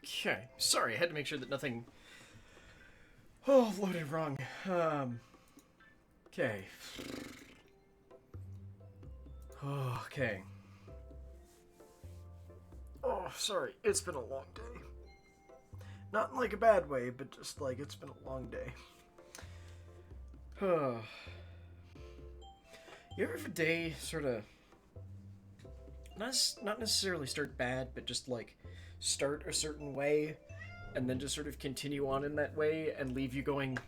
Okay. Sorry, I had to make sure that nothing... Oh, loaded wrong. Okay. Oh, okay. Oh, sorry. It's been a long day. Not in, like, a bad way, but just, like, it's been a long day. You ever have a day sort of... Not necessarily start bad, but just, like, start a certain way, and then just sort of continue on in that way, and leave you going,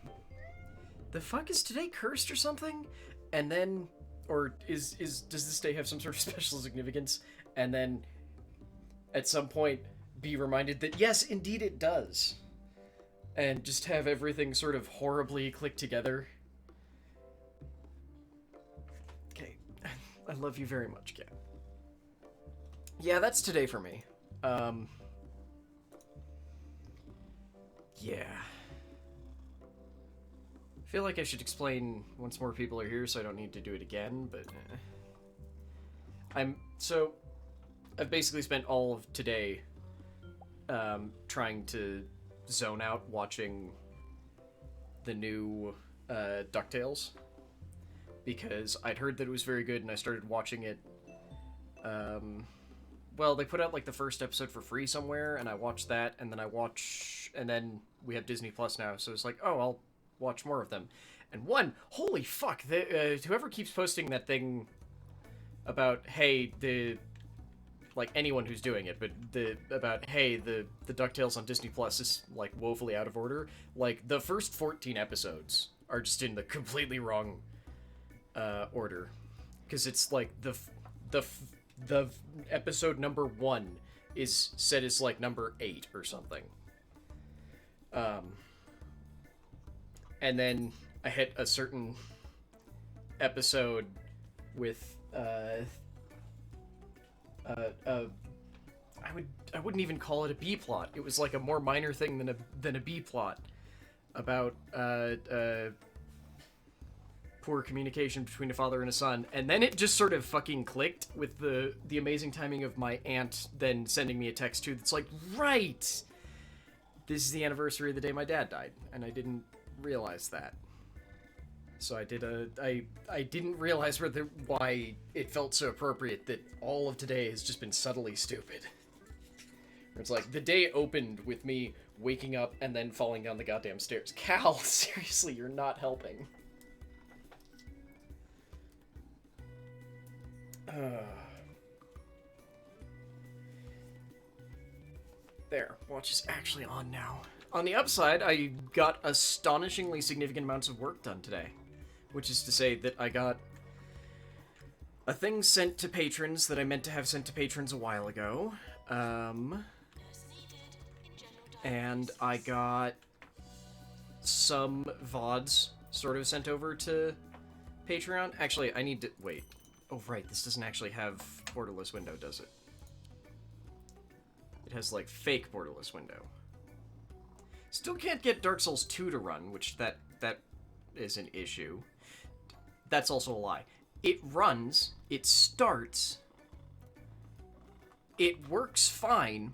the fuck, is today cursed or something? And then... Or does this day have some sort of special significance? And then, at some point, be reminded that, yes, indeed it does. And just have everything sort of horribly click together. Okay. I love you very much, Kat. Yeah, that's today for me. Yeah. I feel like I should explain once more people are here, so I don't need to do it again, but... I've basically spent all of today trying to zone out watching the new DuckTales, because I'd heard that it was very good, and I started watching it. Well, they put out, like, the first episode for free somewhere, and I watched that, and then we have Disney Plus now, so it's like, oh, I'll watch more of them. And holy fuck, whoever keeps posting that thing about, hey, like, anyone who's doing it, but hey, the DuckTales on Disney Plus is, like, woefully out of order. Like, the first 14 episodes are just in the completely wrong order. Because it's, like, the episode number 1 is set as, like, number 8 or something. And then I hit a certain episode with, I wouldn't even call it a B plot. It was like a more minor thing than a B plot about poor communication between a father and a son, and then it just sort of fucking clicked with the amazing timing of my aunt then sending me a text too that's like, right, this is the anniversary of the day my dad died, and I didn't realize that. So I didn't realize why it felt so appropriate that all of today has just been subtly stupid. It's like, the day opened with me waking up and then falling down the goddamn stairs. Cal, seriously, you're not helping. There, watch is actually on now. On the upside, I got astonishingly significant amounts of work done today. Which is to say that I got a thing sent to patrons that I meant to have sent to patrons a while ago. And I got some VODs sort of sent over to Patreon. Actually, I need to... Wait. Oh, right. This doesn't actually have borderless window, does it? It has, like, fake borderless window. Still can't get Dark Souls 2 to run, which that is an issue. That's also a lie. It runs, it starts, it works fine,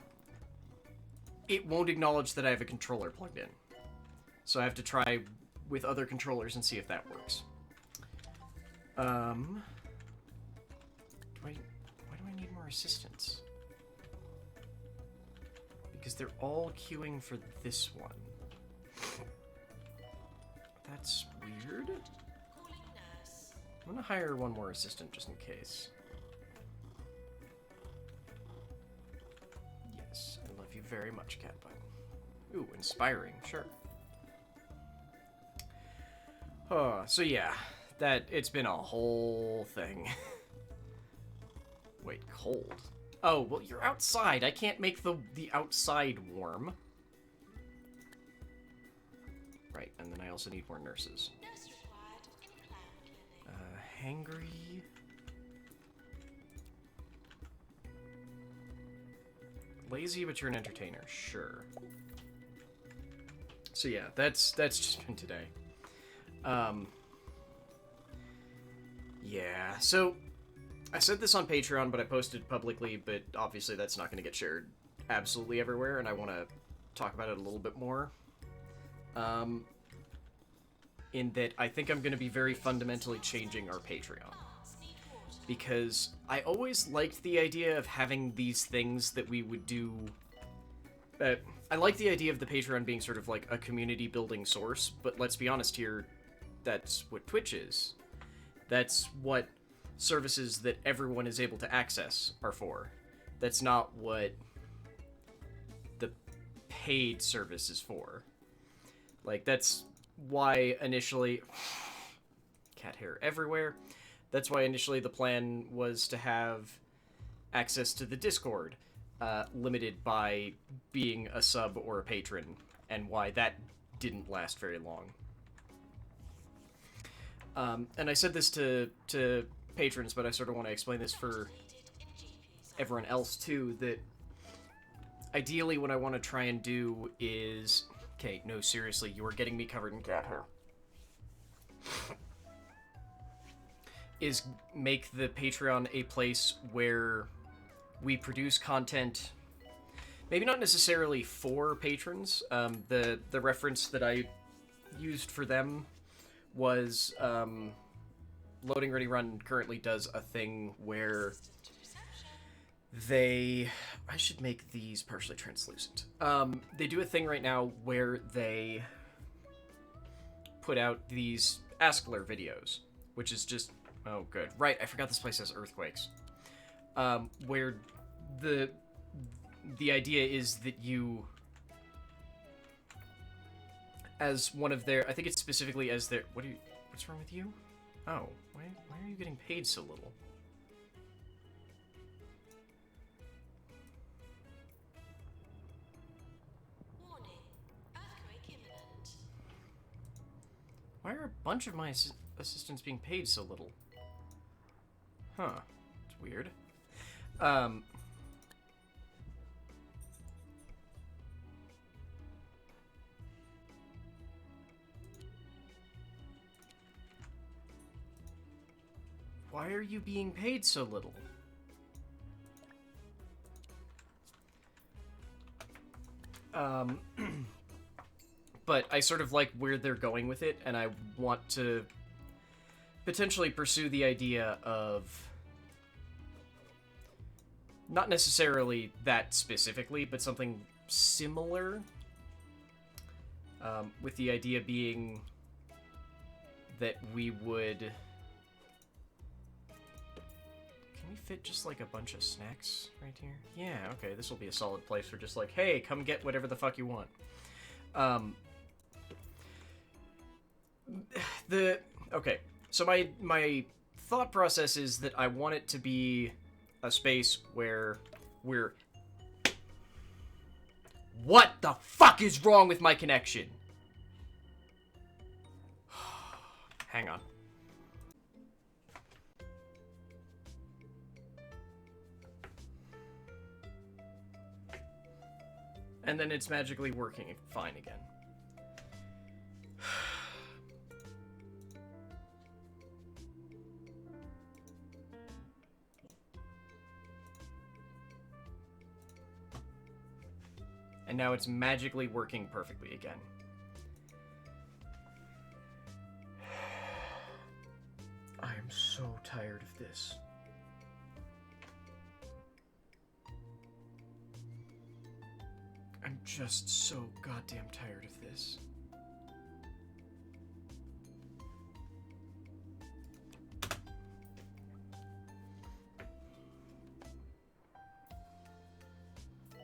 it won't acknowledge that I have a controller plugged in. So I have to try with other controllers and see if that works. Why do I need more assistance? Because they're all queuing for this one. That's weird. I'm gonna hire one more assistant just in case. Yes, I love you very much, Catbun. Ooh, inspiring, sure. Oh, so yeah, it's been a whole thing. Wait, cold? Oh, well, you're outside. I can't make the outside warm. Right, and then I also need more nurses. Hangry. Lazy, but you're an entertainer. Sure. So yeah, that's just been today. Yeah, so I said this on Patreon, but I posted publicly, but obviously that's not going to get shared absolutely everywhere, and I want to talk about it a little bit more. In that I think I'm going to be very fundamentally changing our Patreon. Because I always liked the idea of having these things that we would do... I like the idea of the Patreon being sort of like a community-building source, but let's be honest here, that's what Twitch is. That's what services that everyone is able to access are for. That's not what the paid service is for. Like, that's why initially... Cat hair everywhere. That's why initially the plan was to have access to the Discord, limited by being a sub or a patron, and why that didn't last very long. And I said this to patrons, but I sort of want to explain this for everyone else too, that ideally what I want to try and do is... Okay, no, seriously, you are getting me covered in cat hair. Is make the Patreon a place where we produce content, maybe not necessarily for patrons. The reference that I used for them was Loading Ready Run currently does a thing where they... I should make these partially translucent. They do a thing right now where they put out these Askler videos, which is just... Oh, good. Right, I forgot this place has earthquakes. Where the idea is that you, as one of their... I think it's specifically as their... What's wrong with you? Oh, why are you getting paid so little? Warning, earthquake imminent. Why are a bunch of my assistants being paid so little? Huh. It's weird. Why are you being paid so little? But I sort of like where they're going with it, and I want to potentially pursue the idea of not necessarily that specifically, but something similar, with the idea being that we would... Can we fit just like a bunch of snacks right here? Yeah, okay, this will be a solid place for just like, hey, come get whatever the fuck you want. Okay, so my thought process is that I want it to be a space where we're... What the fuck is wrong with my connection? Hang on. And then it's magically working fine again. And now it's magically working perfectly again. I am so tired of this. I'm just so goddamn tired of this.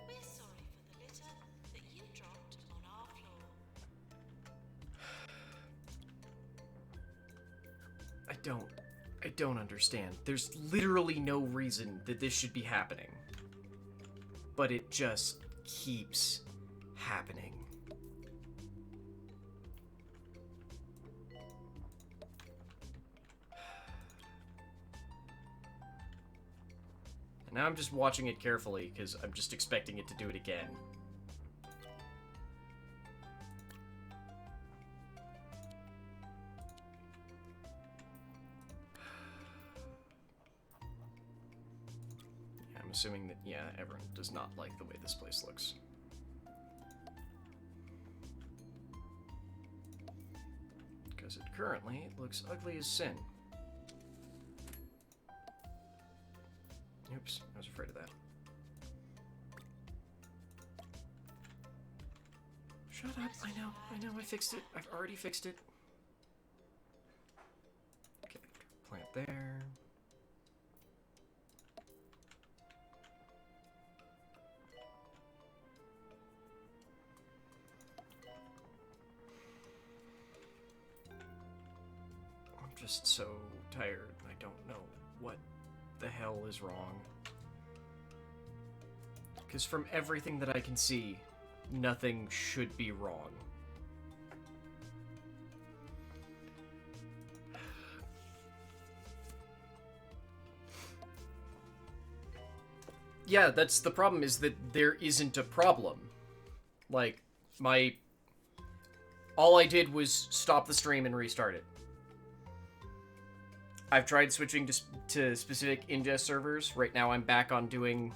We're sorry for the litter that you dropped on our floor. I don't understand. There's literally no reason that this should be happening. But it just keeps happening. And now I'm just watching it carefully, because I'm just expecting it to do it again. assuming that, yeah, everyone does not like the way this place looks. Because it currently looks ugly as sin. Oops, I was afraid of that. Shut up, I know, I fixed it. I've already fixed it. Okay, plant there. I'm just so tired. I don't know what the hell is wrong. Because from everything that I can see, nothing should be wrong. Yeah, that's the problem, is that there isn't a problem. Like, all I did was stop the stream and restart it. I've tried switching to specific ingest servers. Right now I'm back on doing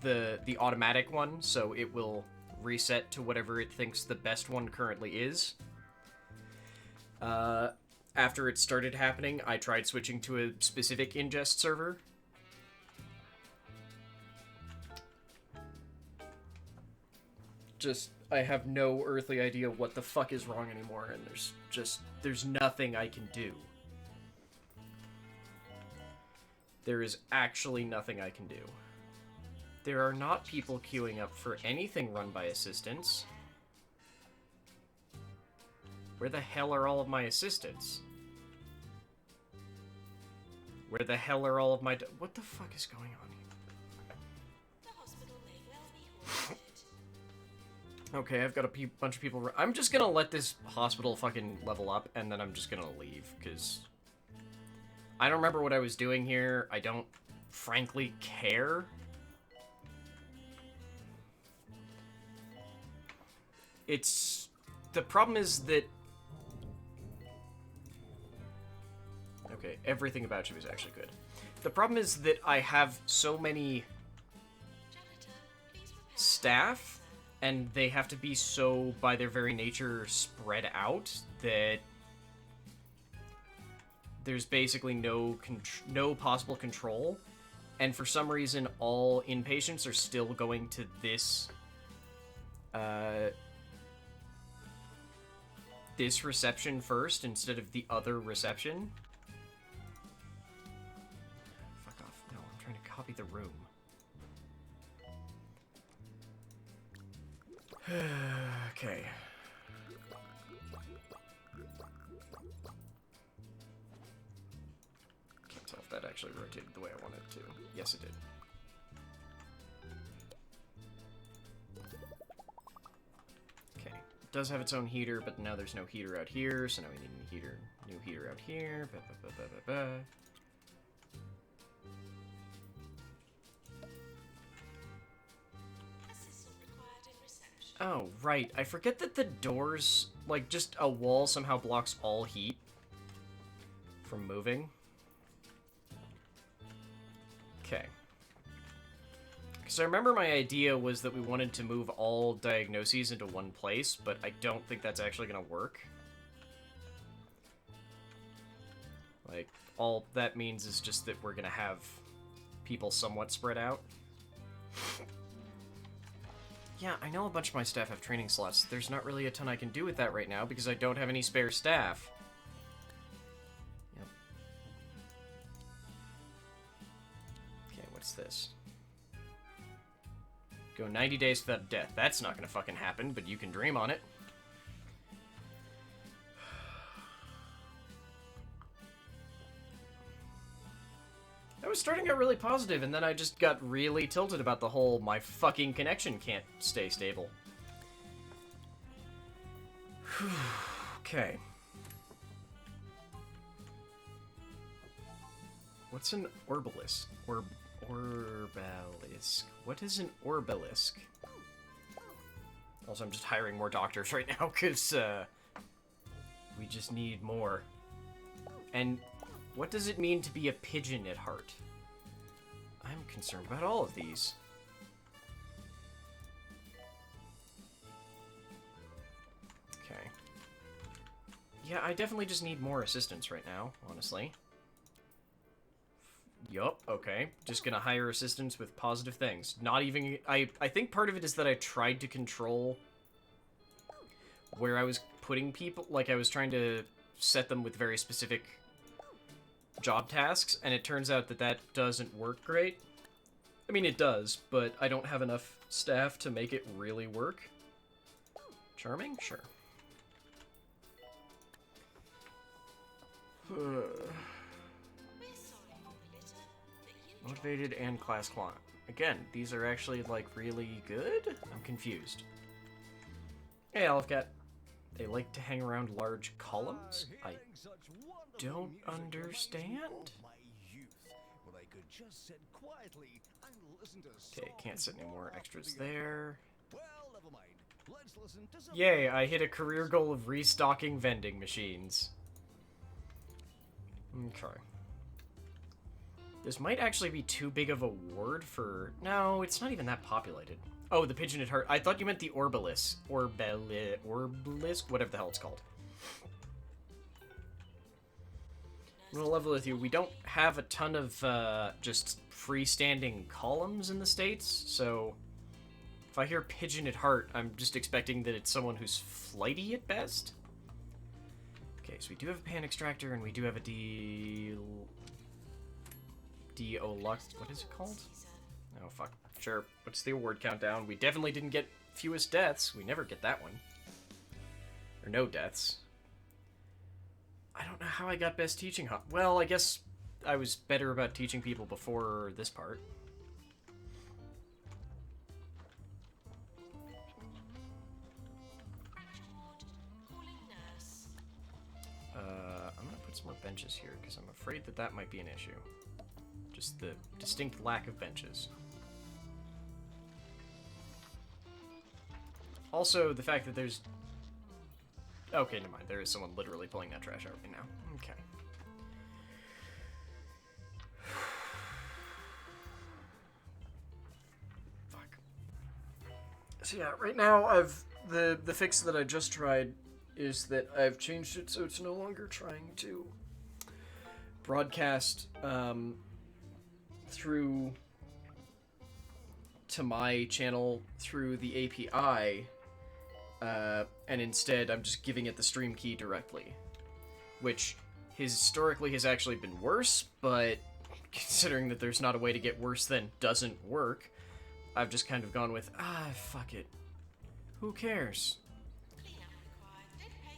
the automatic one, so it will reset to whatever it thinks the best one currently is. After it started happening, I tried switching to a specific ingest server. Just, I have no earthly idea what the fuck is wrong anymore, and there's nothing I can do. There is actually nothing I can do. There are not people queuing up for anything run by assistants. Where the hell are all of my assistants? Where the hell are all of my... What the fuck is going on here? The hospital may well be haunted. Okay, I've got a bunch of people... I'm just gonna let this hospital fucking level up, and then I'm just gonna leave, because... I don't remember what I was doing here. I don't, frankly, care. The problem is that... Okay, everything about you is actually good. The problem is that I have so many staff, and they have to be so, by their very nature, spread out, that there's basically no possible control, and for some reason all inpatients are still going to this this reception first instead of the other reception. Fuck off. No, I'm trying to copy the room. Okay. Can't tell if that actually rotated the way I wanted it to. Yes, it did. Okay. It does have its own heater, but now there's no heater out here, so now we need a heater. New heater out here. Ba, ba, ba, ba, ba, ba. Assistant required in reception. Oh, right. I forget that the doors, like, just a wall somehow blocks all heat from moving. Okay. Because I remember my idea was that we wanted to move all diagnoses into one place, but I don't think that's actually going to work. Like, all that means is just that we're going to have people somewhat spread out. Yeah, I know a bunch of my staff have training slots. There's not really a ton I can do with that right now because I don't have any spare staff. Yep. Okay, what's this? Go 90 days without death. That's not gonna fucking happen, but you can dream on it. I was starting out really positive, and then I just got really tilted about the whole my fucking connection can't stay stable. Okay. What's an orbalisk? Orbalisk. What is an orbalisk? Also, I'm just hiring more doctors right now, because, we just need more. And what does it mean to be a pigeon at heart? I'm concerned about all of these. Okay. Yeah, I definitely just need more assistance right now, honestly. Yup, okay. Just gonna hire assistants with positive things. Not even... I think part of it is that I tried to control where I was putting people. Like, I was trying to set them with very specific job tasks, and it turns out that that doesn't work great. I mean, it does, but I don't have enough staff to make it really work. Charming? Sure. Motivated and class quant. Again, these are actually, like, really good? I'm confused. Hey, Olive Cat. They like to hang around large columns? I don't understand? Okay, can't sit any more extras there. Yay, I hit a career goal of restocking vending machines. Okay. This might actually be too big of a ward for... No, it's not even that populated. Oh, the Pigeon at Heart. I thought you meant the Orbilis. Orbelisk? Whatever the hell it's called. I'm gonna level with you. We don't have a ton of just freestanding columns in the States, so... If I hear Pigeon at Heart, I'm just expecting that it's someone who's flighty at best. Okay, so we do have a Pan Extractor, and we do have a Deolux. What is it called? Oh, fuck. Sure. What's the award countdown? We definitely didn't get fewest deaths. We never get that one. Or no deaths. I don't know how I got best teaching. Well, I guess I was better about teaching people before this part. I'm gonna put some more benches here, because I'm afraid that that might be an issue. Just the distinct lack of benches. Also, the fact that there's... Okay, never mind. There is someone literally pulling that trash out right now. Okay. Fuck. So yeah, right now I've... The fix that I just tried is that I've changed it so it's no longer trying to broadcast through to my channel through the API, and instead I'm just giving it the stream key directly, which historically has actually been worse, but considering that there's not a way to get worse than doesn't work, I've just kind of gone with, fuck it. Who cares?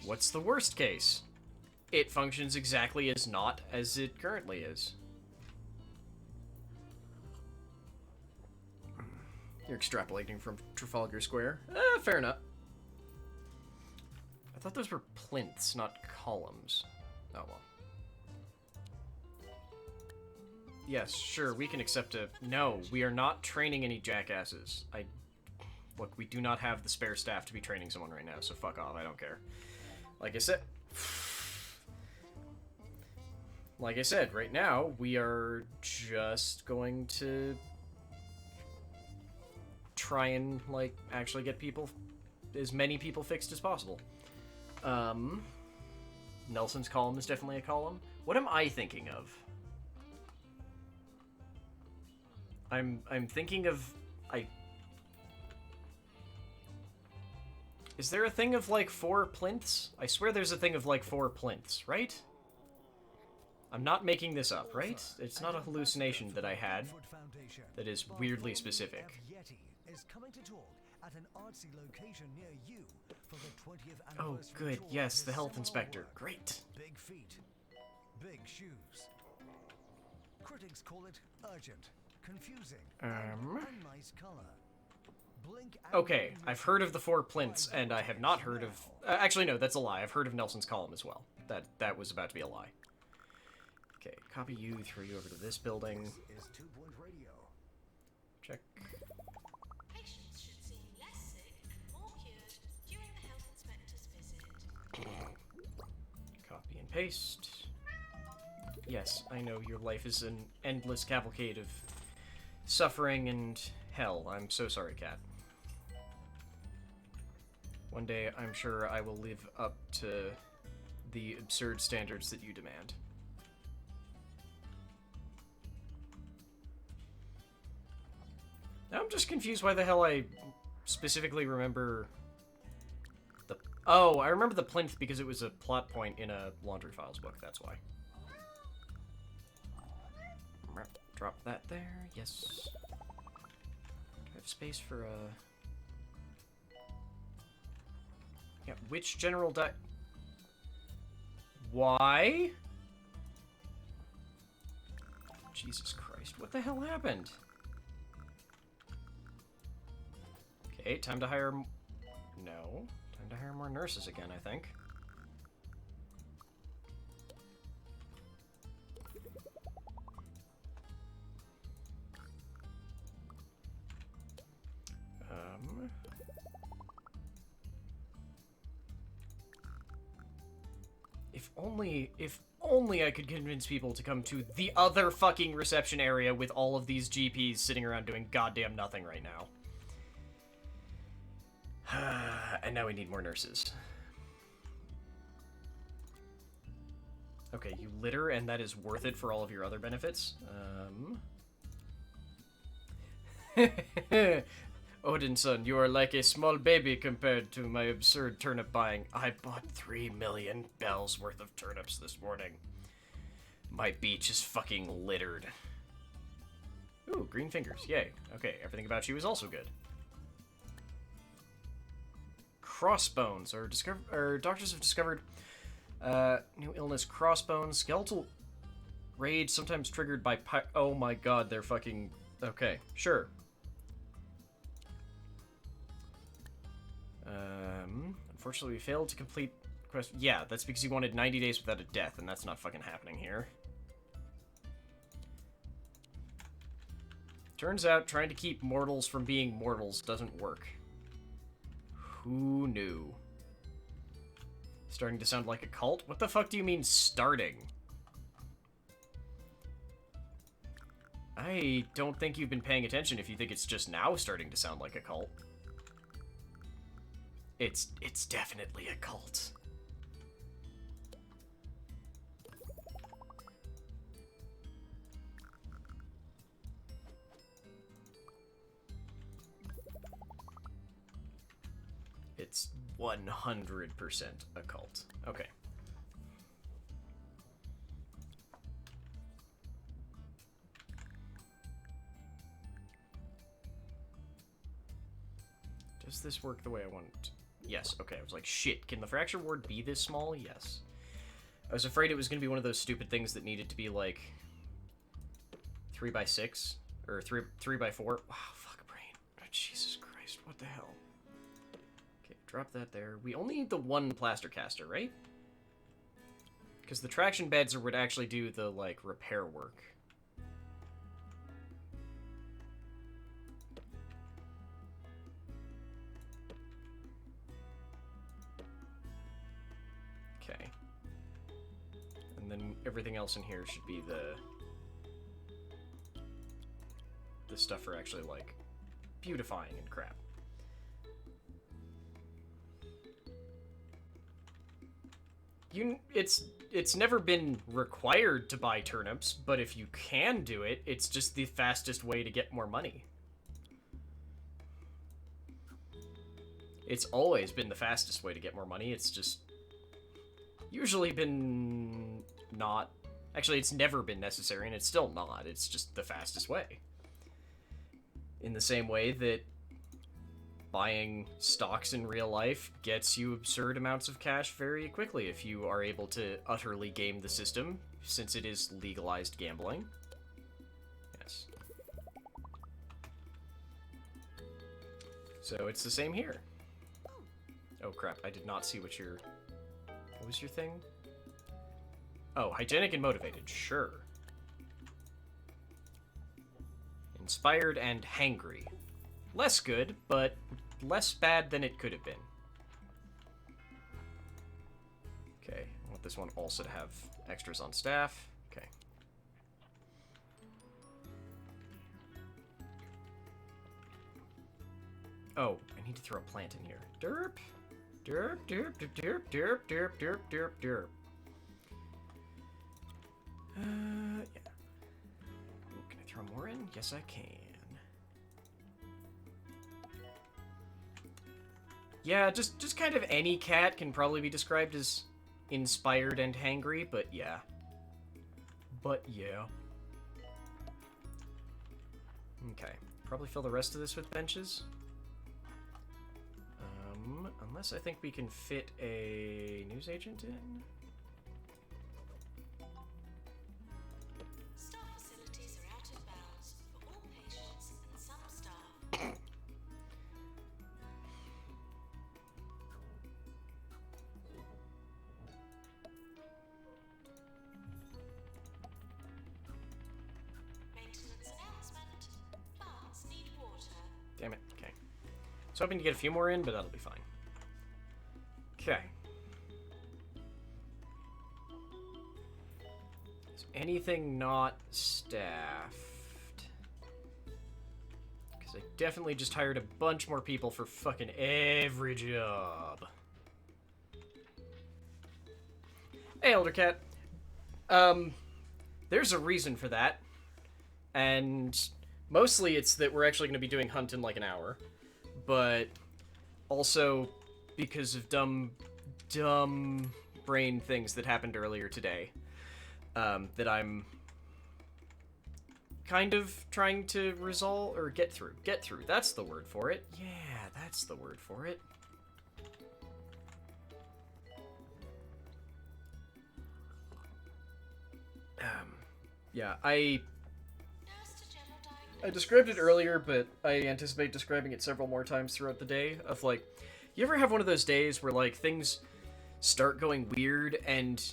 What's the worst case? It functions exactly as not as it currently is. You're extrapolating from Trafalgar Square. Fair enough. I thought those were plinths, not columns. Oh well. Yes, sure, we can accept a... No, we are not training any jackasses. Look, we do not have the spare staff to be training someone right now, so fuck off, I don't care. Like I said, right now, we are just going to try and, like, actually get people, as many people fixed as possible. Nelson's column is definitely a column. What am I thinking of? I'm thinking of... Is there a thing of, like, 4 plinths? I swear there's a thing of, like, 4 plinths, right? I'm not making this up, right? It's not a hallucination that I had that is weirdly specific. Oh, good. Yes, the health inspector. Great. Big feet, big shoes. Critics call it urgent, confusing, and nice color. Okay, I've heard of the 4 plinths, and I have not heard of... actually, no, that's a lie. I've heard of Nelson's column as well. That was about to be a lie. Okay, copy you, throw you over to this building. Check. Patients should seem less sick and more cured during the health inspector's visit. Copy and paste. Yes, I know your life is an endless cavalcade of suffering and hell. I'm so sorry, Cat. One day, I'm sure I will live up to the absurd standards that you demand. I'm just confused why the hell I specifically remember the... Oh, I remember the plinth because it was a plot point in a Laundry Files book, that's why. Drop that there, yes. Do I have space for a... Yeah, which general Why? Jesus Christ, what the hell happened? Okay, time to hire... No. Time to hire more nurses again, I think. If only I could convince people to come to the other fucking reception area with all of these GPs sitting around doing goddamn nothing right now. And now we need more nurses. Okay, you litter, and that is worth it for all of your other benefits. Odinson, you are like a small baby compared to my absurd turnip buying. I bought 3 million bells worth of turnips this morning. My beach is fucking littered. Ooh, green fingers, yay. Okay, everything about you is also good. Crossbones, or doctors have discovered new illness, crossbones, skeletal rage, sometimes triggered by oh my god, they're fucking... Okay, sure. Unfortunately, we failed to complete quest. Yeah, that's because you wanted 90 days without a death, and that's not fucking happening here. Turns out, trying to keep mortals from being mortals doesn't work. Who knew? Starting to sound like a cult? What the fuck do you mean, starting? I don't think you've been paying attention if you think it's just now starting to sound like a cult. It's definitely a cult. It's 100% a cult. Okay. Does this work the way I want it to? Yes, okay. I was like, shit, can the fracture ward be this small? Yes. I was afraid it was going to be one of those stupid things that needed to be, like, 3x6? Or 3x4? Wow, fuck brain. Oh, Jesus Christ, what the hell? Okay, drop that there. We only need the one plaster caster, right? Because the traction beds would actually do the, like, repair work. Okay. And then everything else in here should be the stuff for actually, like, beautifying and crap. It's never been required to buy turnips, but if you can do it, it's just the fastest way to get more money. It's always been the fastest way to get more money, it's just usually been not... Actually, it's never been necessary, and it's still not. It's just the fastest way. In the same way that buying stocks in real life gets you absurd amounts of cash very quickly if you are able to utterly game the system, since it is legalized gambling. Yes. So it's the same here. Oh crap, I did not see what your... What was your thing? Oh, hygienic and motivated, sure. Inspired and hangry. Less good, but less bad than it could have been. Okay, I want this one also to have extras on staff. Okay. Oh, I need to throw a plant in here. Derp. Derp, derp, derp, derp, derp, derp, derp, derp. Yeah. Ooh, can I throw more in? Yes, I can. Yeah, just kind of any cat can probably be described as inspired and hangry, but yeah. But yeah. Okay. Probably fill the rest of this with benches. Unless I think we can fit a newsagent in. Staff facilities are out of bounds for all patients and some staff. Maintenance announcement. Plants need water. Damn it. Okay. I was hoping to get a few more in, but that'll be fine. Okay. Is anything not staffed? Because I definitely just hired a bunch more people for fucking every job. Hey, Elder Cat. There's a reason for that. And mostly it's that we're actually going to be doing Hunt in like an hour. But also because of dumb brain things that happened earlier today, that I'm kind of trying to resolve, or get through. Get through, that's the word for it. Yeah, that's the word for it. Yeah, I described it earlier, but I anticipate describing it several more times throughout the day, of like, you ever have one of those days where like things start going weird and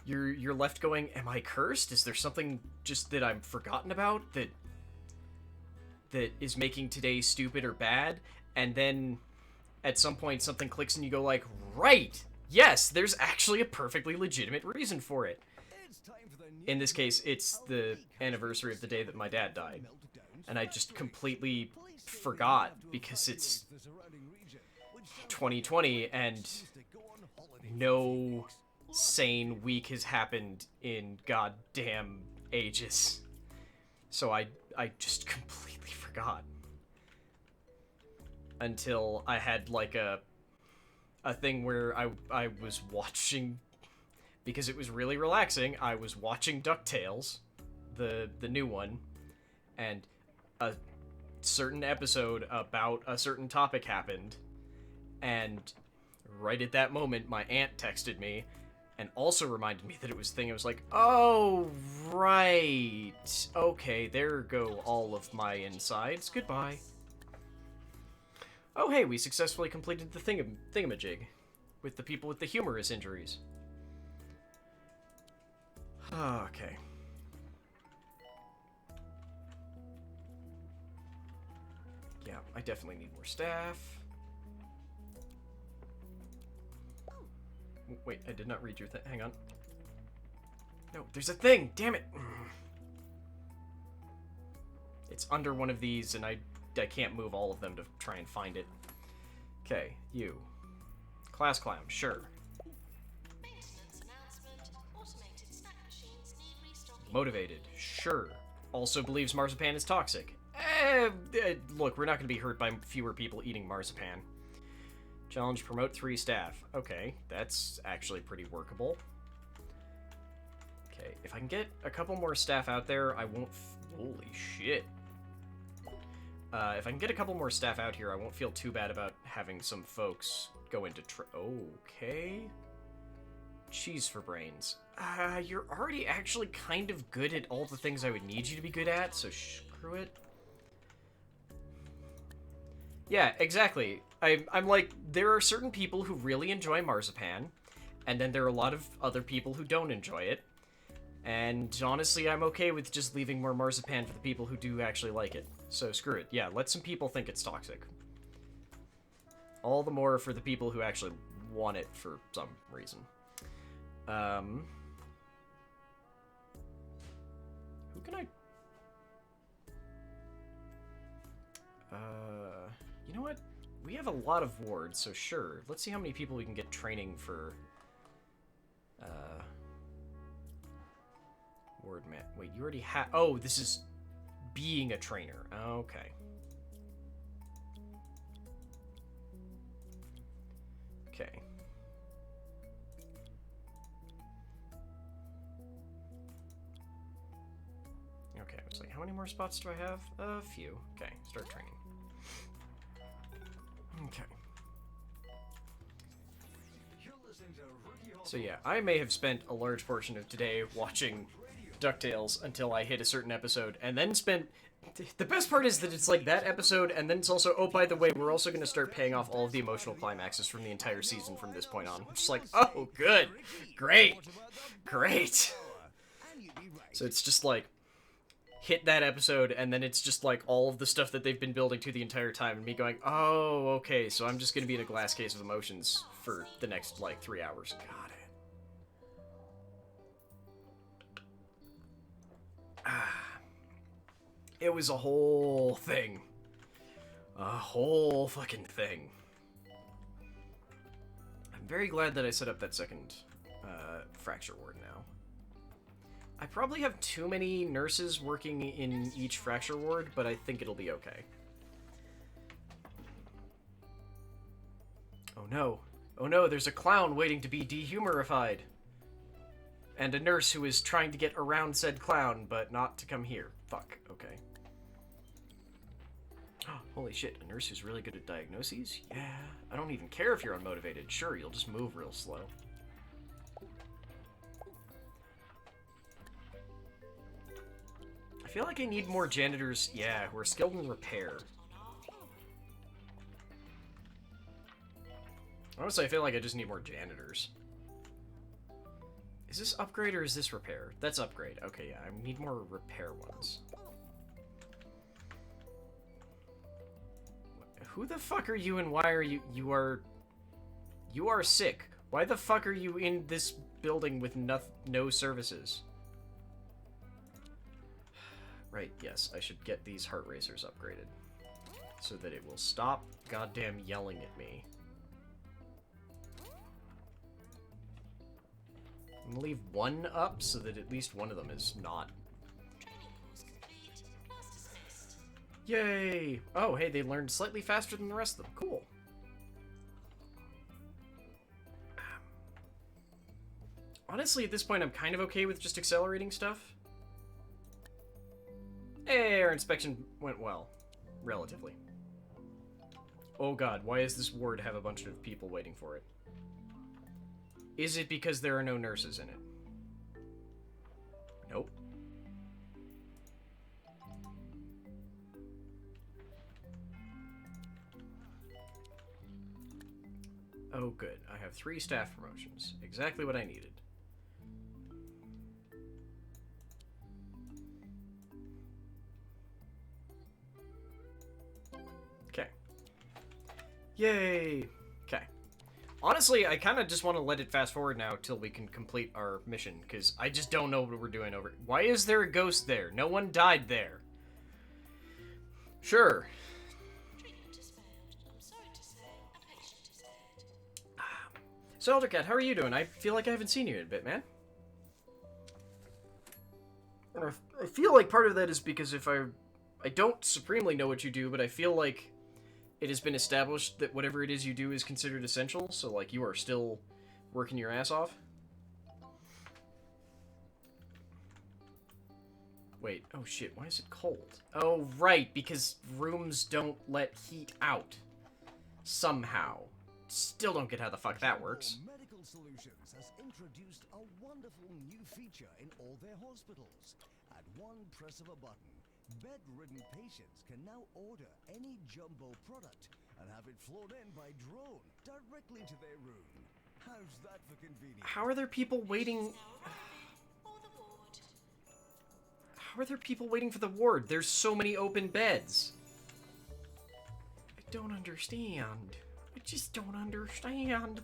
you're left going, am I cursed? Is there something just that I've forgotten about that is making today stupid or bad? And then at some point something clicks and you go like, right, yes, there's actually a perfectly legitimate reason for it. In this case, it's the anniversary of the day that my dad died. And I just completely forgot because it's 2020 and no sane week has happened in goddamn ages. So I just completely forgot. Until I had like a thing where I was watching, because it was really relaxing, I was watching DuckTales, the new one, and a certain episode about a certain topic happened, and right at that moment my aunt texted me and also reminded me that it was a thing. I was like, oh, right. Okay, there go all of my insides. Goodbye. Oh, hey, we successfully completed the thingamajig with the people with the humerus injuries. Okay. Yeah, I definitely need more staff. Wait, I did not read your thing. Hang on. No, there's a thing! Damn it! It's under one of these, and I can't move all of them to try and find it. Okay, you. Class clown, sure. Maintenance announcement. Automated snack machines need restocking. Motivated, sure. Also believes marzipan is toxic. Look, we're not going to be hurt by fewer people eating marzipan. Challenge, promote 3 staff. Okay, that's actually pretty workable. Okay, if I can get a couple more staff out there, I won't... Holy shit. If I can get a couple more staff out here, I won't feel too bad about having some folks go into okay. Cheese for brains. You're already actually kind of good at all the things I would need you to be good at, so screw it. Yeah, exactly. I'm like, there are certain people who really enjoy marzipan, and then there are a lot of other people who don't enjoy it. And honestly, I'm okay with just leaving more marzipan for the people who do actually like it. So screw it. Yeah, let some people think it's toxic. All the more for the people who actually want it for some reason. Who can I... you know what? We have a lot of wards, so sure. Let's see how many people we can get training for... Ward man. Wait, you already have... Oh, this is being a trainer. Okay. Okay. Okay, it's like, how many more spots do I have? A few. Okay, start training. Okay. So yeah, I may have spent a large portion of today watching DuckTales until I hit a certain episode, and then spent... The best part is that it's like that episode, and then it's also, oh, by the way, we're also going to start paying off all of the emotional climaxes from the entire season from this point on. Just like, oh, good. Great. Great. So it's just like, hit that episode, and then it's just like all of the stuff that they've been building to the entire time, and me going, oh, okay, so I'm just going to be in a glass case of emotions for the next, like, 3 hours. Got it. It was a whole thing. A whole fucking thing. I'm very glad that I set up that second fracture ward now. I probably have too many nurses working in each fracture ward, but I think it'll be okay. Oh no. Oh no, there's a clown waiting to be dehumorified. And a nurse who is trying to get around said clown, but not to come here. Fuck, okay. Holy shit, a nurse who's really good at diagnoses? Yeah. I don't even care if you're unmotivated. Sure, you'll just move real slow. I feel like I need more janitors, yeah, who are skilled in repair. Honestly, I feel like I just need more janitors. Is this upgrade or is this repair? That's upgrade. Okay, yeah, I need more repair ones. Who the fuck are you and why are you... You are sick. Why the fuck are you in this building with no services? Right, yes, I should get these heart racers upgraded. So that it will stop goddamn yelling at me. I'm gonna leave one up so that at least one of them is not. Training course complete. Class dismissed. Yay! Oh, hey, they learned slightly faster than the rest of them. Cool. Honestly, at this point, I'm kind of okay with just accelerating stuff. Hey, our inspection went well. Relatively. Oh god, why does this ward have a bunch of people waiting for it? Is it because there are no nurses in it? Nope. Oh, good. I have 3 staff promotions. Exactly what I needed. Okay. Yay! Okay. Honestly, I kind of just want to let it fast forward now till we can complete our mission, because I just don't know what we're doing over... Why is there a ghost there? No one died there. Sure. Treatment has failed. I'm sorry to say, a patient is dead. So, Eldercat, how are you doing? I feel like I haven't seen you in a bit, man. And I feel like part of that is because if I don't supremely know what you do, but I feel like it has been established that whatever it is you do is considered essential, so, like, you are still working your ass off. Wait, oh shit, why is it cold? Oh, right, because rooms don't let heat out. Somehow. Still don't get how the fuck that works. Medical Solutions has introduced a wonderful new feature in all their hospitals. At one press of a button, bedridden patients can now order any jumbo product and have it flown in by drone directly to their room. How's that for convenience? How are there people waiting... Now arriving, or the ward. How are there people waiting for the ward? There's so many open beds. I don't understand. I just don't understand.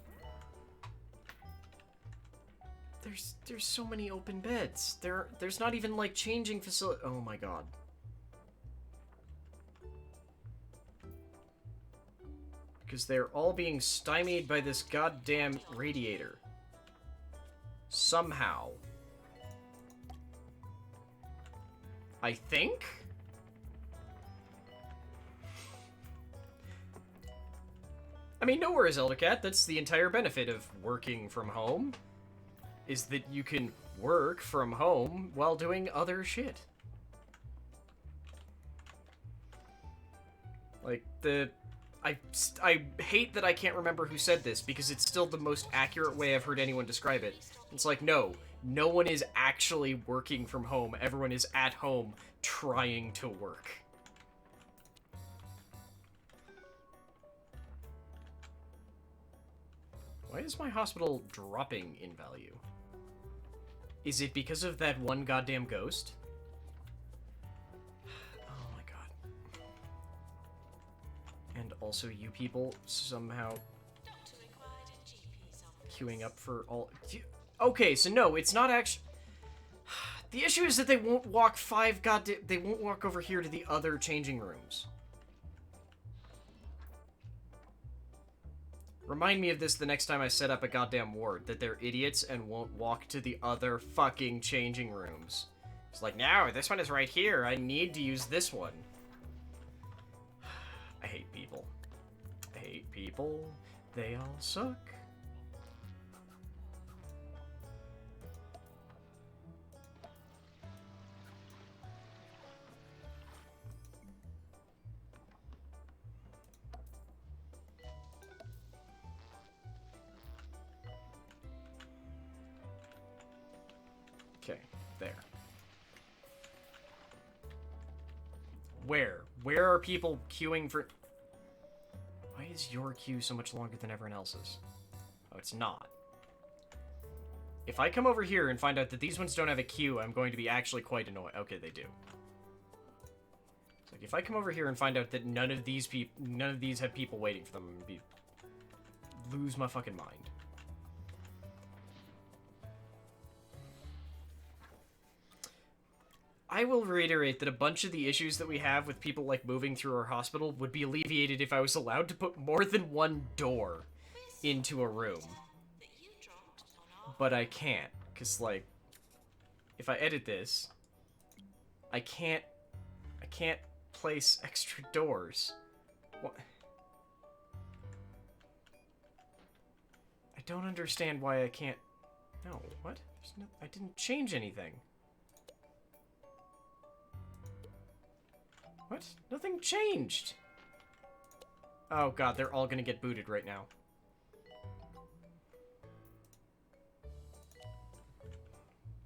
There's so many open beds. There's not even, like, changing facility. Oh my god. Because they're all being stymied by this goddamn radiator. Somehow. I think? I mean, no worries, Eldercat. That's the entire benefit of working from home. Is that you can work from home while doing other shit. Like, I hate that I can't remember who said this, because it's still the most accurate way I've heard anyone describe it. It's like, no one is actually working from home. Everyone is at home trying to work. Why is my hospital dropping in value? Is it because of that one goddamn ghost? Oh my god. And also you people somehow queuing up for all... Okay, so no, it's not actually... The issue is that they won't walk they won't walk over here to the other changing rooms. Remind me of this the next time I set up a goddamn ward, that they're idiots and won't walk to the other fucking changing rooms. It's like, no, this one is right here. I need to use this one. I hate people. I hate people. They all suck. Okay, there. Where? Where are people queuing for... Why is your queue so much longer than everyone else's? Oh, it's not. If I come over here and find out that these ones don't have a queue, I'm going to be actually quite annoyed. Okay, they do. It's like, if I come over here and find out that none of these have people waiting for them, I'm gonna lose my fucking mind. I will reiterate that a bunch of the issues that we have with people, like, moving through our hospital would be alleviated if I was allowed to put more than one door into a room. But I can't, because, like, if I edit this, I can't place extra doors. What? I don't understand why I can't... No, what? I didn't change anything. What? Nothing changed! Oh god, they're all gonna get booted right now.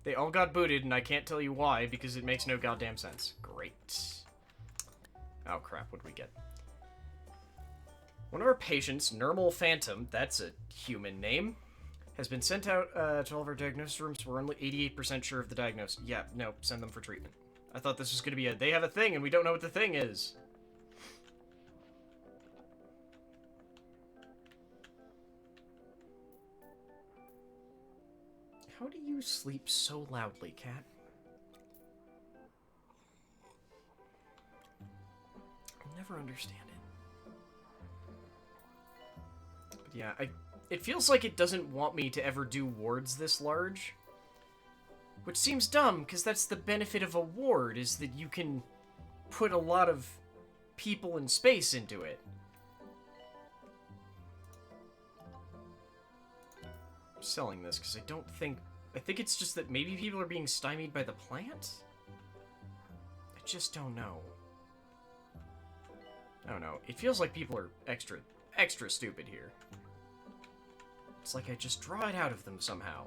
They all got booted, and I can't tell you why, because it makes no goddamn sense. Great. Oh crap, what'd we get? One of our patients, Normal Phantom, that's a human name, has been sent out to all of our diagnosis rooms. We're only 88% sure of the diagnosis. Yeah, no, send them for treatment. I thought this was going to be they have a thing and we don't know what the thing is. How do you sleep so loudly, cat? I'll never understand it. But yeah, it feels like it doesn't want me to ever do wards this large. Which seems dumb, because that's the benefit of a ward, is that you can put a lot of people and space into it. I'm selling this, because I think it's just that maybe people are being stymied by the plant? I just don't know. I don't know. It feels like people are extra stupid here. It's like I just draw it out of them somehow.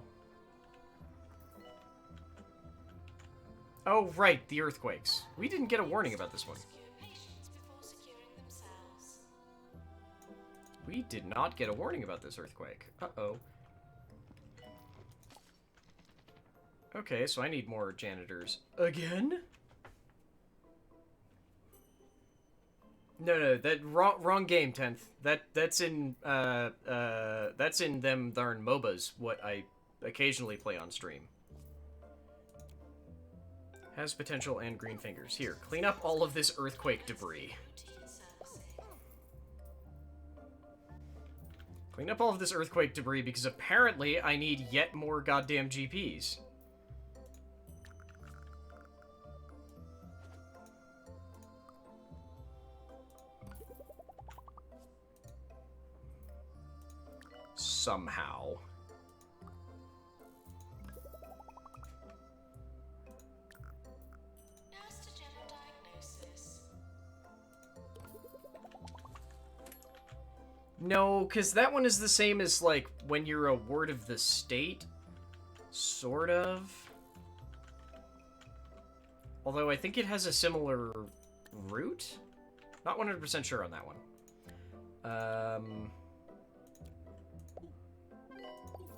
Oh, right, the earthquakes. We didn't get a warning about this one. We did not get a warning about this earthquake. Uh-oh. Okay, so I need more janitors. Again? No, that wrong game, 10th. That's in them darn MOBAs, what I occasionally play on stream. Has potential and green fingers. Here, clean up all of this earthquake debris. Clean up all of this earthquake debris because apparently I need yet more goddamn GPs. Somehow. Nurse to general diagnosis. No, because that one is the same as, like, when you're a ward of the state. Sort of. Although I think it has a similar route? Not 100% sure on that one.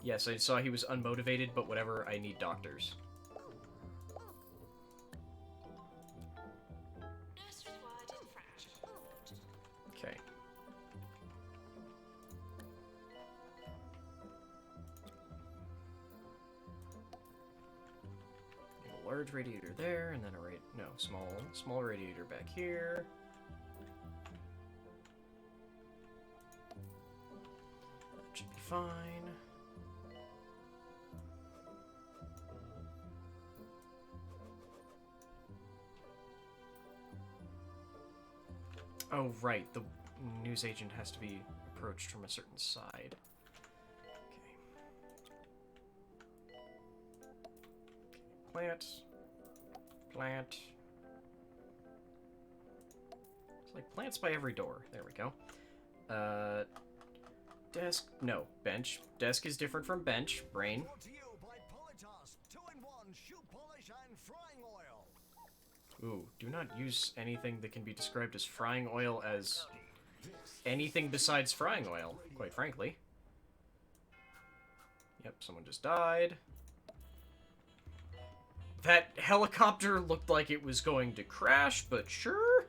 Yes, I saw he was unmotivated, but whatever, I need doctors. Nurse required in fracture ward. Okay. A large radiator there, and then a small radiator back here. That should be fine. Oh, right. The news agent has to be approached from a certain side. Okay. Plant. Plant. It's like plants by every door. There we go. Desk. No, bench. Desk is different from bench. Brain. Brought to you by Politas 2-in-1 shoe polish and frying oil. Ooh, do not use anything that can be described as frying oil as anything besides frying oil, quite frankly. Yep, someone just died. That helicopter looked like it was going to crash, but sure.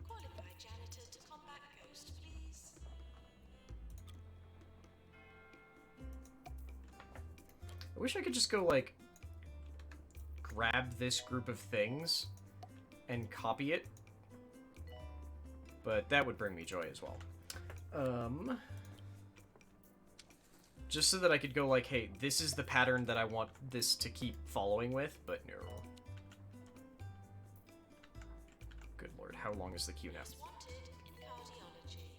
Qualified janitor to combat ghost, please. I wish I could just go, like, grab this group of things and copy it. But that would bring me joy as well. Just so that I could go like, hey, this is the pattern that I want this to keep following with, but no. Good lord, how long is the queue now? Wanted in cardiology.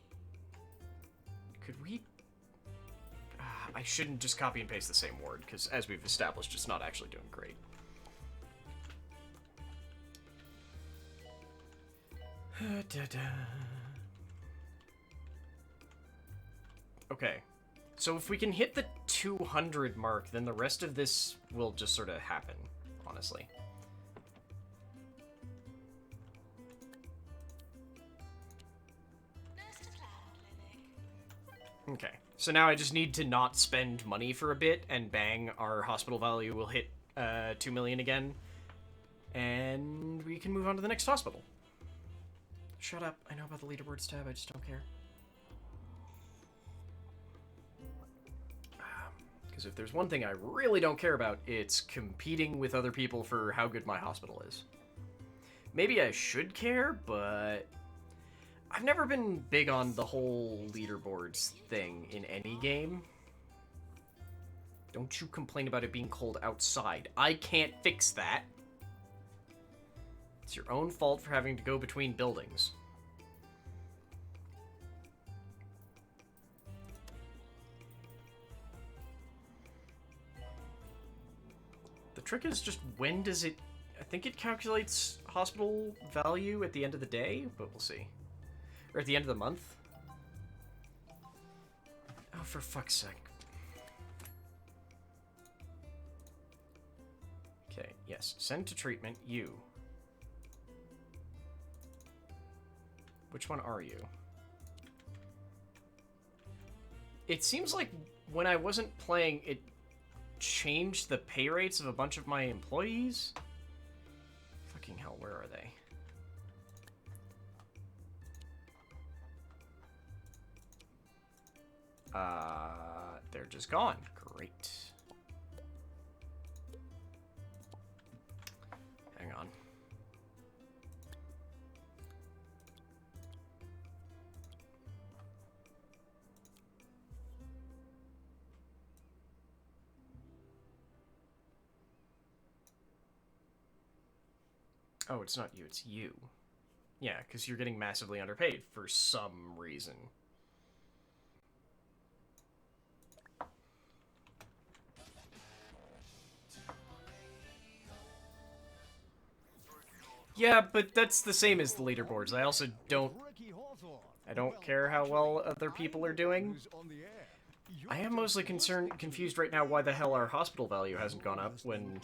Could we... I shouldn't just copy and paste the same word, because as we've established, it's not actually doing great. Okay, so if we can hit the 200 mark, then the rest of this will just sort of happen, honestly. Nurse to clown clinic. Okay, so now I just need to not spend money for a bit, and bang, our hospital value will hit 2 million again, and we can move on to the next hospital. Shut up, I know about the leaderboards tab, I just don't care. Because if there's one thing I really don't care about, it's competing with other people for how good my hospital is. Maybe I should care, but I've never been big on the whole leaderboards thing in any game. Don't you complain about it being cold outside. I can't fix that. It's your own fault for having to go between buildings. The trick is just when does it... I think it calculates hospital value at the end of the day, but we'll see. Or at the end of the month. Oh, for fuck's sake. Okay, yes. Send to treatment, you. Which one are you? It seems like when I wasn't playing, it changed the pay rates of a bunch of my employees. Fucking hell, where are they? They're just gone. Great. Hang on. Oh, it's not you, it's you. Yeah, because you're getting massively underpaid for some reason. Yeah, but that's the same as the leaderboards. I also don't... I don't care how well other people are doing. I am mostly confused right now why the hell our hospital value hasn't gone up when...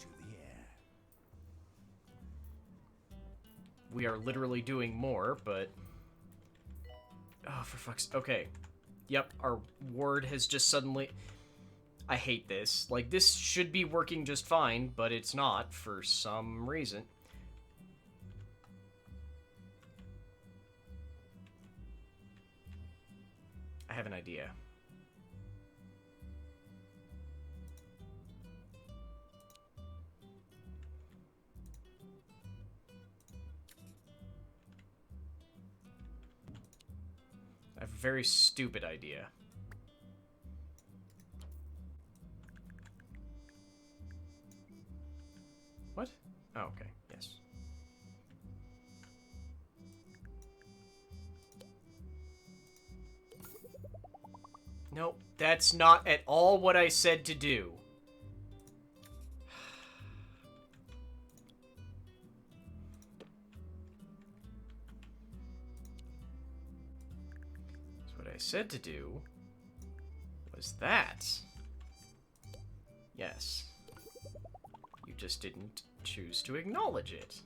we are literally doing more, but... Oh, for fuck's... Okay. Yep, our ward has just suddenly... I hate this. Like, this should be working just fine, but it's not for some reason. I have an idea. I have a very stupid idea. What? Oh, okay. Yes. Nope, that's not at all what I said to do. So what I said to do was that. Yes. You just didn't choose to acknowledge it.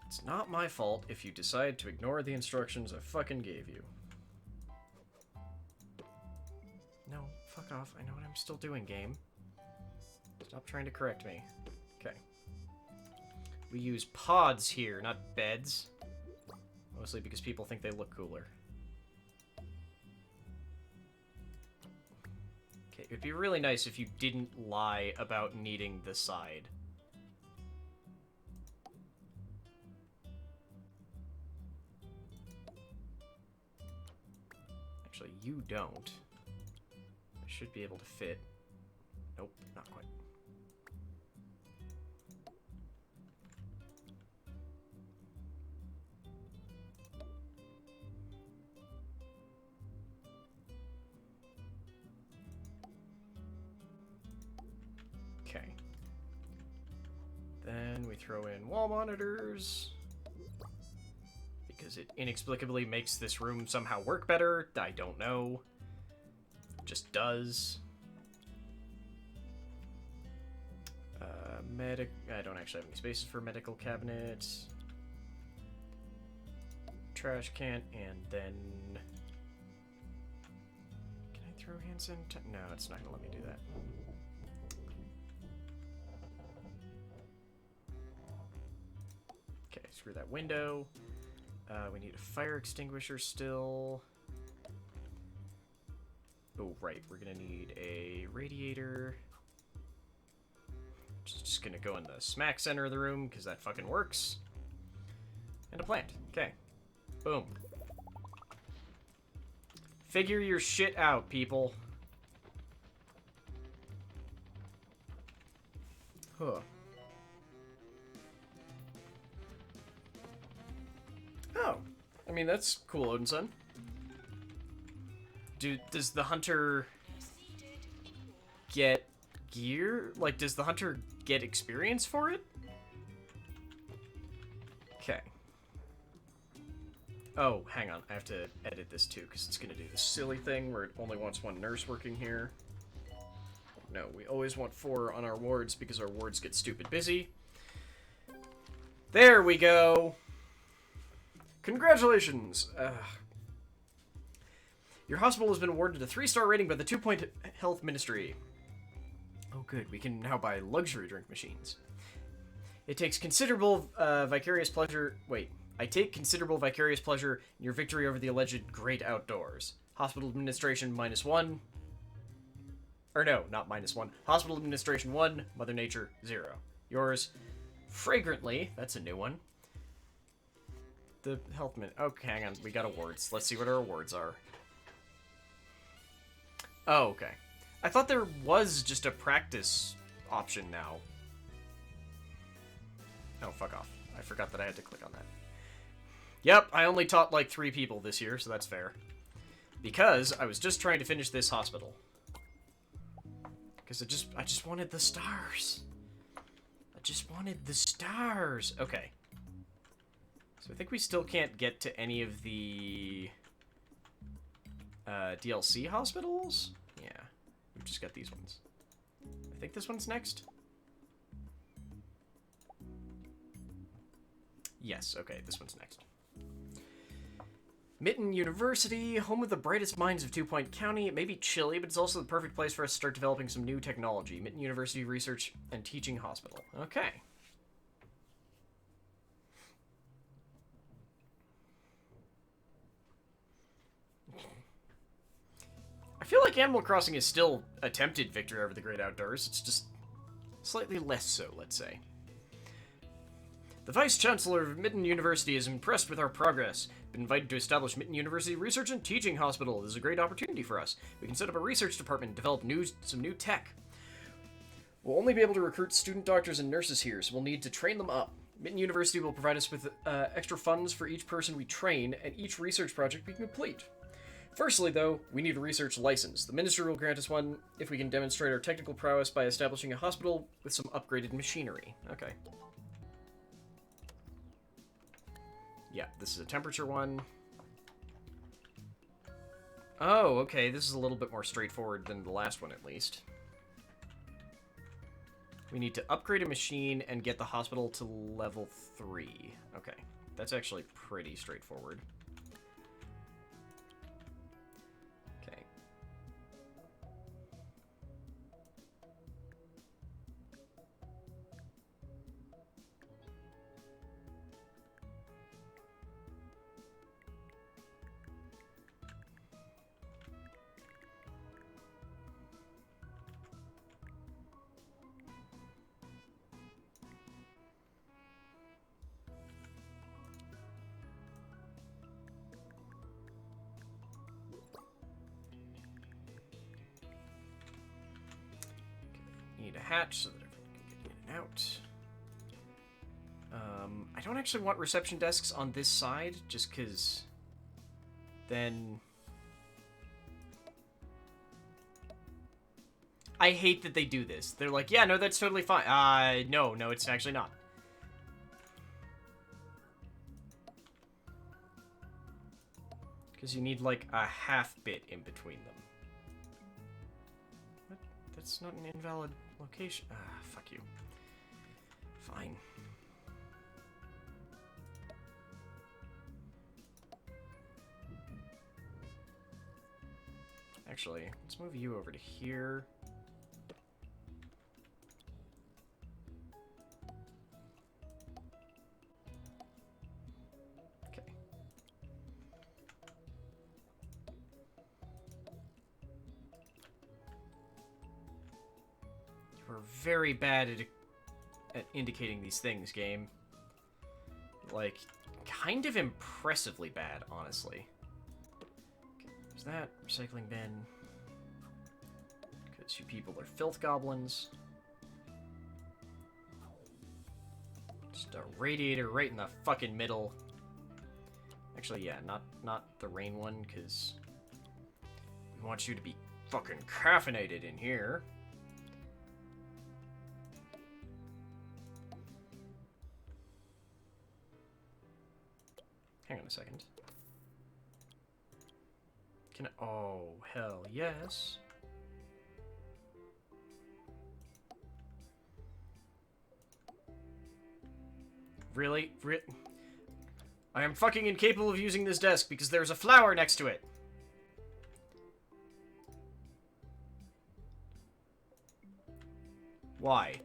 It's not my fault if you decide to ignore the instructions I fucking gave you. No, fuck off. I know what I'm still doing, game. Stop trying to correct me. Okay. We use pods here, not beds. Mostly because people think they look cooler. Okay, it would be really nice if you didn't lie about needing the side. Actually, you don't. I should be able to fit. Nope, not quite. Okay. Then we throw in wall monitors. Because it inexplicably makes this room somehow work better. I don't know. It just does. I don't actually have any spaces for medical cabinets. Trash can, and then... Can I throw hands in? No, it's not gonna let me do that. Okay, screw that window. We need a fire extinguisher still. Oh, right. We're gonna need a radiator. Just gonna go in the smack center of the room, because that fucking works. And a plant. Okay. Boom. Figure your shit out, people. Huh. Oh. I mean, that's cool, Odinson. Does the hunter get gear? Like, does the hunter get experience for it? Okay. Oh, hang on. I have to edit this too, because it's going to do this silly thing where it only wants one nurse working here. No, we always want 4 on our wards because our wards get stupid busy. There we go! Congratulations! Your hospital has been awarded a 3-star rating by the 2-Point Health Ministry. Oh good, we can now buy luxury drink machines. It takes considerable vicarious pleasure... Wait. I take considerable vicarious pleasure in your victory over the alleged great outdoors. Hospital administration -1. Or no, not -1. Hospital administration 1, Mother Nature 0. Yours fragrantly. That's a new one. The health min. Okay, hang on. We got awards. Let's see what our awards are. Oh, okay. I thought there was just a practice option now. Oh, fuck off. I forgot that I had to click on that. Yep, I only taught like 3 people this year, so that's fair. Because I was just trying to finish this hospital. Because I just wanted the stars. I just wanted the stars. Okay. So I think we still can't get to any of the DLC hospitals? Yeah. We've just got these ones. I think this one's next. Yes, okay, this one's next. Mitten University, home of the brightest minds of 2 Point County. It may be chilly, but it's also the perfect place for us to start developing some new technology. Mitten University Research and Teaching Hospital. Okay. I feel like Animal Crossing is still attempted victory over the great outdoors. It's just slightly less so, let's say. The Vice-Chancellor of Mitten University is impressed with our progress. Been invited to establish Mitten University Research and Teaching Hospital. This is a great opportunity for us. We can set up a research department and develop some new tech. We'll only be able to recruit student doctors and nurses here, so we'll need to train them up. Mitten University will provide us with extra funds for each person we train, and each research project we complete. Firstly, though, we need a research license. The Minister will grant us one if we can demonstrate our technical prowess by establishing a hospital with some upgraded machinery. Okay. Yeah, this is a temperature one. Oh, okay, this is a little bit more straightforward than the last one, at least. We need to upgrade a machine and get the hospital to level 3. Okay, that's actually pretty straightforward. Okay. Need a hatch so that everyone can get in and out. I don't actually want reception desks on this side, just because then... I hate that they do this. They're like, yeah, no, that's totally fine. No, it's actually not. Because you need, like, a half bit in between them. What? That's not an invalid location. Fuck you. Fine. Actually, let's move you over to here. Okay. You are very bad at indicating these things, game. Like, kind of impressively bad, honestly. There's that. Recycling bin. Because you people are filth goblins. Just a radiator right in the fucking middle. Actually, yeah, not the rain one, because we want you to be fucking caffeinated in here. Hang on a second. Can I... Oh, hell yes. Really? I am fucking incapable of using this desk because there's a flower next to it. Why?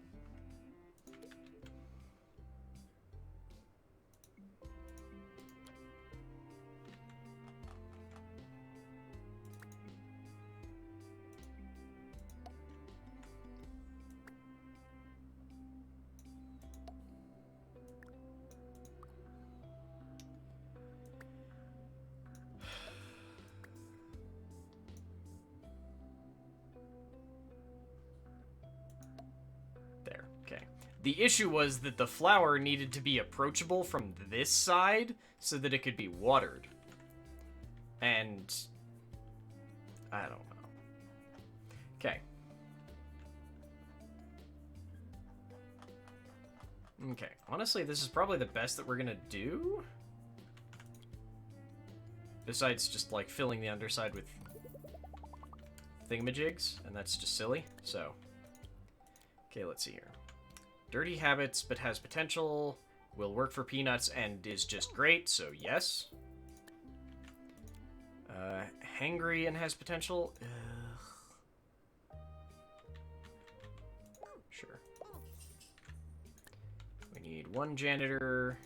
Okay. The issue was that the flower needed to be approachable from this side so that it could be watered. And I don't know. Okay. Okay. Honestly, this is probably the best that we're gonna do. Besides just, like, filling the underside with thingamajigs, and that's just silly, so. Okay, let's see here. Dirty habits, but has potential. Will work for peanuts and is just great, so yes. Hangry and has potential. Ugh. Sure. We need one janitor.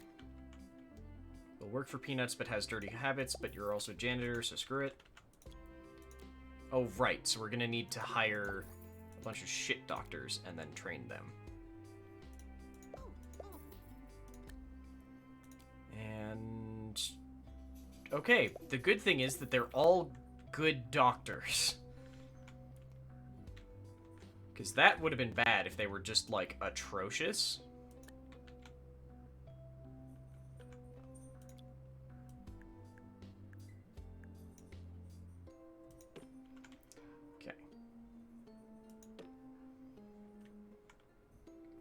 Will work for peanuts, but has dirty habits, but you're also janitor, so screw it. Oh, right, so we're gonna need to hire a bunch of shit doctors and then train them. And... okay, the good thing is that they're all good doctors. Because that would have been bad if they were just, like, atrocious. Okay.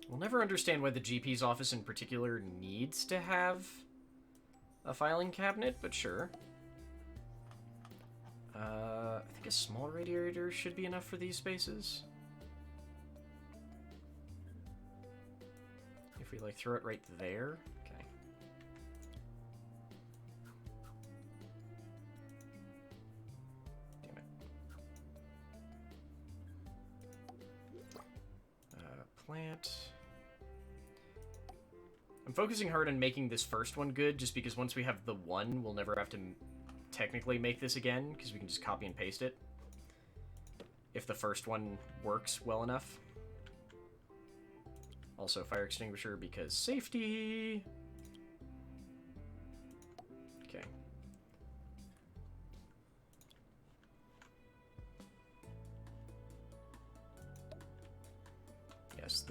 We'll never understand why the GP's office in particular needs to have a filing cabinet, but sure. I think a small radiator should be enough for these spaces. If we, like, throw it right there. Okay. Damn it. Plant. I'm focusing hard on making this first one good, just because once we have the one, we'll never have to technically make this again, because we can just copy and paste it. If the first one works well enough. Also, fire extinguisher, because safety! Okay. Yes,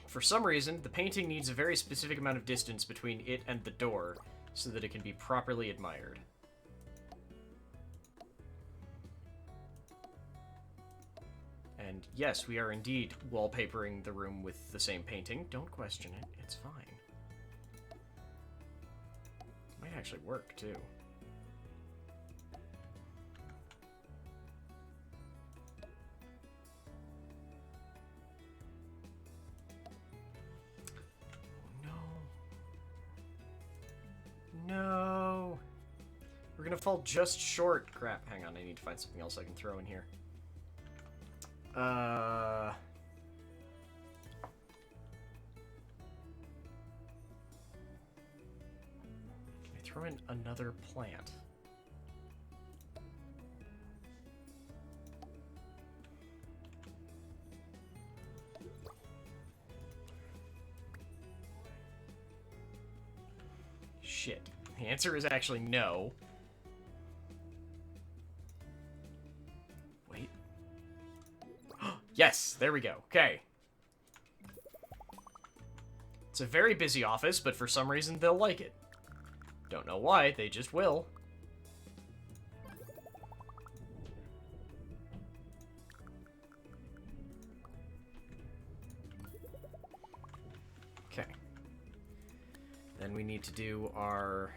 for some reason, the painting needs a very specific amount of distance between it and the door, so that it can be properly admired. And yes, we are indeed wallpapering the room with the same painting. Don't question it, it's fine. Might actually work, too. No! We're gonna fall just short. Crap, hang on, I need to find something else I can throw in here. Can I throw in another plant? Shit. The answer is actually no. Wait. Yes, there we go. Okay. It's a very busy office, but for some reason they'll like it. Don't know why, they just will. Okay. Then we need to do our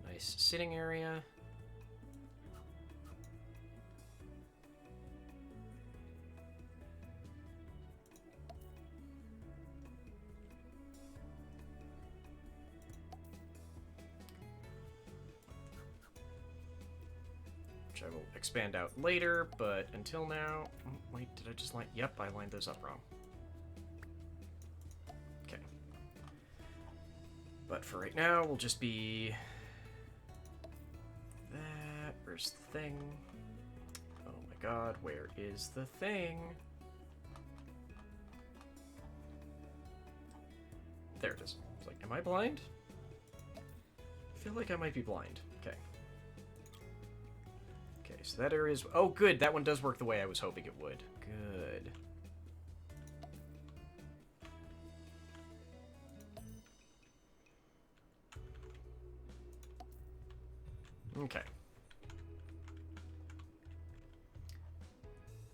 nice sitting area. Which I will expand out later, but until now... oh, wait, did I just line... yep, I lined those up wrong. Okay. But for right now, we'll just be... that. Where's the thing? Oh my god, where is the thing? There it is. It's like, am I blind? I feel like I might be blind. Okay. Okay, so that area is... oh, good! That one does work the way I was hoping it would. Good. Okay.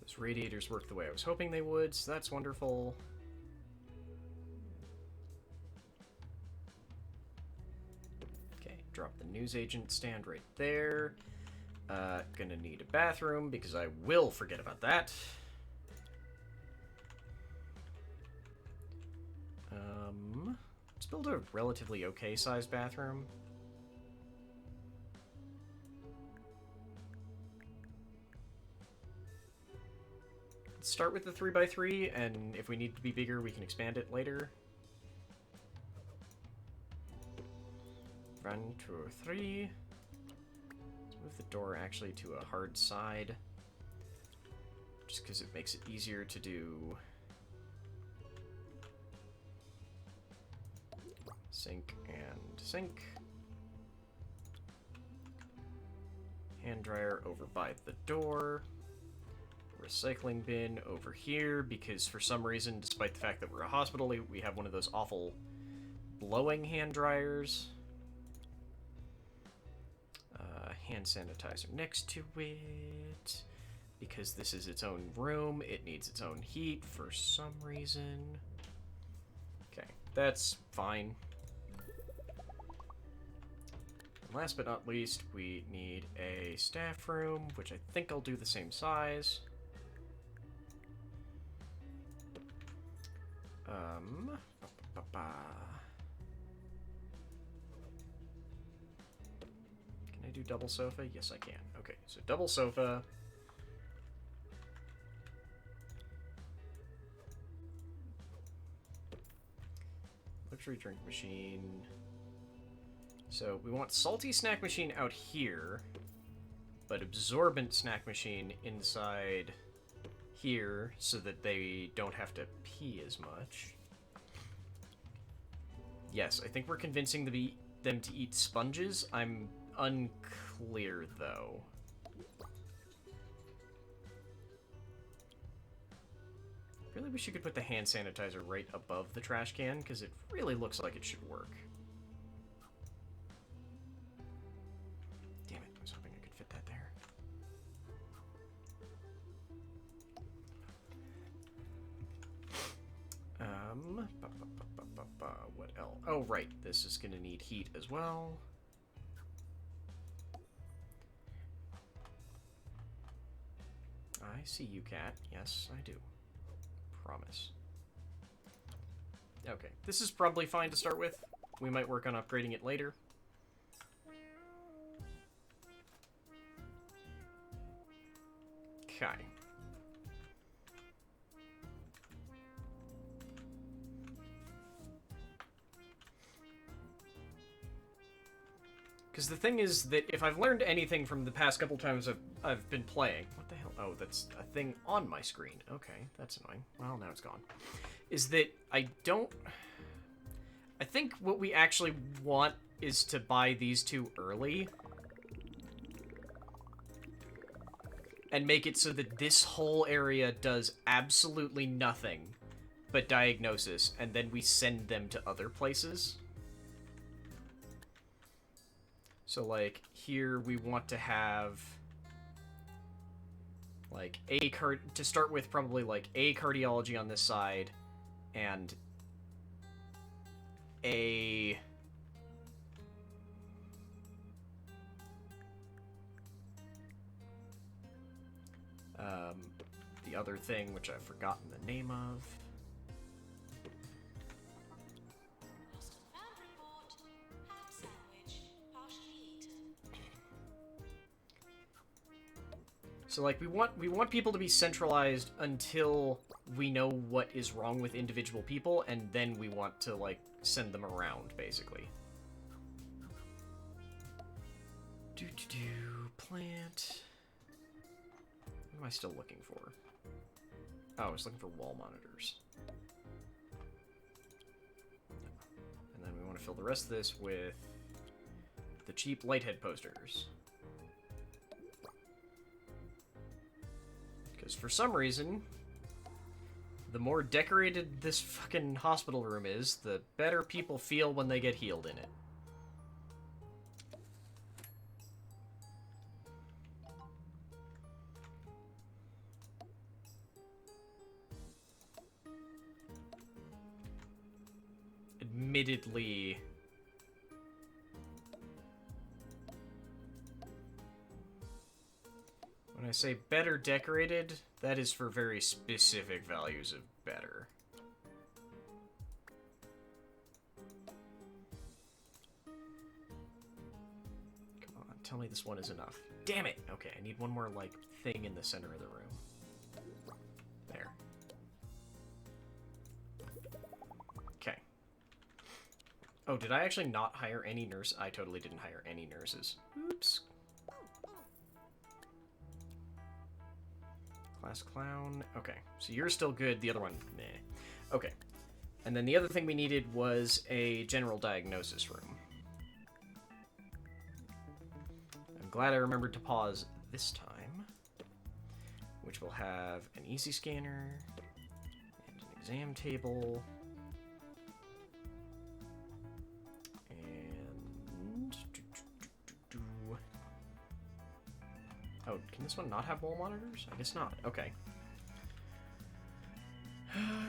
Those radiators work the way I was hoping they would, so that's wonderful. Okay, drop the newsagent stand right there. Gonna need a bathroom, because I will forget about that. Let's build a relatively okay-sized bathroom. Let's start with the 3x3, and if we need to be bigger, we can expand it later. 1, 2, 3. Let's move the door actually to a hard side, just because it makes it easier to do. Sink and sink. Hand dryer over by the door. Recycling bin over here, because for some reason, despite the fact that we're a hospital, we have one of those awful blowing hand dryers. Hand sanitizer next to it. Because this is its own room, it needs its own heat for some reason. Okay, that's fine. And last but not least, we need a staff room, which I think I'll do the same size. Can I do double sofa? Yes, I can. Okay, so double sofa. Luxury drink machine. So we want salty snack machine out here, but absorbent snack machine inside here so that they don't have to pee as much. Yes, I think we're convincing them to eat sponges. I'm unclear, though. Really wish you could put the hand sanitizer right above the trash can, because it really looks like it should work. Damn it, I was hoping I could fit that there. What else? Oh, right, this is gonna need heat as well. I see you, cat. Yes, I do. Promise. Okay, this is probably fine to start with. We might work on upgrading it later. Okay. Because the thing is that if I've learned anything from the past couple times I've been playing... What the hell? Oh, that's a thing on my screen. Okay, that's annoying. Well, now it's gone. Is that I don't... I think what we actually want is to buy these two early. And make it so that this whole area does absolutely nothing but diagnosis, and then we send them to other places. So, like, here we want to have, like, to start with, probably, like, a cardiology on this side, and a... the other thing, which I've forgotten the name of. Lost and found report. Ham sandwich, partially eaten. So, like, we want people to be centralized until we know what is wrong with individual people, and then we want to, like, send them around, basically. Plant. What am I still looking for? Oh, I was looking for wall monitors. And then we want to fill the rest of this with the cheap lighthead posters. Because for some reason, the more decorated this fucking hospital room is, the better people feel when they get healed in it. admittedly... When I say better decorated, that is for very specific values of better. Come on, tell me this one is enough. Damn it! Okay, I need one more, like, thing in the center of the room. There. Okay. Oh, did I actually not hire any nurse? I totally didn't hire any nurses. Oops. Class clown. Okay, so you're still good. The other one, meh. Okay. And then the other thing we needed was a general diagnosis room. I'm glad I remembered to pause this time. Which will have an easy scanner and an exam table. And... Oh, can this one not have wall monitors? I guess not. Okay.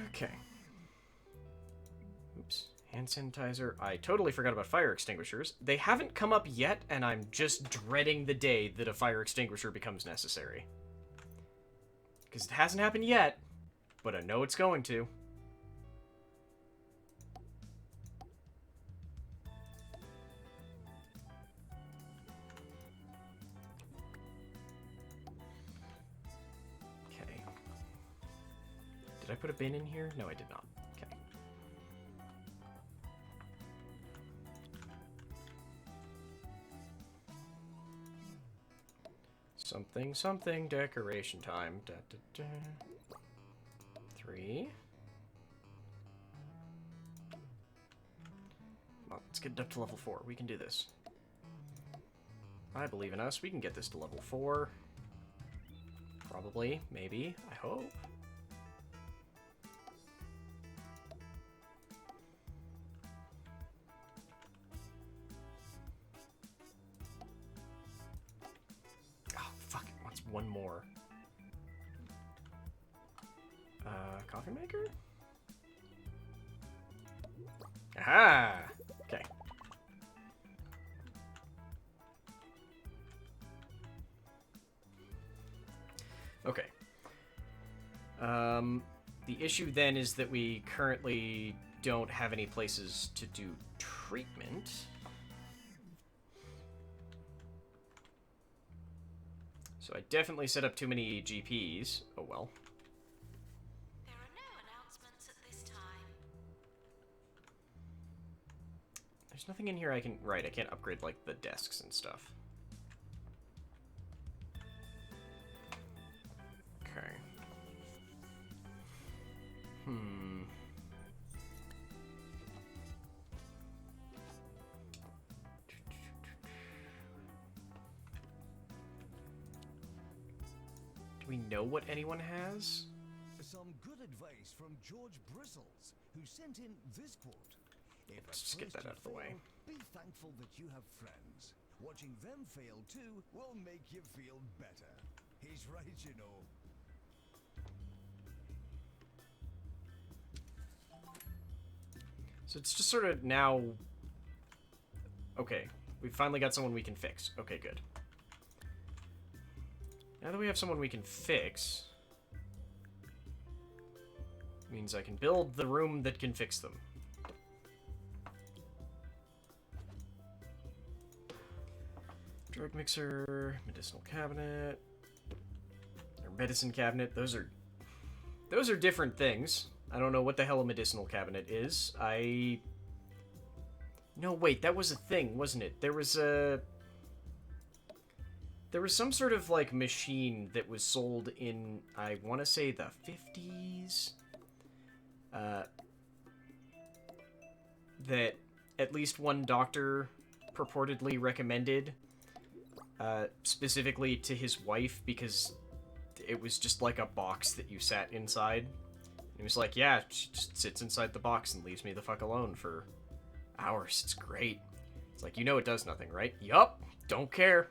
Okay. Oops. Hand sanitizer. I totally forgot about fire extinguishers. They haven't come up yet, and I'm just dreading the day that a fire extinguisher becomes necessary. Because it hasn't happened yet, but I know it's going to. Did I put a bin in here? No, I did not. Okay. Something, something, decoration time. Da, da, da. 3. Come on, let's get it up to level 4. We can do this. I believe in us. We can get this to level 4. Probably. Maybe. I hope. One more. Coffee maker? Aha! Okay. Okay. The issue then is that we currently don't have any places to do treatment. So I definitely set up too many GPs. Oh well. There are no announcements at this time. There's nothing in here I can... Right, I can't upgrade, like, the desks and stuff. Okay. Do we know what anyone has? Some good advice from George Bristles, who sent in this quote. If Let's just get that out of the way. Be thankful that you have friends. Watching them fail too will make you feel better. He's right, you know. So it's just sort of now... Okay, we finally got someone we can fix. Okay, good. Now that we have someone we can fix... means I can build the room that can fix them. Drug mixer, medicinal cabinet, or medicine cabinet. Those are different things. I don't know what the hell a medicinal cabinet is. No, wait, that was a thing, wasn't it? There was some sort of, like, machine that was sold in, I want to say, the 50s? That at least one doctor purportedly recommended, specifically to his wife, because it was just like a box that you sat inside. And he was like, yeah, she just sits inside the box and leaves me the fuck alone for hours. It's great. It's like, you know it does nothing, right? Yup. Don't care.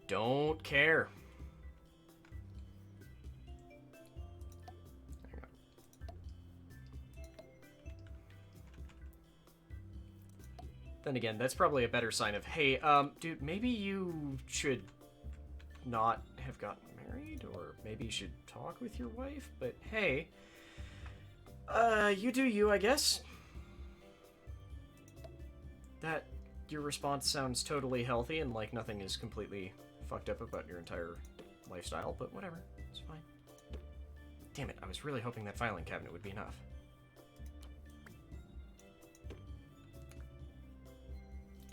Don't care. Then again, that's probably a better sign of, hey, dude, maybe you should not have gotten married, or maybe you should talk with your wife, but hey, you do you, I guess. That, your response sounds totally healthy and like nothing is completely fucked up about your entire lifestyle, but whatever, it's fine. Damn it, I was really hoping that filing cabinet would be enough.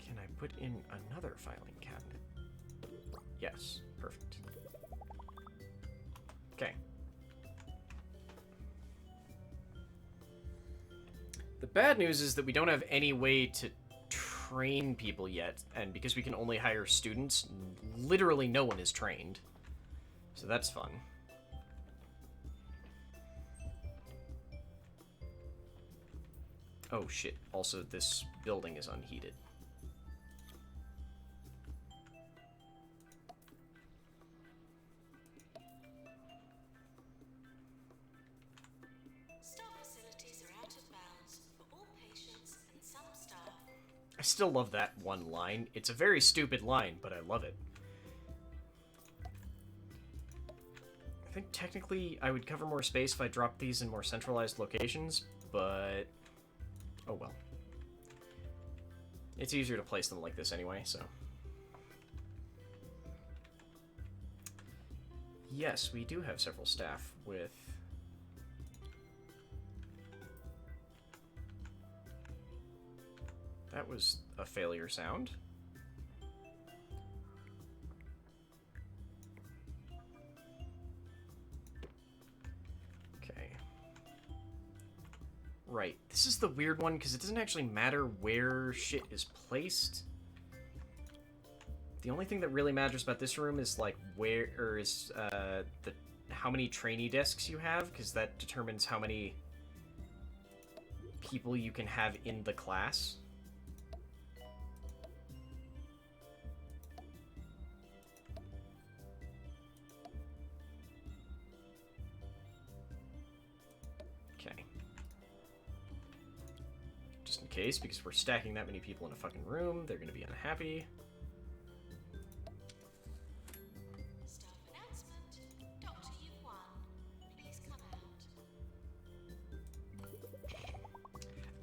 Can I put in another filing cabinet? Yes, perfect. Okay. The bad news is that we don't have any way to train people yet, and because we can only hire students, literally no one is trained. So that's fun. Oh shit, also this building is unheated. Staff facilities are out of bounds for all patients and some staff. I still love that one line. It's a very stupid line, but I love it. I think technically I would cover more space if I dropped these in more centralized locations, but oh well. It's easier to place them like this anyway, so. Yes, we do have several staff with... That was a failure sound. Okay. Right. This is the weird one, because it doesn't actually matter where shit is placed. The only thing that really matters about this room is, like, where, or is, how many trainee desks you have, because that determines how many people you can have in the class. Okay. Just in case, because we're stacking that many people in a fucking room, they're gonna be unhappy. Staff announcement. Doctor, you've won. Please come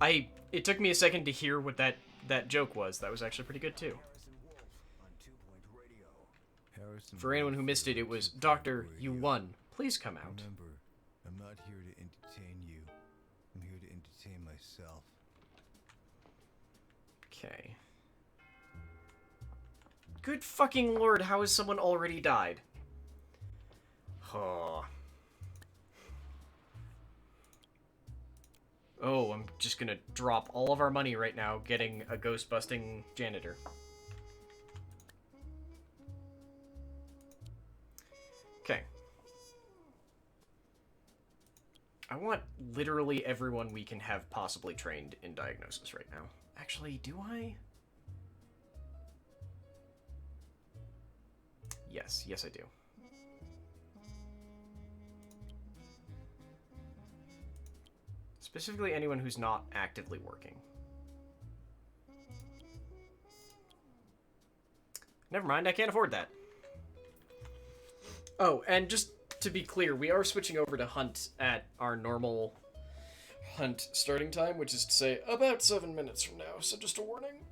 out. It took me a second to hear what that joke was. That was actually pretty good too. For anyone who missed it, it was, Doctor, you won. Please come out. Remember, I'm not here to entertain you. I'm here to entertain myself. Okay. Good fucking lord, how has someone already died? Oh. Oh, I'm just gonna drop all of our money right now getting a ghost-busting janitor. Okay. I want literally everyone we can have possibly trained in diagnosis right now. Actually, do I? Yes, yes I do. Specifically anyone who's not actively working. Never mind, I can't afford that. Oh, and just to be clear, we are switching over to hunt at our normal hunt starting time, which is to say about 7 minutes from now, so just a warning.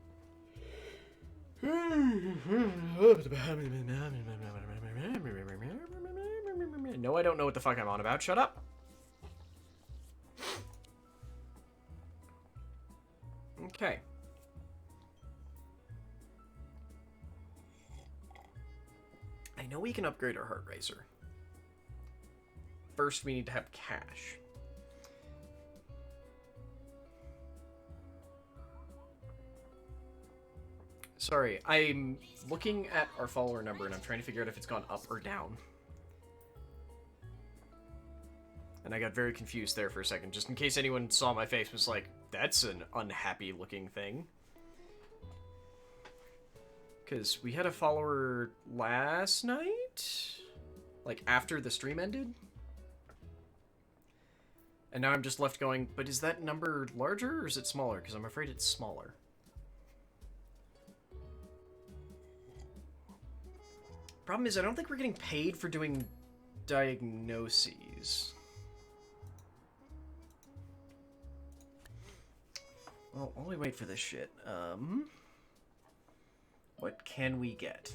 No, I don't know what the fuck I'm on about. Shut up. Okay. I know we can upgrade our heart raiser. First, we need to have cash. Sorry, I'm looking at our follower number and I'm trying to figure out if it's gone up or down. And I got very confused there for a second, just in case anyone saw my face was like, that's an unhappy looking thing. Because we had a follower last night? Like, after the stream ended? And now I'm just left going, but is that number larger or is it smaller? Because I'm afraid it's smaller. Problem is, I don't think we're getting paid for doing diagnoses. Well, while we wait for this shit, what can we get?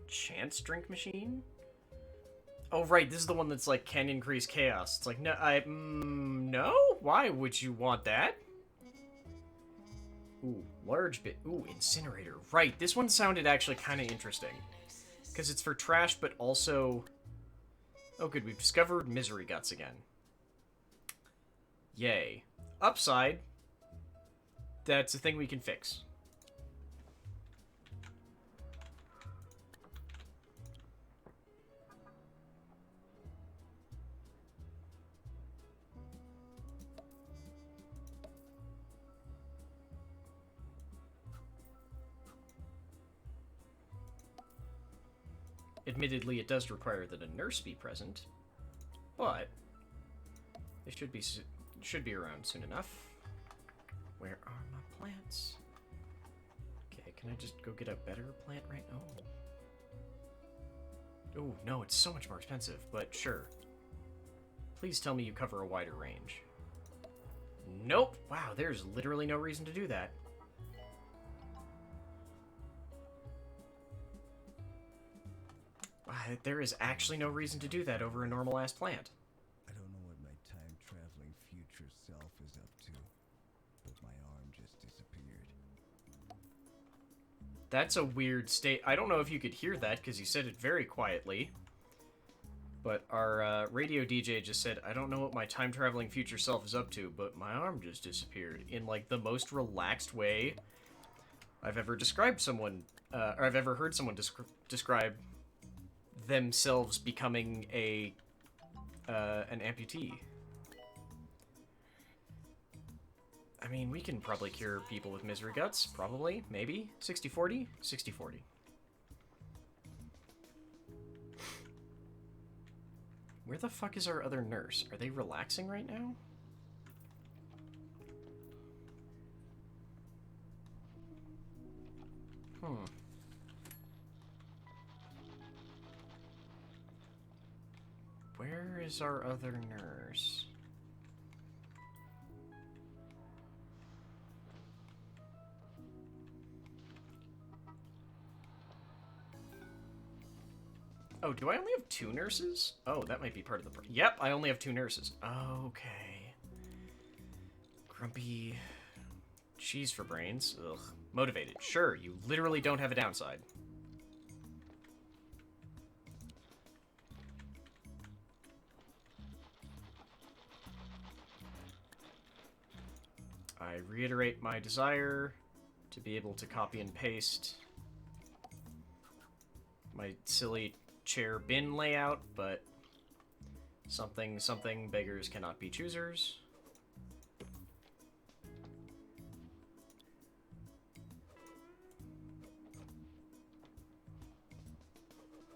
Chance drink machine? Oh, right, this is the one that's like, can increase chaos. It's like, no, no? Why would you want that? Ooh, large bit. Ooh, incinerator. Right, this one sounded actually kind of interesting. Because it's for trash, but also... Oh, good, we've discovered misery guts again. Yay. Upside, that's a thing we can fix. Admittedly, it does require that a nurse be present, but they should be around soon enough. Where are my plants? Okay, can I just go get a better plant right now? Oh, no, it's so much more expensive, but sure. Please tell me you cover a wider range. Nope. Wow, there's literally no reason to do that. There is actually no reason to do that over a normal-ass plant. I don't know what my time-traveling future self is up to, but my arm just disappeared. That's a weird state. I don't know if you could hear that, because you said it very quietly. But our radio DJ just said, I don't know what my time-traveling future self is up to, but my arm just disappeared. In, like, the most relaxed way I've ever described someone, or I've ever heard someone describe themselves becoming an amputee. I mean, we can probably cure people with misery guts. Probably. Maybe. 60-40? 60-40. Where the fuck is our other nurse? Are they relaxing right now? Where is our other nurse? Oh, do I only have 2 nurses? Oh, that might be part of the... Yep, I only have 2 nurses. Okay. Grumpy... Cheese for brains. Ugh. Motivated. Sure, you literally don't have a downside. I reiterate my desire to be able to copy and paste my silly chair bin layout, but something beggars cannot be choosers.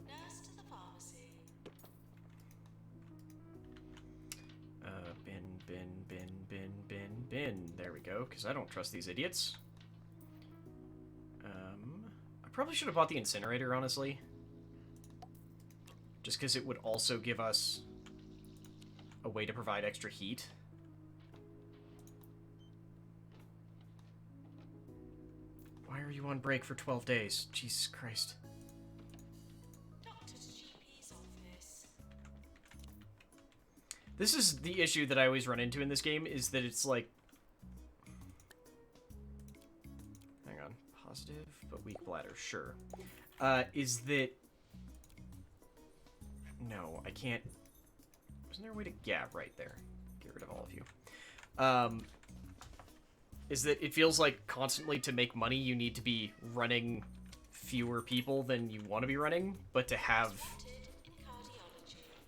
Nurse to the pharmacy. Bin. There we go, because I don't trust these idiots. I probably should have bought the incinerator, honestly. Just because it would also give us a way to provide extra heat. Why are you on break for 12 days? Jesus Christ. Doctor to GP's office. This is the issue that I always run into in this game, is that it's like... Hang on. Positive, but weak bladder. Sure. Is that... No, I can't... Isn't there a way to... Yeah, right there. Get rid of all of you. Is that it feels like constantly to make money you need to be running fewer people than you want to be running, but to have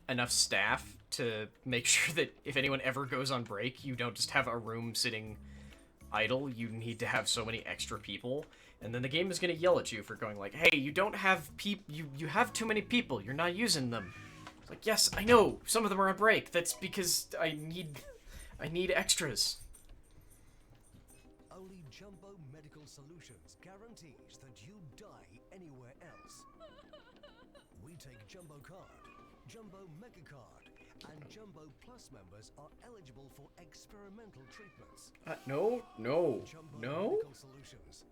enough staff to make sure that if anyone ever goes on break, you don't just have a room sitting idle. You need to have so many extra people, and then the game is going to yell at you for going like, hey, you don't have you have too many people, you're not using them. It's like, yes, I know, some of them are on break. That's because I need extras. Only Jumbo Medical Solutions guarantees that you die anywhere else. take Jumbo Card, Jumbo Mega Card, and Jumbo Plus members are eligible for experimental treatments. No. Jumbo No? Medical Solutions.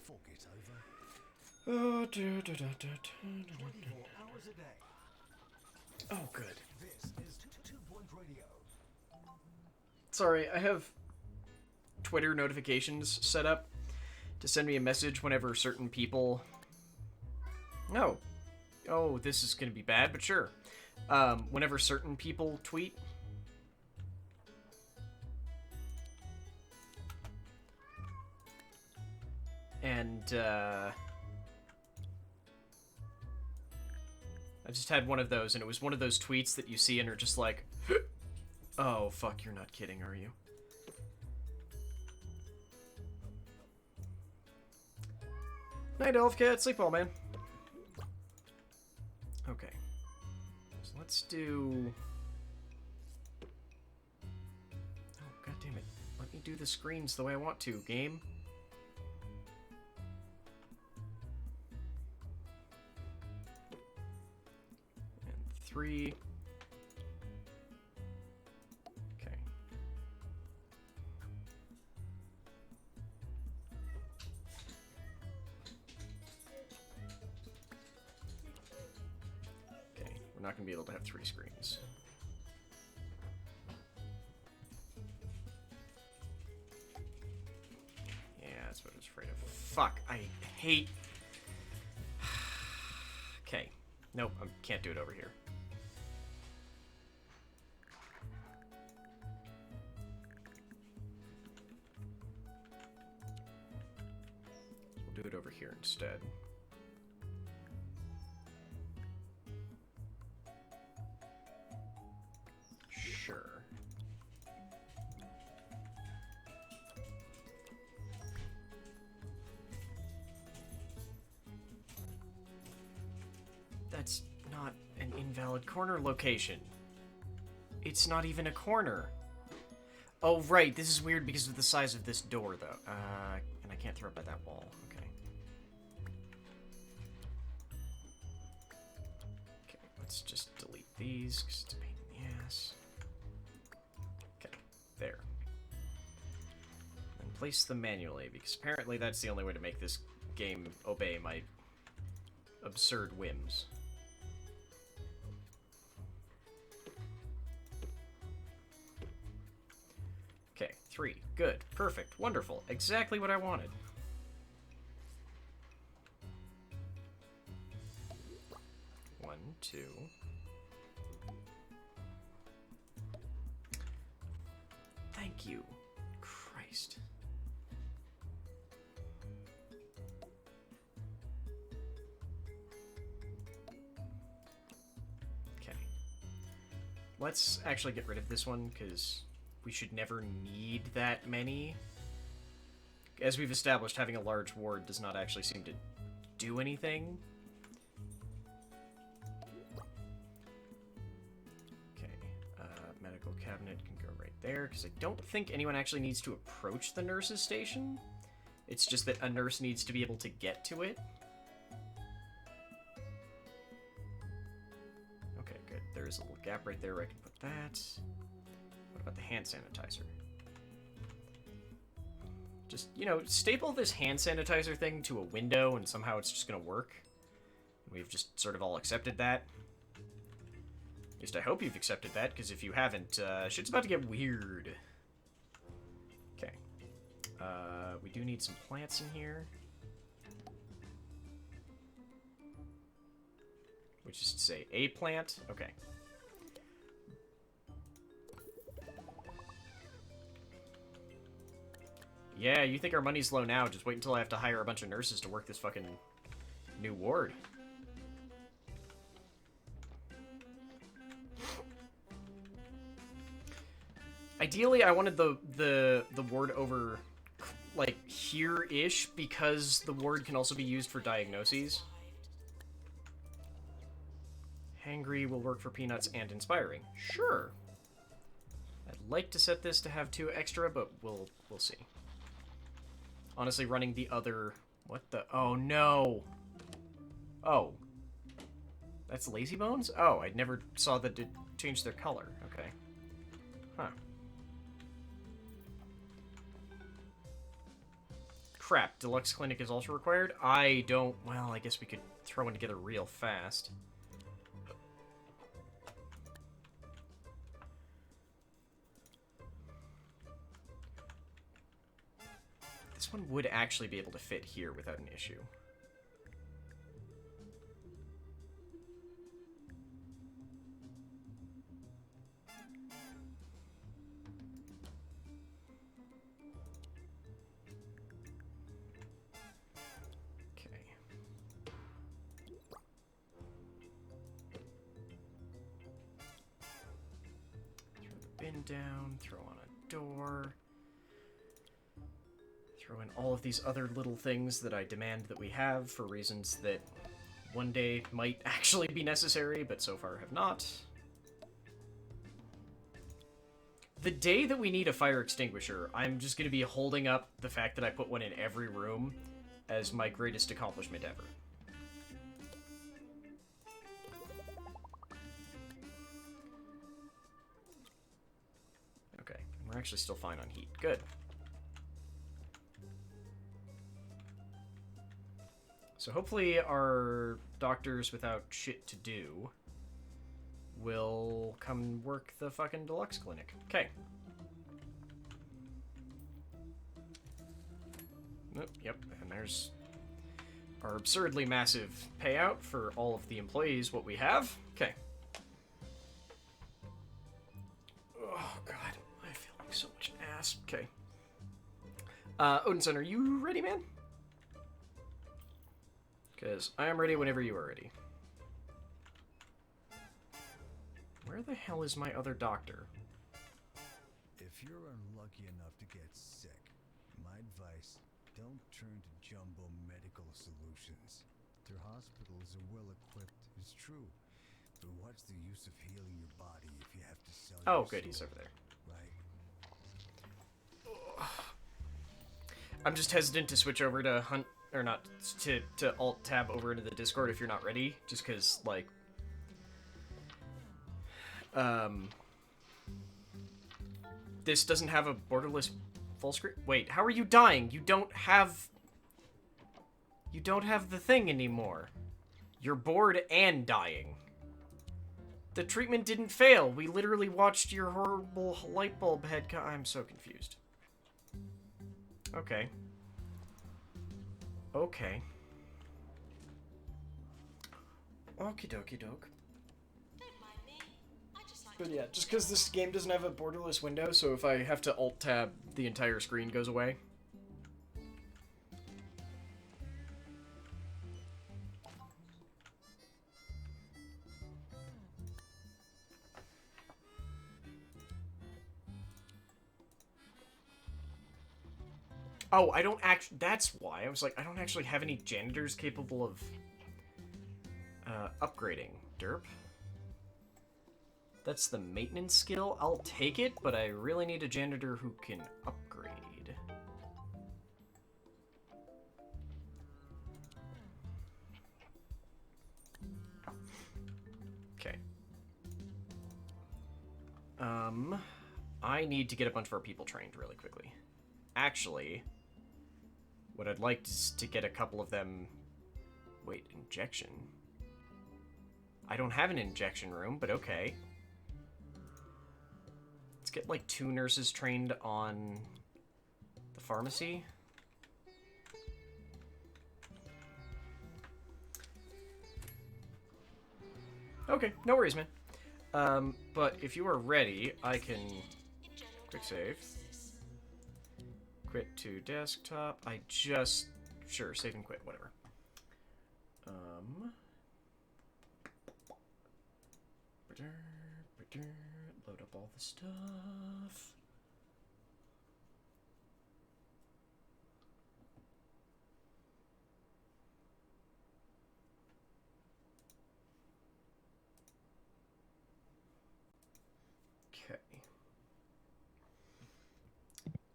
Fork it over. Oh, 24 hours a day. Oh, good. This is 2 Point Radio. Sorry, I have Twitter notifications set up to send me a message whenever certain people... No. Oh, this is going to be bad, but sure. Whenever certain people tweet. And, I just had one of those, and it was one of those tweets that you see and are just like, oh, fuck, you're not kidding, are you? Night, Elf Cat. Sleep well, man. Okay. So let's do... Oh, god damn it. Let me do the screens the way I want to, game. And 3. Okay. Okay, we're not going to be able to have 3 screens. Yeah, that's what I was afraid of. Fuck, I hate... Okay. Nope, I can't do it over here. We'll do it over here instead. Sure. That's not an invalid corner location. It's not even a corner. Oh, right. This is weird because of the size of this door, though. And I can't throw it by that wall. Okay. Okay, let's just delete these because it's a pain in the ass. Okay, there. And place them manually because apparently that's the only way to make this game obey my absurd whims. Okay, 3. Good. Perfect. Wonderful. Exactly what I wanted. One, 2. Thank you. Christ. Okay. Let's actually get rid of this one, because we should never need that many. As we've established, having a large ward does not actually seem to do anything. Okay, medical cabinet can go right there, because I don't think anyone actually needs to approach the nurse's station. It's just that a nurse needs to be able to get to it. Okay, good. There's a little gap right there where I can put that. What about the hand sanitizer? Just, you know, staple this hand sanitizer thing to a window and somehow it's just gonna work. We've just sort of all accepted that. At least I hope you've accepted that, because if you haven't, shit's about to get weird. Okay. We do need some plants in here. Which is to say, a plant? Okay. Yeah, you think our money's low now, just wait until I have to hire a bunch of nurses to work this fucking new ward. Ideally, I wanted the ward over, like, here-ish, because the ward can also be used for diagnoses. Hangry will work for peanuts and inspiring. Sure. I'd like to set this to have 2 extra, but we'll see. Honestly, running the other... What the... Oh, no! Oh. That's lazy bones? Oh, I never saw that it changed their color. Okay. Huh. Crap, deluxe clinic is also required? I don't... Well, I guess we could throw one together real fast. This one would actually be able to fit here without an issue. Bin down, throw on a door, throw in all of these other little things that I demand that we have for reasons that one day might actually be necessary, but so far have not. The day that we need a fire extinguisher, I'm just going to be holding up the fact that I put one in every room as my greatest accomplishment ever. Okay, we're actually still fine on heat. Good. So hopefully our doctors without shit to do will come work the fucking deluxe clinic. Okay. Yep, and there's our absurdly massive payout for all of the employees, what we have. Okay. Oh, God. I feel like so much ass. Okay. Odinson, are you ready, man? Because I am ready whenever you are ready. Where the hell is my other doctor? If you're unlucky enough to get sick, my advice, don't turn to Jumbo Medical Solutions. Their hospitals are well equipped, it's true. But what's the use of healing your body if you have to sell Oh, your good, soul, he's over there. right? I'm just hesitant to switch over to hunt, or not, to alt-tab over into the Discord if you're not ready, just because, like, this doesn't have a borderless full screen. Wait, how are you dying? You don't have the thing anymore. You're bored and dying. The treatment didn't fail. We literally watched your horrible light bulb head I'm so confused. Okay. Okay. Okie dokie doke. Don't mind me. I just like But to yeah, just because this game doesn't have a borderless window, so if I have to alt-tab, the entire screen goes away. Oh, I don't actually... That's why. I was like, I don't actually have any janitors capable of upgrading. Derp. That's the maintenance skill. I'll take it, but I really need a janitor who can upgrade. Okay. I need to get a bunch of our people trained really quickly. Actually, what I'd like is to get a couple of them... Wait, injection? I don't have an injection room, but okay. Let's get, like, 2 nurses trained on the pharmacy. Okay, no worries, man. But if you are ready, I can... Quick save. Quit to desktop. I just... Sure, save and quit, whatever. Load up all the stuff. Okay.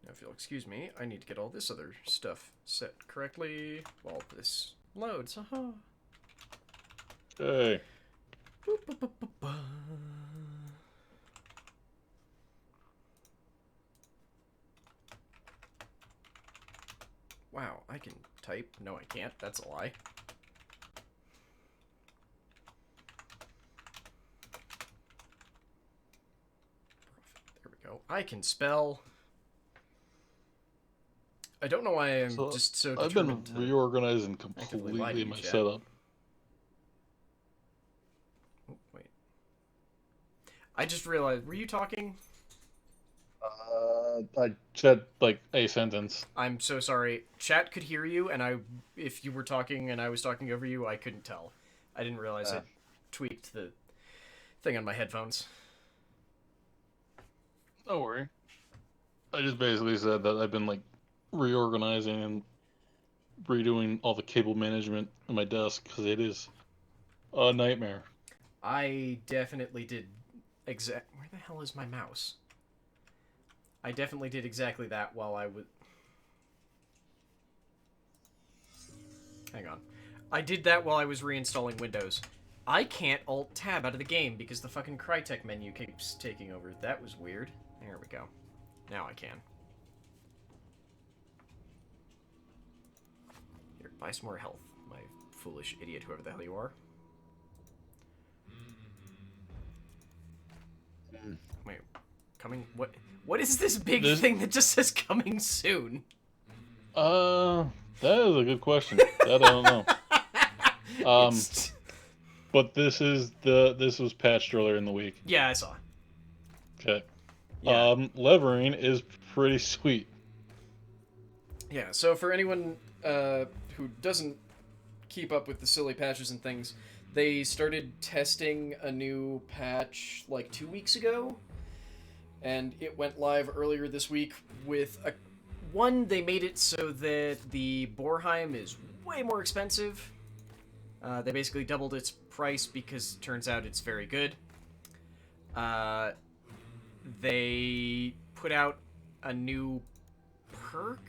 Now, if you'll excuse me, I need to get all this other stuff set correctly while this loads. Haha. Hey. Wow, I can type. No, I can't. That's a lie. There we go. I can spell. I don't know why I'm So just so I've been determined to reorganizing actively lie to completely you, my chat. setup. Oh, wait. I just realized, were you talking? I said like a sentence. I'm so sorry. Chat could hear you, and if you were talking and I was talking over you, I couldn't tell. I didn't realize I tweaked the thing on my headphones. Don't worry. I just basically said that I've been like reorganizing and redoing all the cable management on my desk because it is a nightmare. I definitely did Where the hell is my mouse? I definitely did exactly that while I was... Hang on. I did that while I was reinstalling Windows. I can't Alt-Tab out of the game because the fucking Crytek menu keeps taking over. That was weird. There we go. Now I can. Here, buy some more health, my foolish idiot, whoever the hell you are. Wait, coming... What is this big thing that just says coming soon? That is a good question. That I don't know. But this was patched earlier in the week. Yeah, I saw. Okay. Yeah. Levering is pretty sweet. Yeah, so for anyone who doesn't keep up with the silly patches and things, they started testing a new patch like 2 weeks ago, and it went live earlier this week with they made it so that the Borheim is way more expensive. They basically doubled its price because it turns out it's very good. They put out a new perk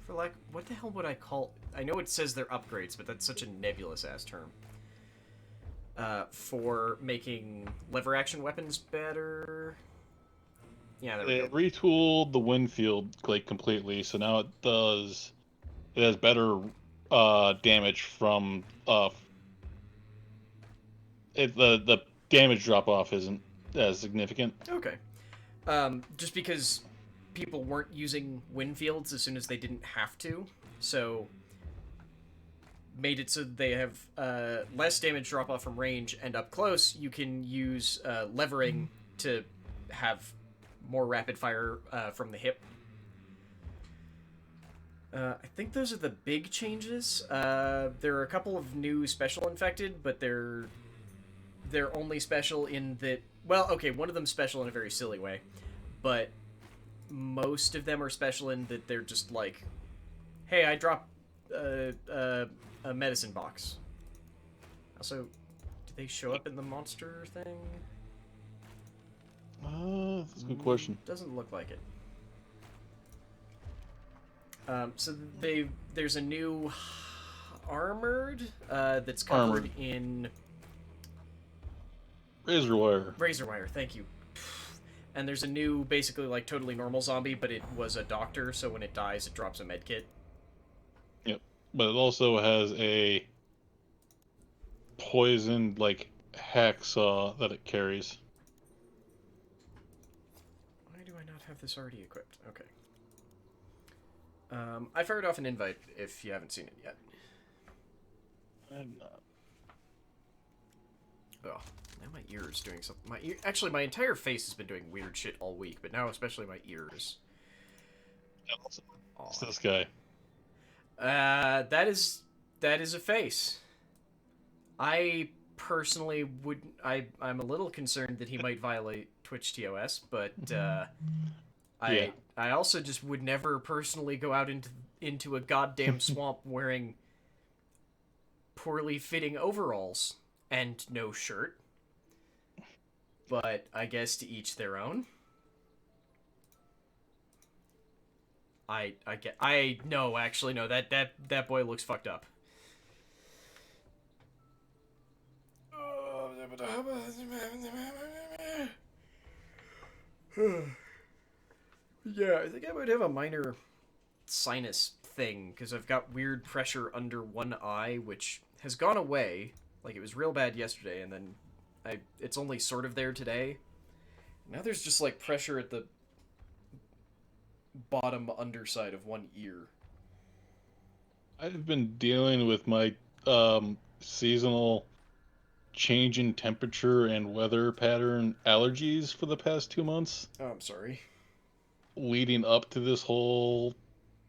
for, like, what the hell would I call... I know it says they're upgrades, but that's such a nebulous-ass term. For making lever action weapons better. Yeah, there we go. They retooled the Winfield like completely, so now it has better damage from the damage drop off isn't as significant. Okay. Just because people weren't using Winfields as soon as they didn't have to, so made it so they have less damage drop off from range, and up close you can use levering to have more rapid fire from the hip. I think those are the big changes. There are a couple of new special infected, but they're only special in that... Well, okay, one of them's special in a very silly way, but most of them are special in that they're just like, hey, I dropped a medicine box. Also, do they show up in the monster thing? That's a good question. Doesn't look like it. So there's a new armored that's covered in razor wire. Razor wire, thank you. And there's a new, basically like totally normal zombie, but it was a doctor, so when it dies, it drops a med kit. Yep, but it also has a poisoned like hacksaw that it carries. Why do I not have this already equipped? Okay. I fired off an invite if you haven't seen it yet. I'm not. Oh, now my ear's doing something. Actually, my entire face has been doing weird shit all week, but now especially my ears. It's this guy. That is a face. I personally wouldn't. I'm a little concerned that he might violate Twitch TOS, but I also just would never personally go out into a goddamn swamp wearing poorly fitting overalls and no shirt. But I guess to each their own. No, actually no, that boy looks fucked up. Yeah, I think I might have a minor sinus thing because I've got weird pressure under one eye, which has gone away. Like it was real bad yesterday, and then it's only sort of there today. Now there's just like pressure at the bottom underside of one ear. I've been dealing with my seasonal change in temperature and weather pattern allergies for the past 2 months, Oh, I'm sorry. leading up to this whole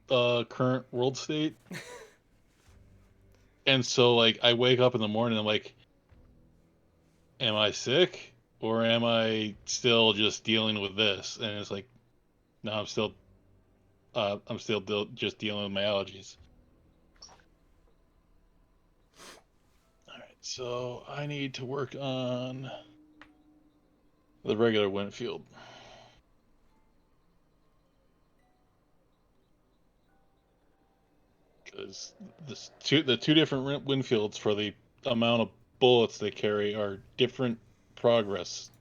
current world state. And so, like, I wake up in the morning, I'm like, am I sick or am I still just dealing with this? And it's like, no, just dealing with my allergies. All right, so I need to work on the regular Winfield. Because the two different Winfields for the amount of bullets they carry are different progress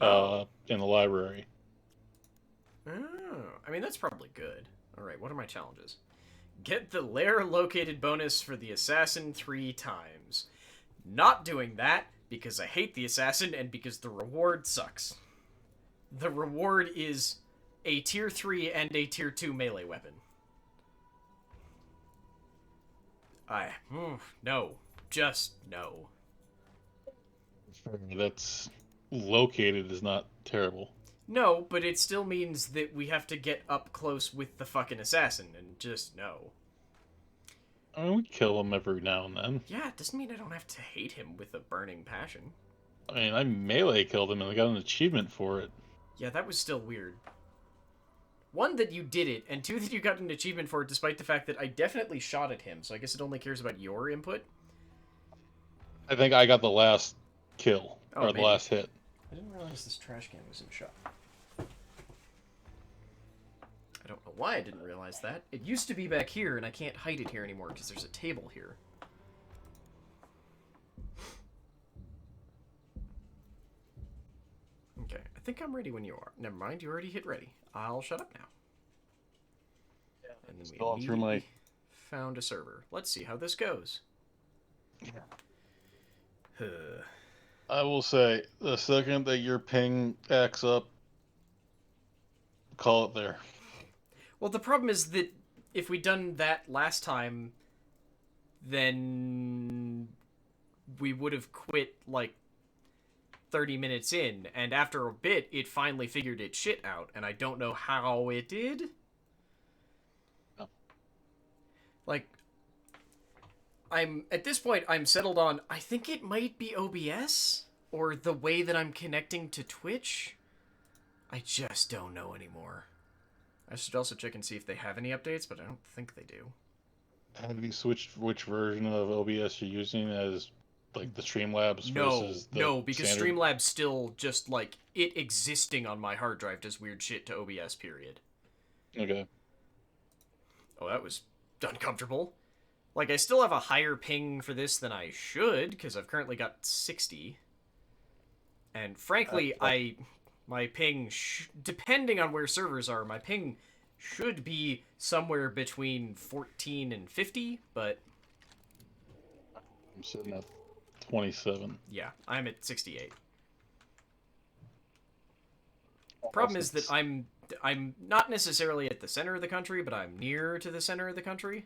Oh. in the library. Oh. I mean, that's probably good. Alright, what are my challenges? Get the lair located bonus for the assassin 3 times. Not doing that because I hate the assassin and because the reward sucks. The reward is a tier 3 and a tier 2 melee weapon. No. Just no. That's located is not terrible. No, but it still means that we have to get up close with the fucking assassin, and just no. I mean, we kill him every now and then. Yeah, it doesn't mean I don't have to hate him with a burning passion. I mean, I melee killed him and I got an achievement for it. Yeah, that was still weird. One, that you did it, and two, that you got an achievement for it despite the fact that I definitely shot at him, so I guess it only cares about your input. I think I got the last kill, Oh, or the maybe. last hit. I didn't realize this trash can was in shop. I don't know why I didn't realize that. It used to be back here, and I can't hide it here anymore because there's a table here. Okay, I think I'm ready when you are. Never mind, you already hit ready. I'll shut up now. And then we Install through immediately found a server. Let's see how this goes. I will say, the second that your ping acts up, call it there. Well, the problem is that if we'd done that last time, then we would have quit, like, 30 minutes in, and after a bit, it finally figured its shit out, and I don't know how it did. Oh. Like, at this point, I'm settled on, I think it might be OBS, or the way that I'm connecting to Twitch. I just don't know anymore. I should also check and see if they have any updates, but I don't think they do. Have you switched which version of OBS you're using as, like, the Streamlabs No, versus the no, because standard? Streamlabs still just, like, it existing on my hard drive does weird shit to OBS, period. Okay. Oh, that was uncomfortable. Like, I still have a higher ping for this than I should, because I've currently got 60. And frankly, my ping, depending on where servers are, my ping should be somewhere between 14 and 50, but... I'm sitting at 27. Yeah, I'm at 68. Problem is that I'm not necessarily at the center of the country, but I'm near to the center of the country.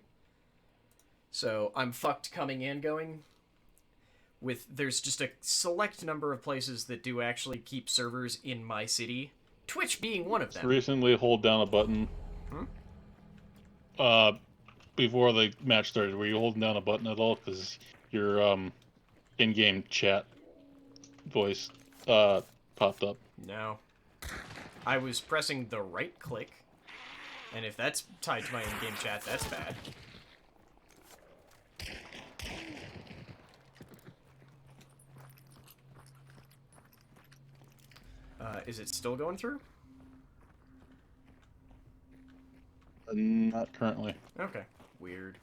So I'm fucked coming and going. There's just a select number of places that do actually keep servers in my city. Twitch being one of them. Recently, hold down a button. Before the match started, were you holding down a button at all? Because your in-game chat voice popped up. No. I was pressing the right click, and if that's tied to my in-game chat, that's bad. Is it still going through? Not currently. Okay. Weird.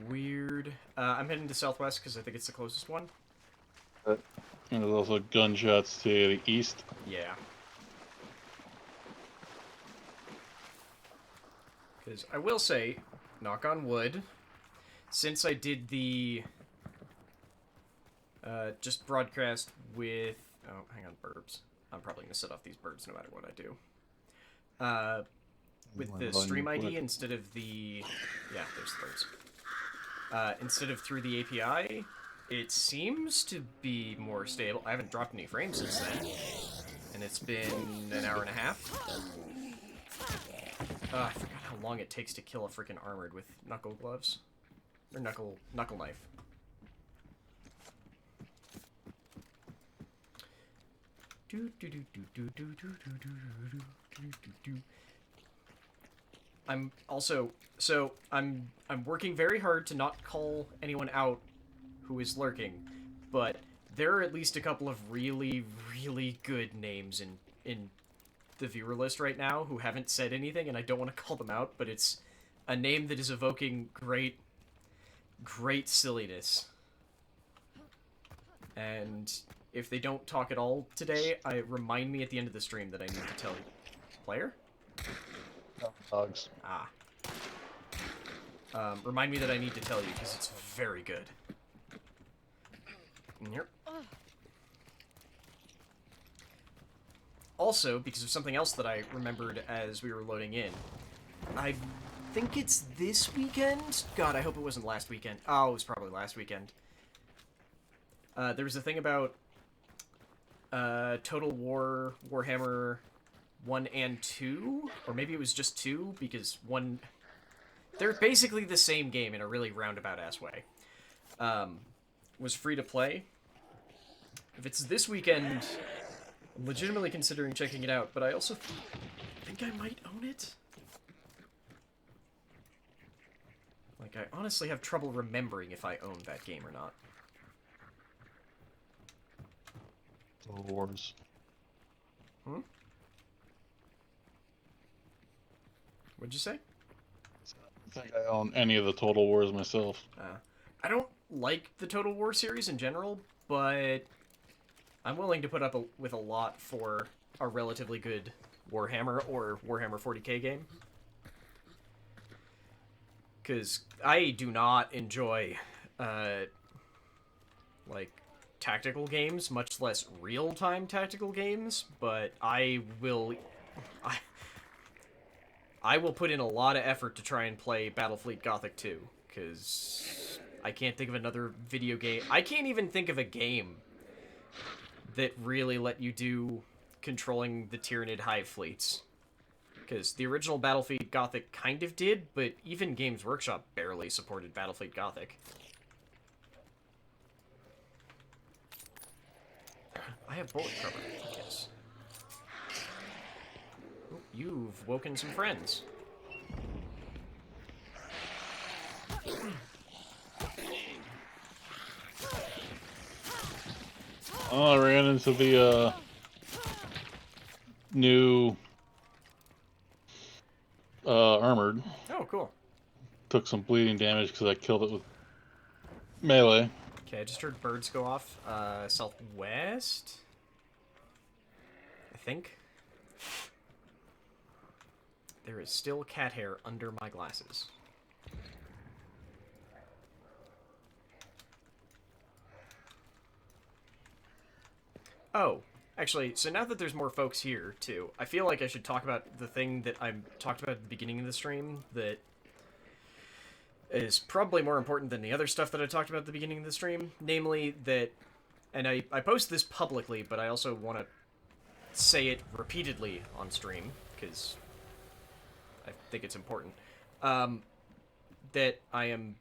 Weird. I'm heading to Southwest because I think it's the closest one. And there's also gunshots to the east. Yeah. Because I will say, knock on wood, since I did the just broadcast with... Oh, hang on, burps. I'm probably going to set off these birds no matter what I do. With the stream ID instead of the... Yeah, there's the birds. Instead of through the API, it seems to be more stable. I haven't dropped any frames since then. And it's been an hour and a half. I forgot how long it takes to kill a freaking armored with knuckle gloves. Or knuckle knife. I'm also I'm working very hard to not call anyone out who is lurking, but there are at least a couple of really good names in the viewer list right now who haven't said anything, and I don't want to call them out, but it's a name that is evoking great silliness. And if they don't talk at all today, remind me at the end of the stream that I need to tell you. Player? Dogs. Ah. Remind me that I need to tell you, because it's very good. Yep. Also, because of something else that I remembered as we were loading in, I think it's this weekend? God, I hope it wasn't last weekend. Oh, it was probably last weekend. There was a thing about Total War, Warhammer 1 and 2, or maybe it was just 2, because 1... They're basically the same game in a really roundabout-ass way. Was free to play. If it's this weekend, I'm legitimately considering checking it out, but I also think I might own it. Like, I honestly have trouble remembering if I own that game or not. Total Wars. Hmm? What'd you say? I think I own any of the Total Wars myself. I don't like the Total War series in general, but I'm willing to put up with a lot for a relatively good Warhammer or Warhammer 40k game. Because I do not enjoy, like, tactical games, much less real-time tactical games, but I will put in a lot of effort to try and play Battlefleet Gothic 2, because I can't think of another video game. I can't even think of a game that really let you do controlling the Tyranid hive fleets. Because the original Battlefleet Gothic kind of did, but even Games Workshop barely supported Battlefleet Gothic. I have bullet cover, yes. Oh, you've woken some friends. Oh, I ran into the new armored. Oh, cool. Took some bleeding damage because I killed it with melee. Okay, I just heard birds go off. Southwest? I think. There is still cat hair under my glasses. Oh, actually, so now that there's more folks here, too, I feel like I should talk about the thing that I talked about at the beginning of the stream that is probably more important than the other stuff that I talked about at the beginning of the stream. Namely that, and I post this publicly, but I also want to say it repeatedly on stream, because I think it's important, that I am,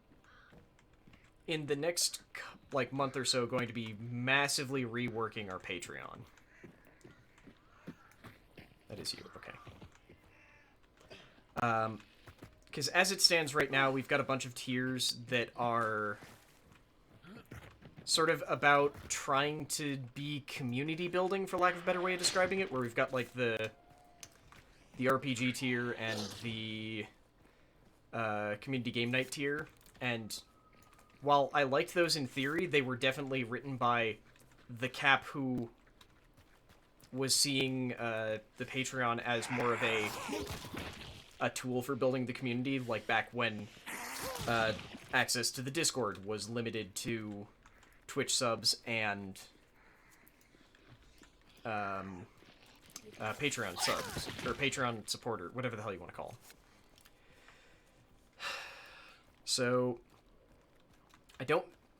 in the next, like, month or so, going to be massively reworking our Patreon. That is you, okay. Because as it stands right now, we've got a bunch of tiers that are sort of about trying to be community building, for lack of a better way of describing it, where we've got, like, the RPG tier and the community game night tier, and while I liked those in theory, they were definitely written by the Cap who was seeing the Patreon as more of a tool for building the community, like back when access to the Discord was limited to Twitch subs and Patreon subs, or Patreon supporter, whatever the hell you want to call them. So,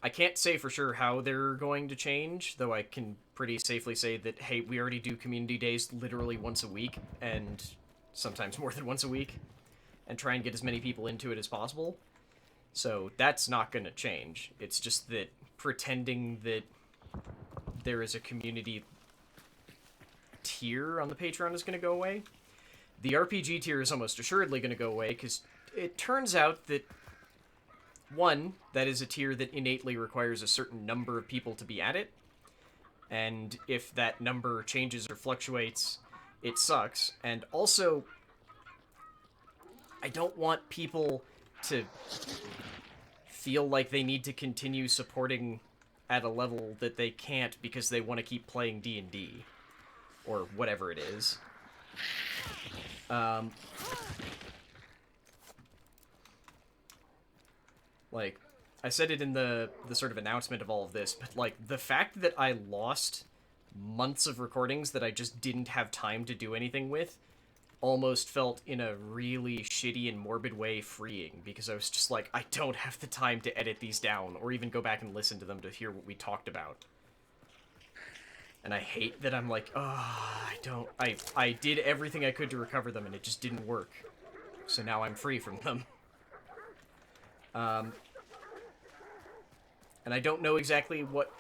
I can't say for sure how they're going to change, though I can pretty safely say that, hey, we already do community days literally once a week, and sometimes more than once a week, and try and get as many people into it as possible. So that's not going to change. It's just that pretending that there is a community tier on the Patreon is going to go away. The RPG tier is almost assuredly going to go away, because it turns out that, one, that is a tier that innately requires a certain number of people to be at it, and if that number changes or fluctuates, it sucks. And also, I don't want people to feel like they need to continue supporting at a level that they can't because they want to keep playing D&D, or whatever it is. Like, I said it in the sort of announcement of all of this, but, like, the fact that I lost months of recordings that I just didn't have time to do anything with almost felt in a really shitty and morbid way freeing, because I was just like, I don't have the time to edit these down, or even go back and listen to them to hear what we talked about. And I hate that I'm like, oh, I did everything I could to recover them, and it just didn't work. So now I'm free from them. And I don't know exactly what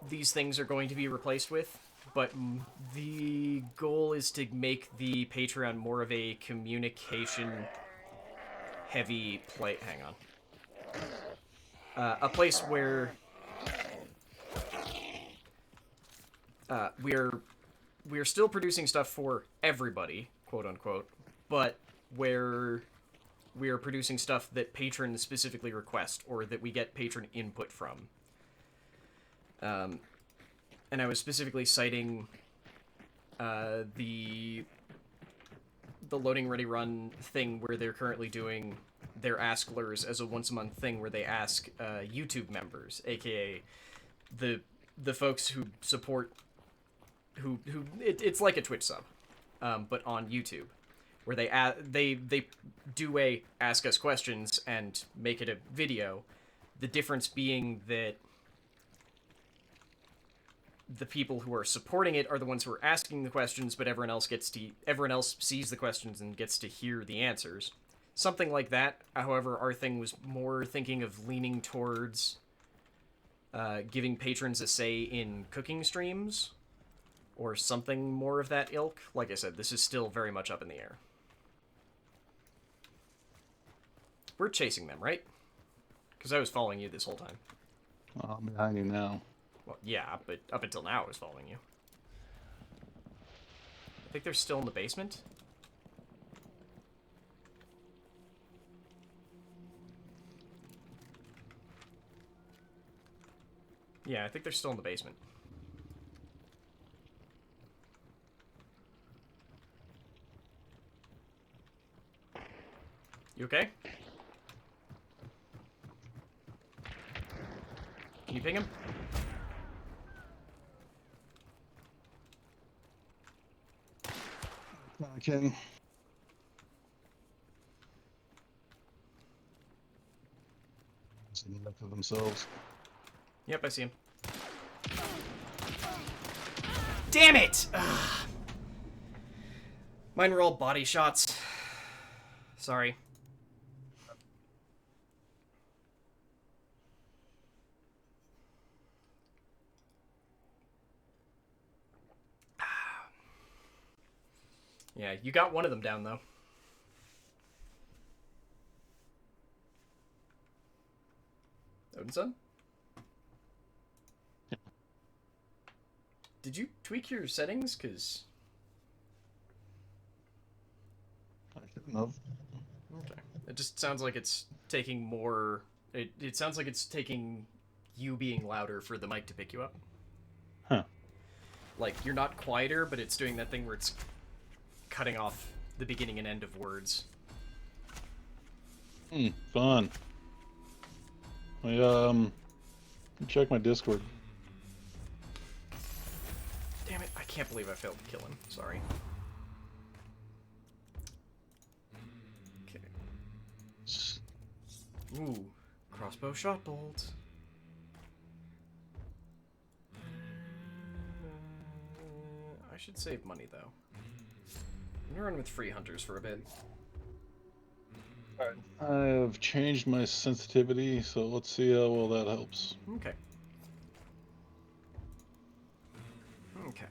these things are going to be replaced with, but the goal is to make the Patreon more of a communication-heavy play. Hang on. A place where we're still producing stuff for everybody, quote unquote, but where we are producing stuff that patrons specifically request, or that we get patron input from. And I was specifically citing the Loading Ready Run thing, where they're currently doing their Asklers as a once-a-month thing, where they ask YouTube members, aka the folks who support, it's like a Twitch sub, but on YouTube, where they do a ask us questions and make it a video. The difference being that the people who are supporting it are the ones who are asking the questions, but everyone else sees the questions and gets to hear the answers. Something like that. However, our thing was more thinking of leaning towards giving patrons a say in cooking streams, or something more of that ilk. Like I said, this is still very much up in the air. We're chasing them, right? Because I was following you this whole time. Well, I'm behind you now. Well, yeah, but up until now I was following you. I think they're still in the basement. Yeah, I think they're still in the basement. You okay? Can you ping him? Okay. Sitting up for themselves. Yep, I see him. Damn it! Ugh. Mine were all body shots. Sorry. Yeah, you got one of them down, though. Odinson? Yeah. Did you tweak your settings? Because... I shouldn't have. Okay. It just sounds like it's taking more... It sounds like it's taking you being louder for the mic to pick you up. Huh. Like, you're not quieter, but it's doing that thing where it's cutting off the beginning and end of words. Fun. Check my Discord. Damn it, I can't believe I failed to kill him. Sorry. Okay. Ooh, crossbow shot bolt. I should save money, though. I'm gonna run with free hunters for a bit. I've changed my sensitivity, so let's see how well that helps. Okay. Okay.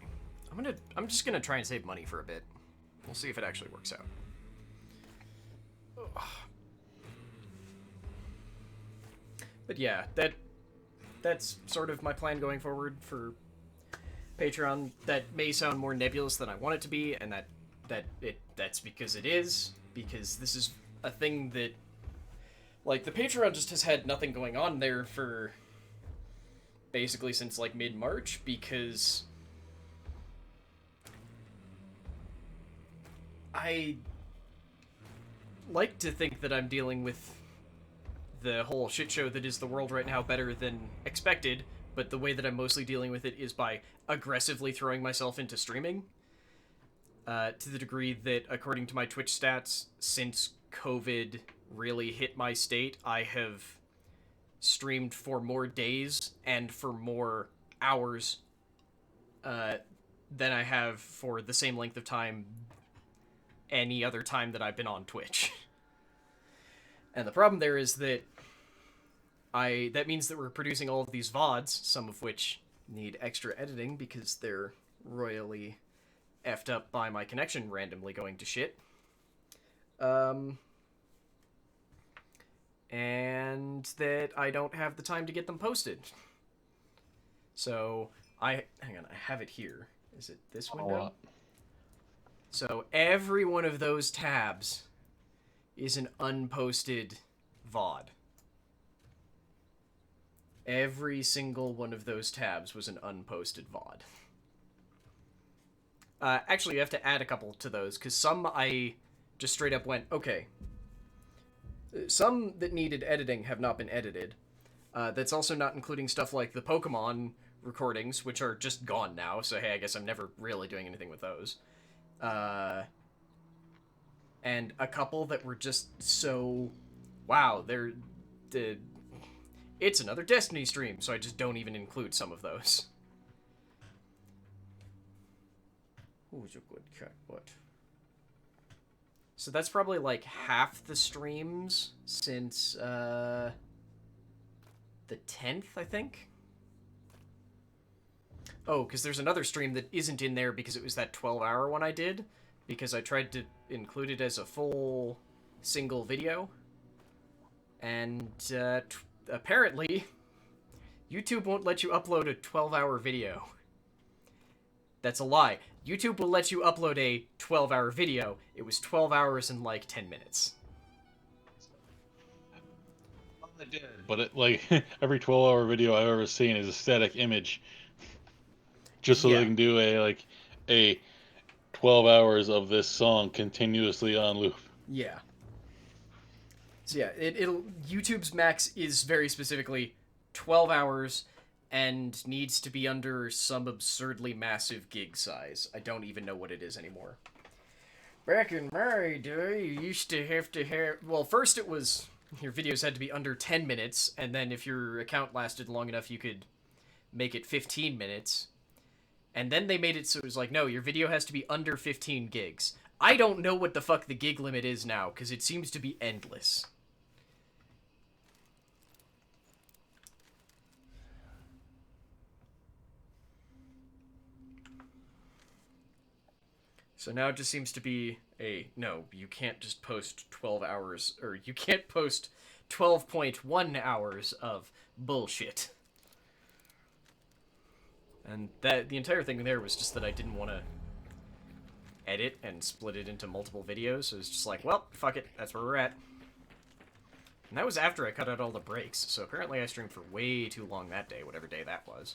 I'm just gonna try and save money for a bit. We'll see if it actually works out. Ugh. But yeah, that's sort of my plan going forward for Patreon. That may sound more nebulous than I want it to be, and that's because it is, because this is a thing that, like, the Patreon just has had nothing going on there for basically since like mid-March, because I like to think that I'm dealing with the whole shit show that is the world right now better than expected, but the way that I'm mostly dealing with it is by aggressively throwing myself into streaming. To the degree that, according to my Twitch stats, since COVID really hit my state, I have streamed for more days and for more hours than I have for the same length of time any other time that I've been on Twitch. And the problem there is that that means that we're producing all of these VODs, some of which need extra editing because they're royally effed up by my connection randomly going to shit. And that I don't have the time to get them posted. So, hang on, I have it here. Is it this window? So, every one of those tabs is an unposted VOD. Every single one of those tabs was an unposted VOD. Actually, you have to add a couple to those, because some I just straight up went, okay. Some that needed editing have not been edited. That's also not including stuff like the Pokemon recordings, which are just gone now, so hey, I guess I'm never really doing anything with those. And a couple that were just so... Wow, it's another Destiny stream, so I just don't even include some of those. Who's a good cat? What? So that's probably like half the streams since the 10th, I think. Oh, because there's another stream that isn't in there because it was that 12-hour one I did, because I tried to include it as a full single video. And apparently, YouTube won't let you upload a 12-hour video. That's a lie. YouTube will let you upload a 12-hour video. It was 12 hours and like 10 minutes. I did. But it, like, every 12-hour video I've ever seen is a static image. Just so they can do a 12 hours of this song continuously on loop. Yeah. So yeah, YouTube's max is very specifically 12 hours and needs to be under some absurdly massive gig size. I don't even know what it is anymore. Back in my day, you used to have... Well, first it was... Your videos had to be under 10 minutes, and then if your account lasted long enough, you could make it 15 minutes. And then they made it so it was like, no, your video has to be under 15 gigs. I don't know what the fuck the gig limit is now, because it seems to be endless. So now it just seems to be no, you can't just post 12 hours, or you can't post 12.1 hours of bullshit. And the entire thing there was just that I didn't want to edit and split it into multiple videos, so it's just like, well, fuck it, that's where we're at. And that was after I cut out all the breaks, so apparently I streamed for way too long that day, whatever day that was.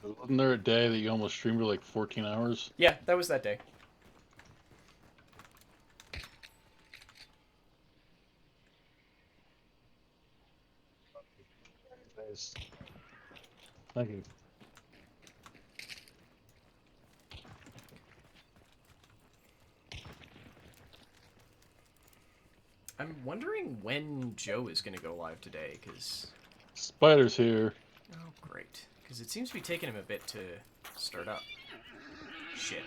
Wasn't there a day that you almost streamed for like 14 hours? Yeah, that was that day. Nice. Thank you. I'm wondering when Joe is going to go live today, because... Spider's here. Oh, great. Because it seems to be taking him a bit to start up. Shit.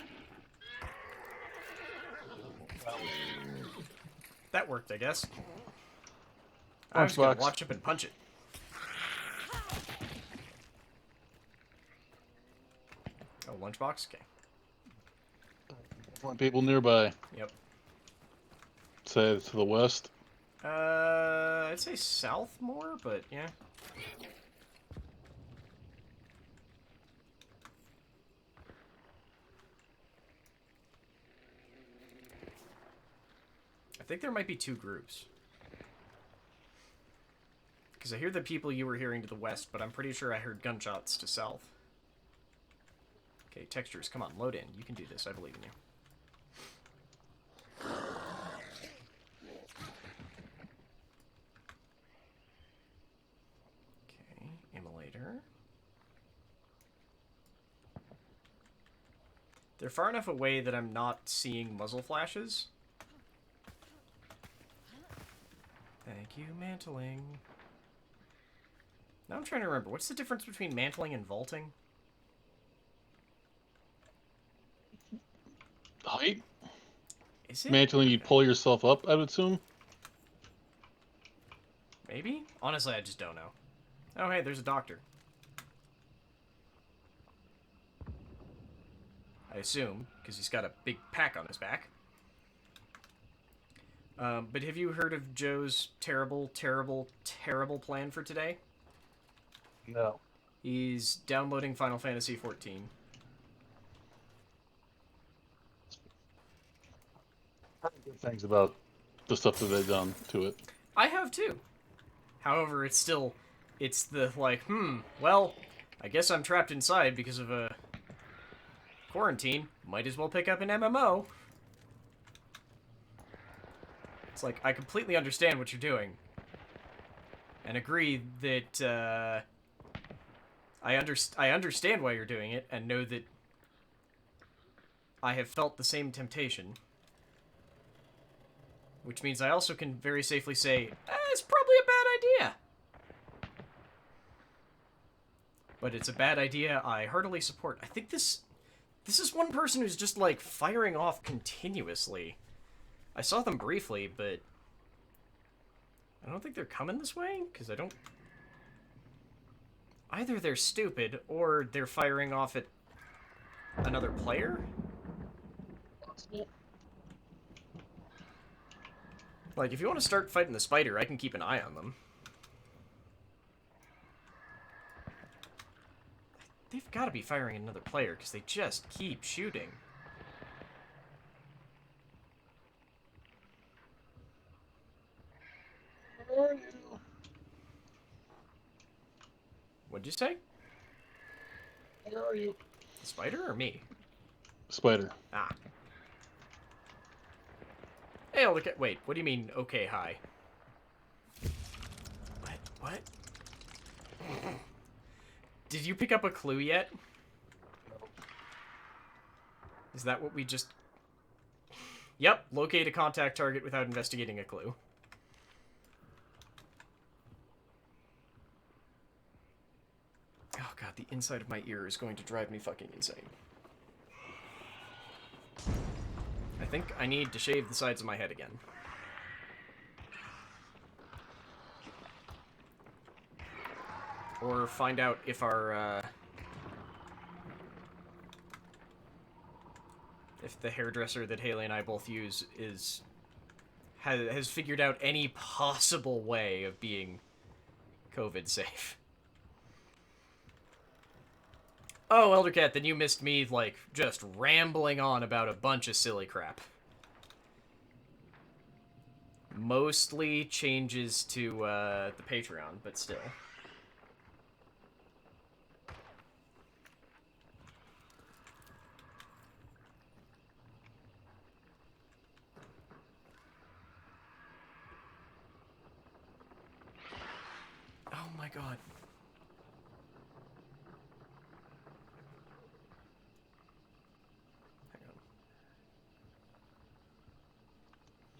That worked, I guess. I was going to Lunchbox. watch up and punch it. Oh, lunchbox? Okay. Want people nearby. Yep. Say to the west. I'd say south more, but yeah. I think there might be two groups. Because I hear the people you were hearing to the west, but I'm pretty sure I heard gunshots to south. Okay, textures, come on, load in. You can do this, I believe in you. Okay, immolator. They're far enough away that I'm not seeing muzzle flashes. Thank you, mantling. Now I'm trying to remember, what's the difference between mantling and vaulting? Height? Is it? Mantling, you pull yourself up, I would assume. Maybe? Honestly, I just don't know. Oh, hey, there's a doctor. I assume, because he's got a big pack on his back. But have you heard of Joe's terrible, terrible, terrible plan for today? No. He's downloading Final Fantasy XIV. Good things about the stuff that they've done to it. I have too. However, it's the like, well, I guess I'm trapped inside because of a quarantine. Might as well pick up an MMO. It's like, I completely understand what you're doing. And agree that, I understand why you're doing it, and know that I have felt the same temptation. Which means I also can very safely say, it's probably a bad idea. But it's a bad idea I heartily support. I think this is one person who's just, like, firing off continuously. I saw them briefly, but I don't think they're coming this way, because I don't... Either they're stupid, or they're firing off at another player? Like, if you want to start fighting the spider, I can keep an eye on them. They've got to be firing at another player, because they just keep shooting. Where are you? What'd you say? Where are you? The spider or me? Spider. Ah. Hey, look at... Wait, what do you mean, okay, hi? What? Did you pick up a clue yet? Is that what we just... Yep, locate a contact target without investigating a clue. Oh god, the inside of my ear is going to drive me fucking insane. I think I need to shave the sides of my head again. Or find out if our, if the hairdresser that Haley and I both use has figured out any possible way of being COVID safe. Oh, Eldercat, then you missed me, like, just rambling on about a bunch of silly crap. Mostly changes to, the Patreon, but still. Oh my god. Hang on.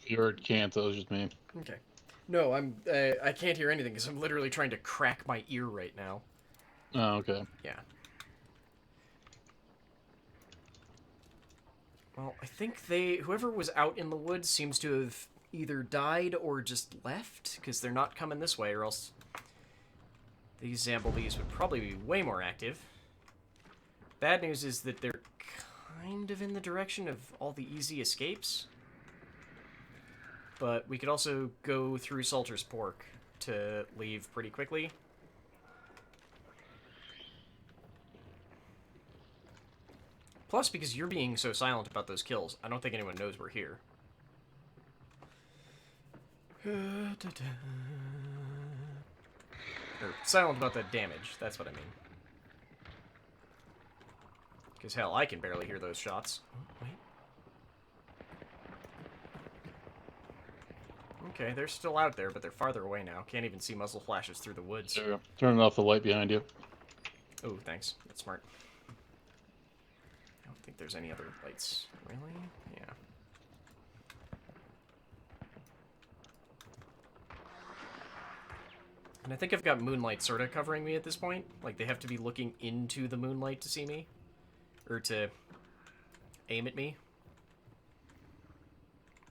You heard can't, that was just me. Okay. No, I can't hear anything because I'm literally trying to crack my ear right now. Oh, okay. Yeah. Well, I think whoever was out in the woods seems to have either died or just left, because they're not coming this way, or else these Zambalbees would probably be way more active. Bad news is that they're kind of in the direction of all the easy escapes. But we could also go through Salter's Pork to leave pretty quickly. Plus, because you're being so silent about those kills, I don't think anyone knows we're here. Or silent about the damage, that's what I mean. Because, hell, I can barely hear those shots. Oh, wait. Okay, they're still out there, but they're farther away now. Can't even see muzzle flashes through the woods. There, turning off the light behind you. Oh, thanks. That's smart. I don't think there's any other lights. Really? Yeah. And I think I've got moonlight sorta covering me at this point. Like, they have to be looking into the moonlight to see me. Or to aim at me.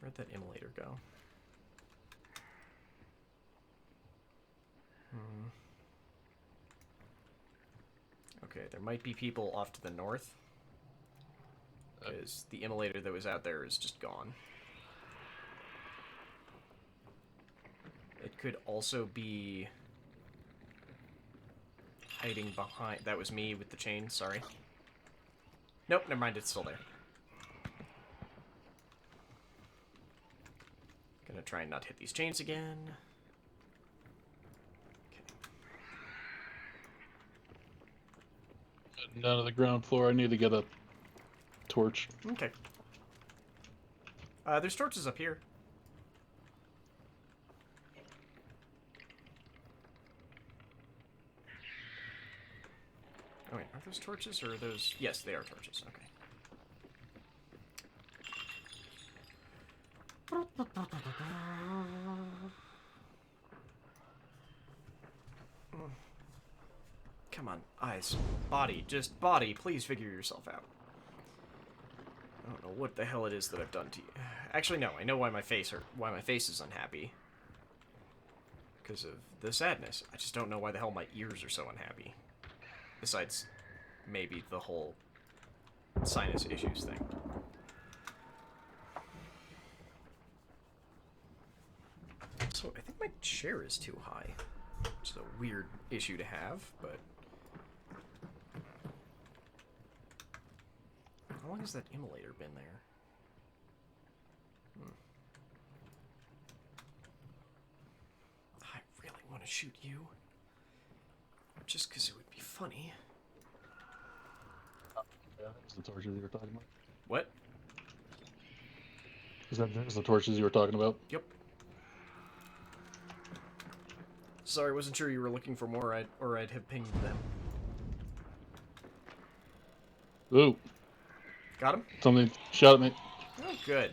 Where'd that immolator go? Okay, there might be people off to the north. Because the immolator that was out there is just gone. It could also be hiding behind... That was me with the chain, sorry. Nope, never mind, it's still there. Gonna try and not hit these chains again. Down to the ground floor, I need to get a torch. Okay. There's torches up here. Oh wait, are those torches or are those... Yes, they are torches, okay. Come on, eyes. Body, just body, please figure yourself out. I don't know what the hell it is that I've done to you. Actually, no, I know why my face is unhappy. Because of the sadness. I just don't know why the hell my ears are so unhappy. Besides, maybe the whole sinus issues thing. So, I think my chair is too high. Which is a weird issue to have, but... How long has that immolator been there? I really want to shoot you. Just because it would be funny. Yeah, that's the torches you were talking about. What? Is that there's the torches you were talking about? Yep. Sorry, wasn't sure you were looking for more, or I'd have pinged them. Ooh. Got him? Something shot at me. Oh, good.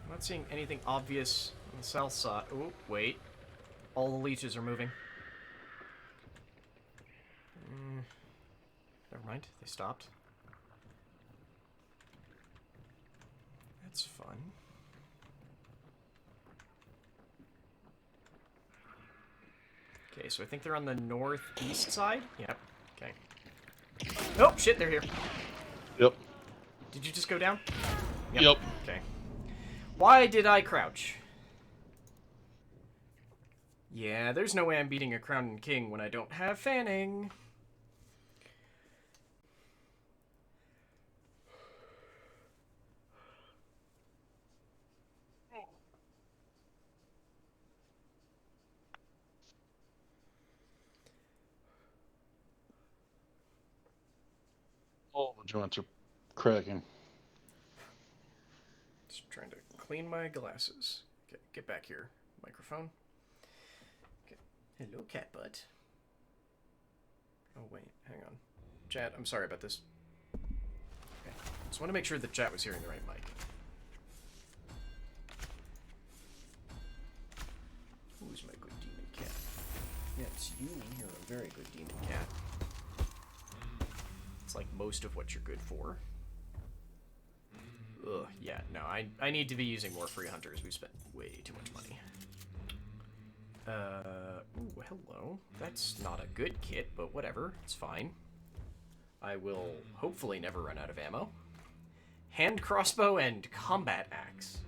I'm not seeing anything obvious on the south side. Oh, wait. All the leeches are moving. Never mind, they stopped. That's fun. Okay, so I think they're on the northeast side? Yep. Okay. Oh, shit, they're here. Yep. Did you just go down? Yep. Okay. Why did I crouch? Yeah, there's no way I'm beating a Crown and King when I don't have fanning. All the joints are cracking. Just trying to clean my glasses. Okay, get back here. Microphone. Okay. Hello, cat butt. Oh, wait. Hang on. Chat, I'm sorry about this. Okay. Just want to make sure the chat was hearing the right mic. Who's my good demon cat? Yeah, it's you. You're a very good demon cat. It's like most of what you're good for. Ugh, yeah, no, I need to be using more free hunters. We've spent way too much money. Ooh, hello. That's not a good kit, but whatever. It's fine. I will hopefully never run out of ammo. Hand crossbow and combat axe.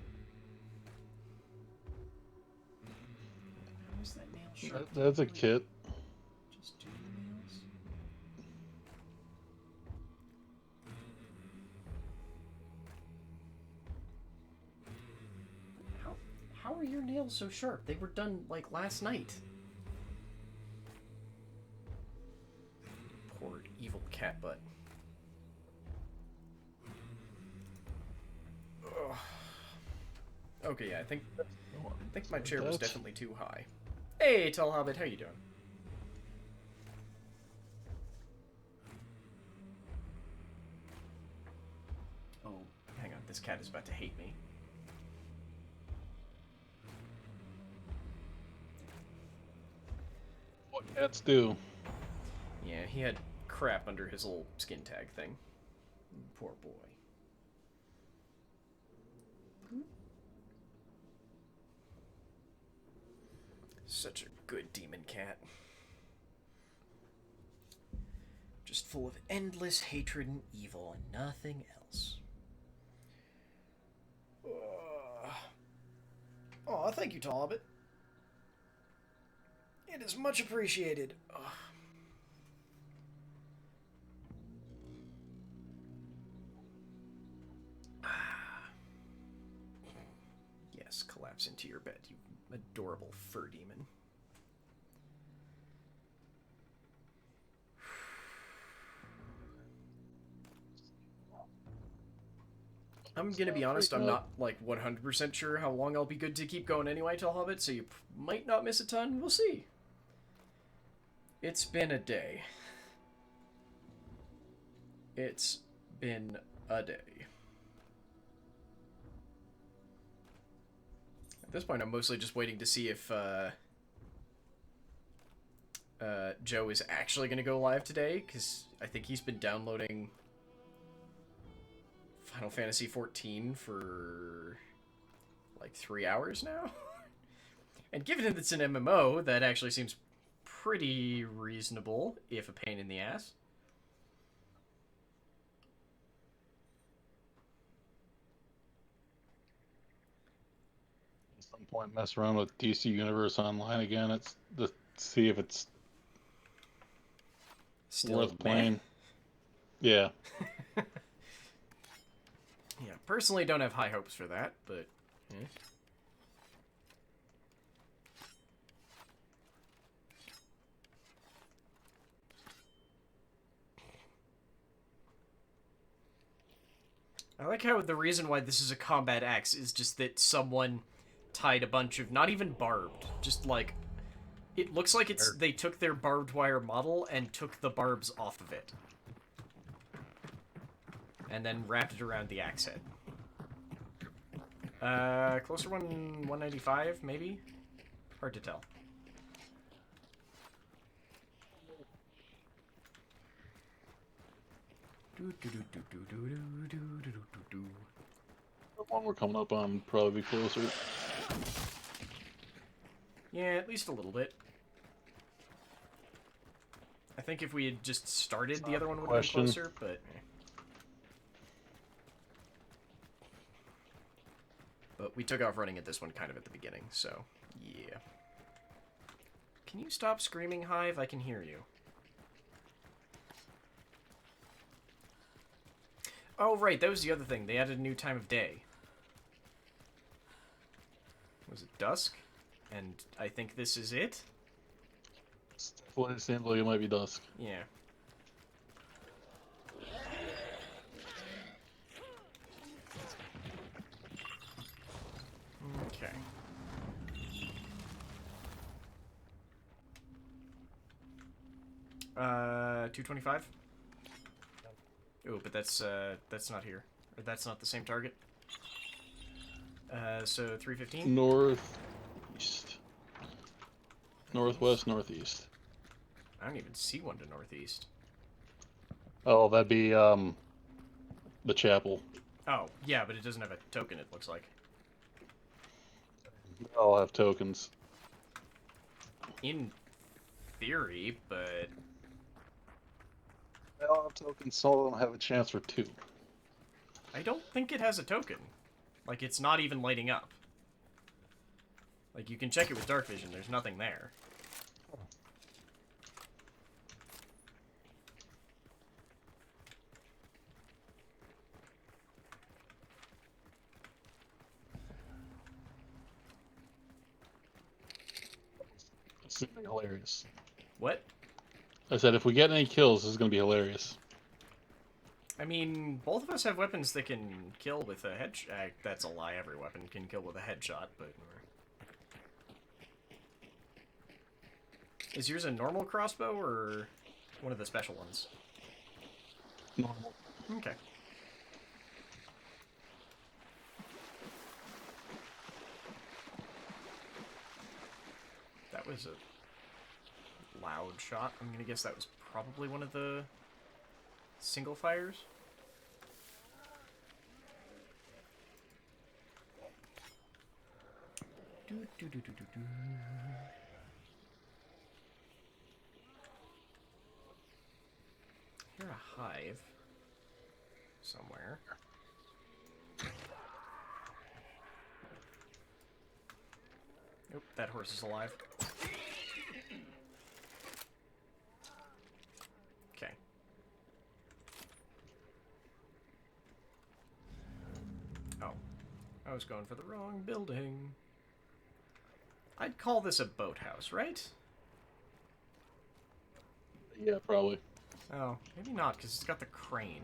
How is that nail sharp? That's a kit. Just do the nails? How are your nails so sharp? They were done, like, last night. Poor evil cat butt. Ugh. Okay, yeah, I think my chair was definitely too high. Hey, Tall Hobbit, how you doing? Oh, hang on, this cat is about to hate me. What cats do. Yeah, he had crap under his little skin tag thing. Poor boy. Such a good demon cat. Just full of endless hatred and evil and nothing else. Aw, thank you, Tall Hobbit. It is much appreciated. Ugh. Yes, collapse into your bed, you adorable fur demon. I'm gonna be honest, I'm not, like, 100% sure how long I'll be good to keep going anyway, Tall Hobbit, so you might not miss a ton. We'll see. It's been a day. It's been a day. At this point, I'm mostly just waiting to see if Joe is actually going to go live today, because I think he's been downloading Final Fantasy XIV for like 3 hours now. And given that it's an MMO, that actually seems pretty reasonable, if a pain in the ass. At some point, mess around with DC Universe Online again. It's to see if it's Still worth playing. Yeah. Yeah, personally don't have high hopes for that, but... Eh. I like how the reason why this is a combat axe is just that someone tied a bunch of, not even barbed, just like, it looks like it's, they took their barbed wire model and took the barbs off of it. And then wrapped it around the axe head. Closer one, 195, maybe? Hard to tell. The one we're coming up on probably be closer. Yeah, at least a little bit. I think if we had just started, the other one would have been closer, but... But we took off running at this one kind of at the beginning, so yeah. Can you stop screaming, Hive? I can hear you. Oh, right, that was the other thing. They added a new time of day. Was it dusk? And I think this is it? Well, it seems like it might be dusk. Yeah. Okay. Uh, 225. Oh, but that's not here. Or that's not the same target. So 315. Northeast. Northwest, northeast. I don't even see one to northeast. Oh, that'd be the chapel. Oh, yeah, but it doesn't have a token, it looks like. I'll have tokens. In theory, but... I'll have tokens, so I'll have a chance for 2. I don't think it has a token. Like, it's not even lighting up. Like, you can check it with dark vision, there's nothing there. It's gonna be hilarious. What? I said if we get any kills, this is gonna be hilarious. I mean, both of us have weapons that can kill with a headshot. That's a lie, every weapon can kill with a headshot, but... Is yours a normal crossbow, or one of the special ones? Normal. Okay. That was a loud shot. I'm gonna guess that was probably one of the single fires. Hear a hive somewhere. Nope, that horse is alive. Okay. Oh. I was going for the wrong building. I'd call this a boathouse, right? Yeah, probably. Oh, maybe not, because it's got the crane.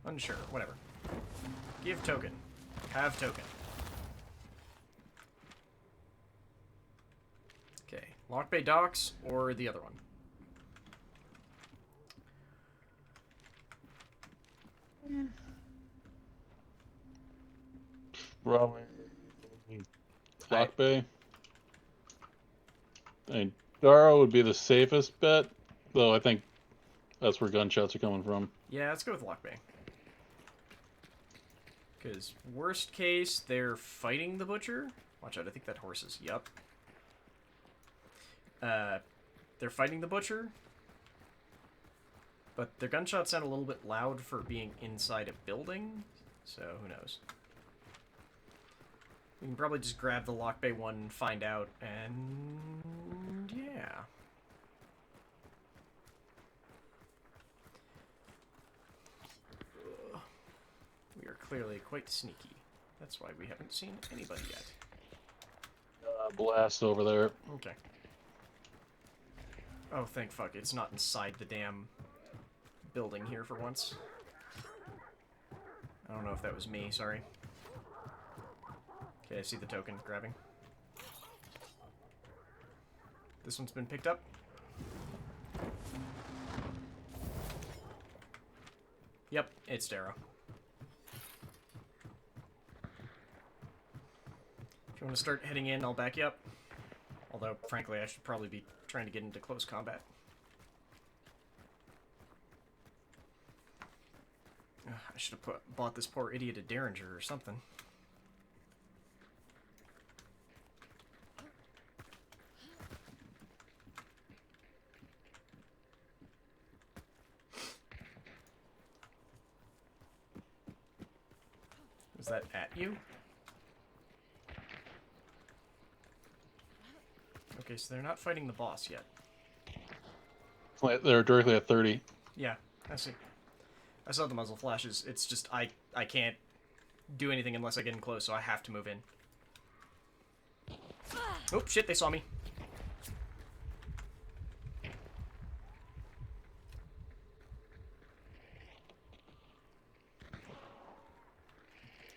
Unsure, whatever. Give token. Have token. Okay, Lock Bay Docks or the other one? Probably. Lock Bay. I mean, Dara would be the safest bet, though I think that's where gunshots are coming from. Yeah, let's go with Lock Bay. Because worst case, they're fighting the butcher. Watch out, I think that horse is... Yup. They're fighting the butcher. But their gunshots sound a little bit loud for being inside a building. So, who knows. We can probably just grab the Lock Bay one, find out, and... yeah. We are clearly quite sneaky. That's why we haven't seen anybody yet. Blast over there. Okay. Oh, thank fuck. It's not inside the damn building here for once. I don't know if that was me, sorry. Okay, I see the token. Grabbing. This one's been picked up. Yep, it's Darrow. If you want to start heading in, I'll back you up. Although, frankly, I should probably be trying to get into close combat. Ugh, I should have bought this poor idiot a Derringer or something. Is that at you? Okay, so they're not fighting the boss yet. They're directly at 30. Yeah, I see. I saw the muzzle flashes. It's just I can't do anything unless I get in close, so I have to move in. Oh, shit, they saw me.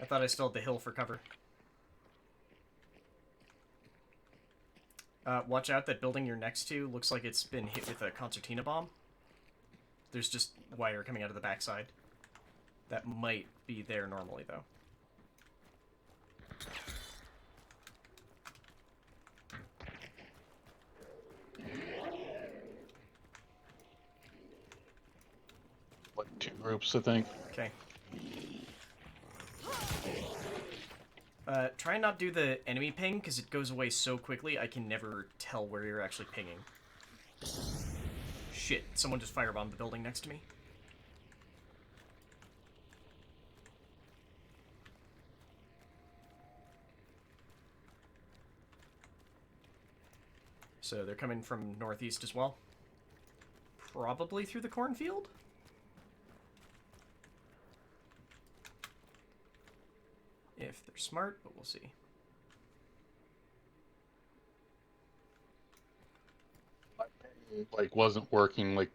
I thought I still had the hill for cover. Watch out, that building you're next to looks like it's been hit with a concertina bomb. There's just wire coming out of the backside. That might be there normally, though. Like 2 groups, I think. Okay. Try and not do the enemy ping, because it goes away so quickly, I can never tell where you're actually pinging. Shit, someone just firebombed the building next to me. So they're coming from northeast as well. Probably through the cornfield? If they're smart, but we'll see. Like, wasn't working, like,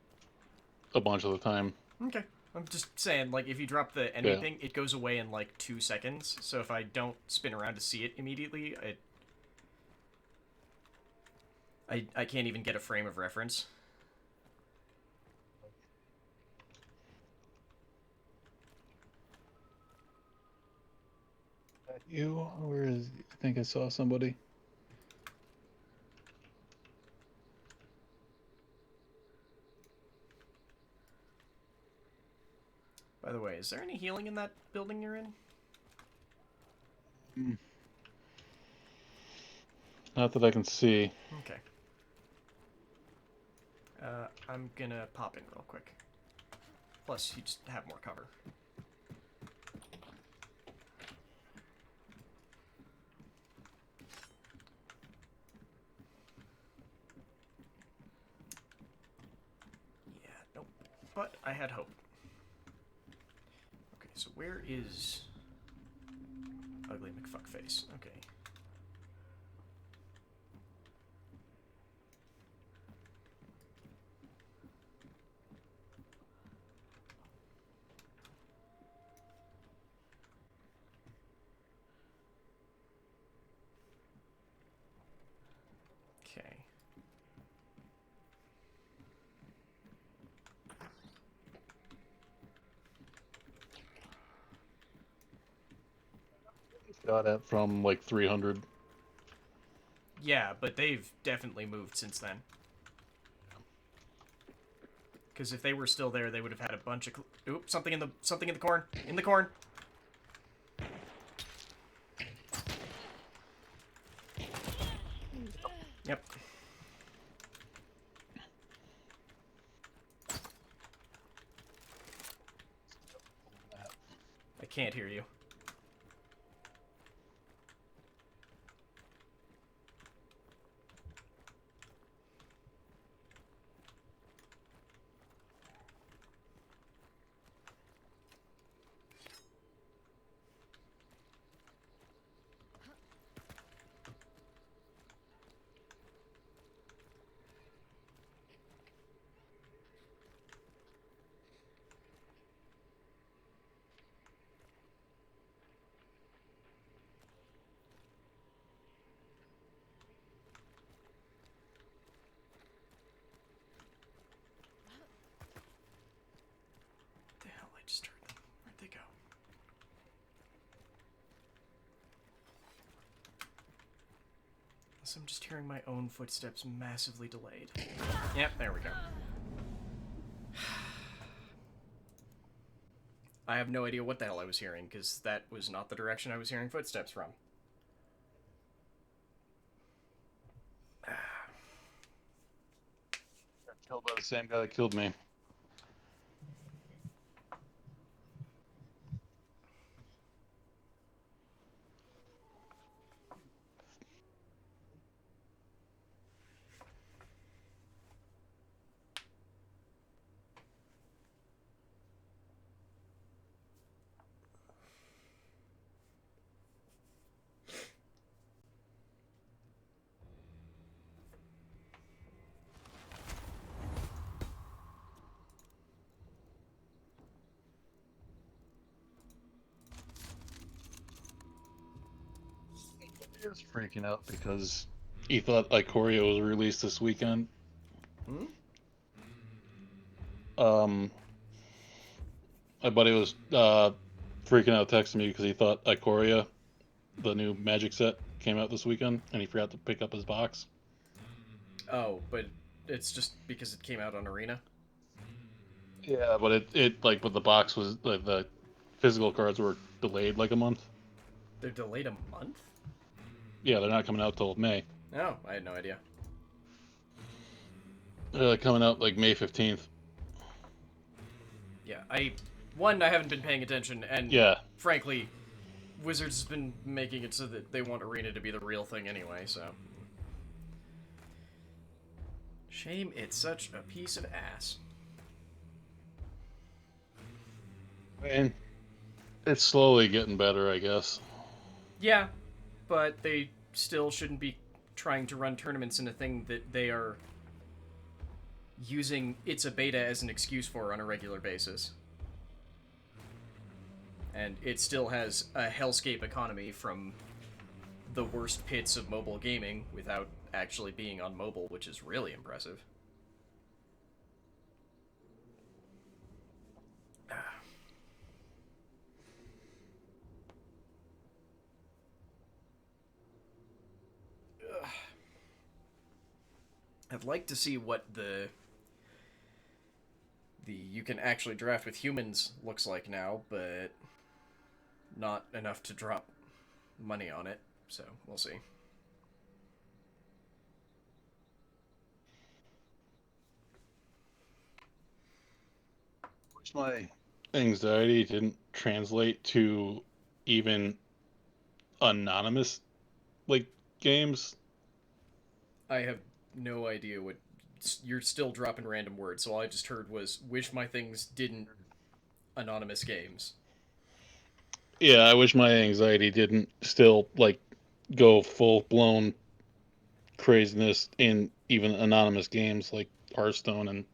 a bunch of the time. Okay. I'm just saying, like, if you drop the enemy ping, it goes away in, like, 2 seconds. So if I don't spin around to see it immediately, I can't even get a frame of reference. You? Where is... I think I saw somebody. By the way, is there any healing in that building you're in? Not that I can see. Okay. I'm gonna pop in real quick. Plus, you just have more cover. Yeah, nope. But I had hope. Okay, so where is Ugly McFuckface? Okay. Okay. Got it from like 300. Yeah, but they've definitely moved since then. Because if they were still there, they would have had a bunch of... Oop, something in the corn. In the corn. Yep. I can't hear you. What the hell? I just heard them. Where'd they go? Unless I'm just hearing my own footsteps massively delayed. Yep, there we go. I have no idea what the hell I was hearing, because that was not the direction I was hearing footsteps from. Got killed by the same guy that killed me. He was freaking out because he thought Ikoria was released this weekend. Hmm? My buddy was freaking out texting me because he thought Ikoria, the new Magic set, came out this weekend, and he forgot to pick up his box. Oh, but it's just because it came out on Arena. Yeah, but but the box was the physical cards were delayed like a month. They're delayed a month? Yeah, they're not coming out till May. Oh, I had no idea. They're coming out like May 15th. Yeah, I haven't been paying attention, and Yeah. frankly, Wizards has been making it so that they want Arena to be the real thing anyway, so. Shame it's such a piece of ass. And it's slowly getting better, I guess. Yeah, but they still shouldn't be trying to run tournaments in a thing that they are using it's a beta as an excuse for on a regular basis. And it still has a hellscape economy from the worst pits of mobile gaming without actually being on mobile, which is really impressive. I'd like to see what the you can actually draft with humans looks like now, but not enough to drop money on it, so we'll see. Which my anxiety didn't translate to even anonymous games. I have no idea what you're still dropping random words, so all I just heard was wish my things didn't anonymous games. Yeah, I wish my anxiety didn't still go full blown craziness in even anonymous games like Hearthstone and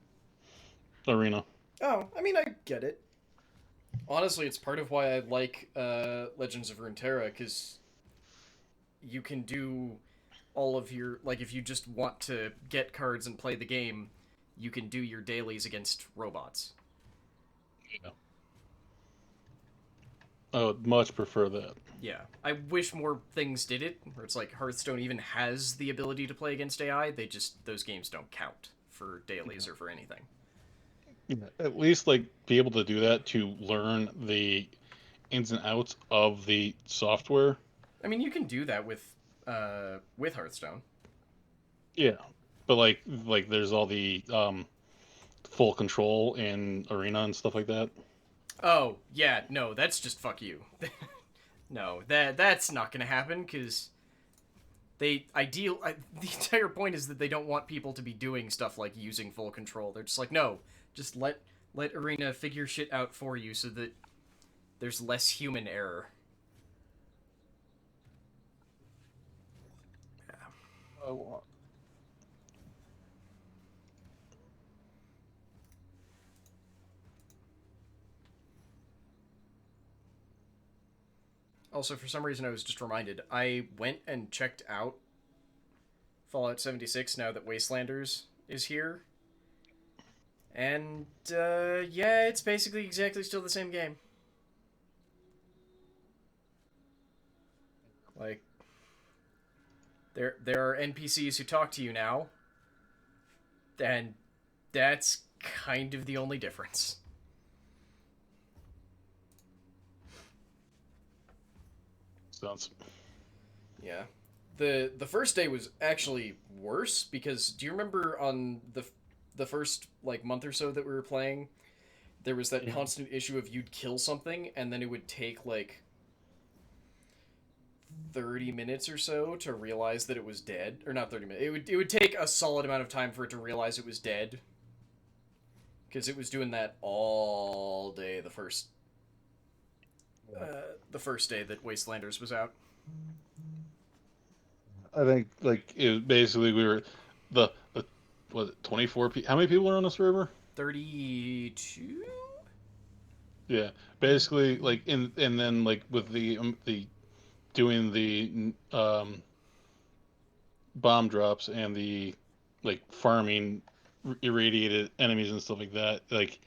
Arena. Oh, I mean, I get it. Honestly, it's part of why I like Legends of Runeterra, because you can do all of your if you just want to get cards and play the game, you can do your dailies against robots. Yeah. I would much prefer that. Yeah, I wish more things did it, where it's like Hearthstone even has the ability to play against AI, those games don't count for dailies or for anything. Yeah, at least be able to do that to learn the ins and outs of the software. I mean, you can do that with Hearthstone. Yeah, but there's all the full control in Arena and stuff like that. Oh, yeah, no, that's just fuck you. No, that's not gonna happen, because the entire point is that they don't want people to be doing stuff like using full control. They're just like, no, just let Arena figure shit out for you so that there's less human error. Oh. Also, for some reason, I was just reminded. I went and checked out Fallout 76 now that Wastelanders is here. And, yeah, it's basically exactly still the same game. Like, there are NPCs who talk to you now, and that's kind of the only difference. Sounds. Yeah. The first day was actually worse, because do you remember on the first month or so that we were playing, there was that constant issue of you'd kill something and then it would take 30 minutes or so to realize that it was dead, or not 30 minutes. It would take a solid amount of time for it to realize it was dead, because it was doing that all day the first day that Wastelanders was out. I think it basically we were the was it 24 people? How many people are on the server? 32. Yeah, basically and then with the doing the bomb drops and the like farming irradiated enemies and stuff like that, like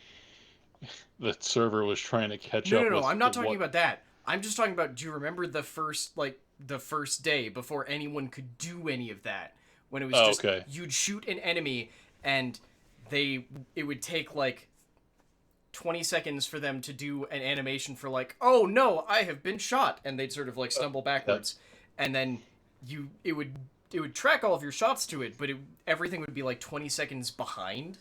the server was trying to catch No, no, up no. with I'm not talking what. about that. I'm just talking about. Do you remember the first day before anyone could do any of that? When it was Oh, just okay. you'd shoot an enemy and it would take like 20 seconds for them to do an animation for like, oh no, I have been shot, and they'd sort of like stumble backwards, and then it would track all of your shots to it, but everything would be like 20 seconds behind.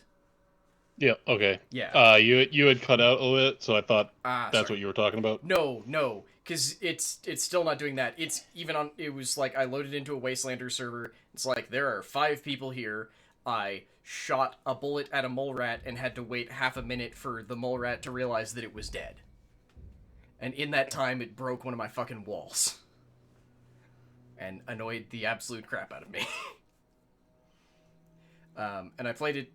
Yeah. Okay. Yeah. You had cut out a little bit, so I thought that's Sorry. what you were talking about. No, because it's still not doing that. It's even on. It was like I loaded into a Wastelander server. It's like there are 5 people here. I shot a bullet at a mole rat and had to wait half a minute for the mole rat to realize that it was dead. And in that time, it broke one of my fucking walls. And annoyed the absolute crap out of me. And I played it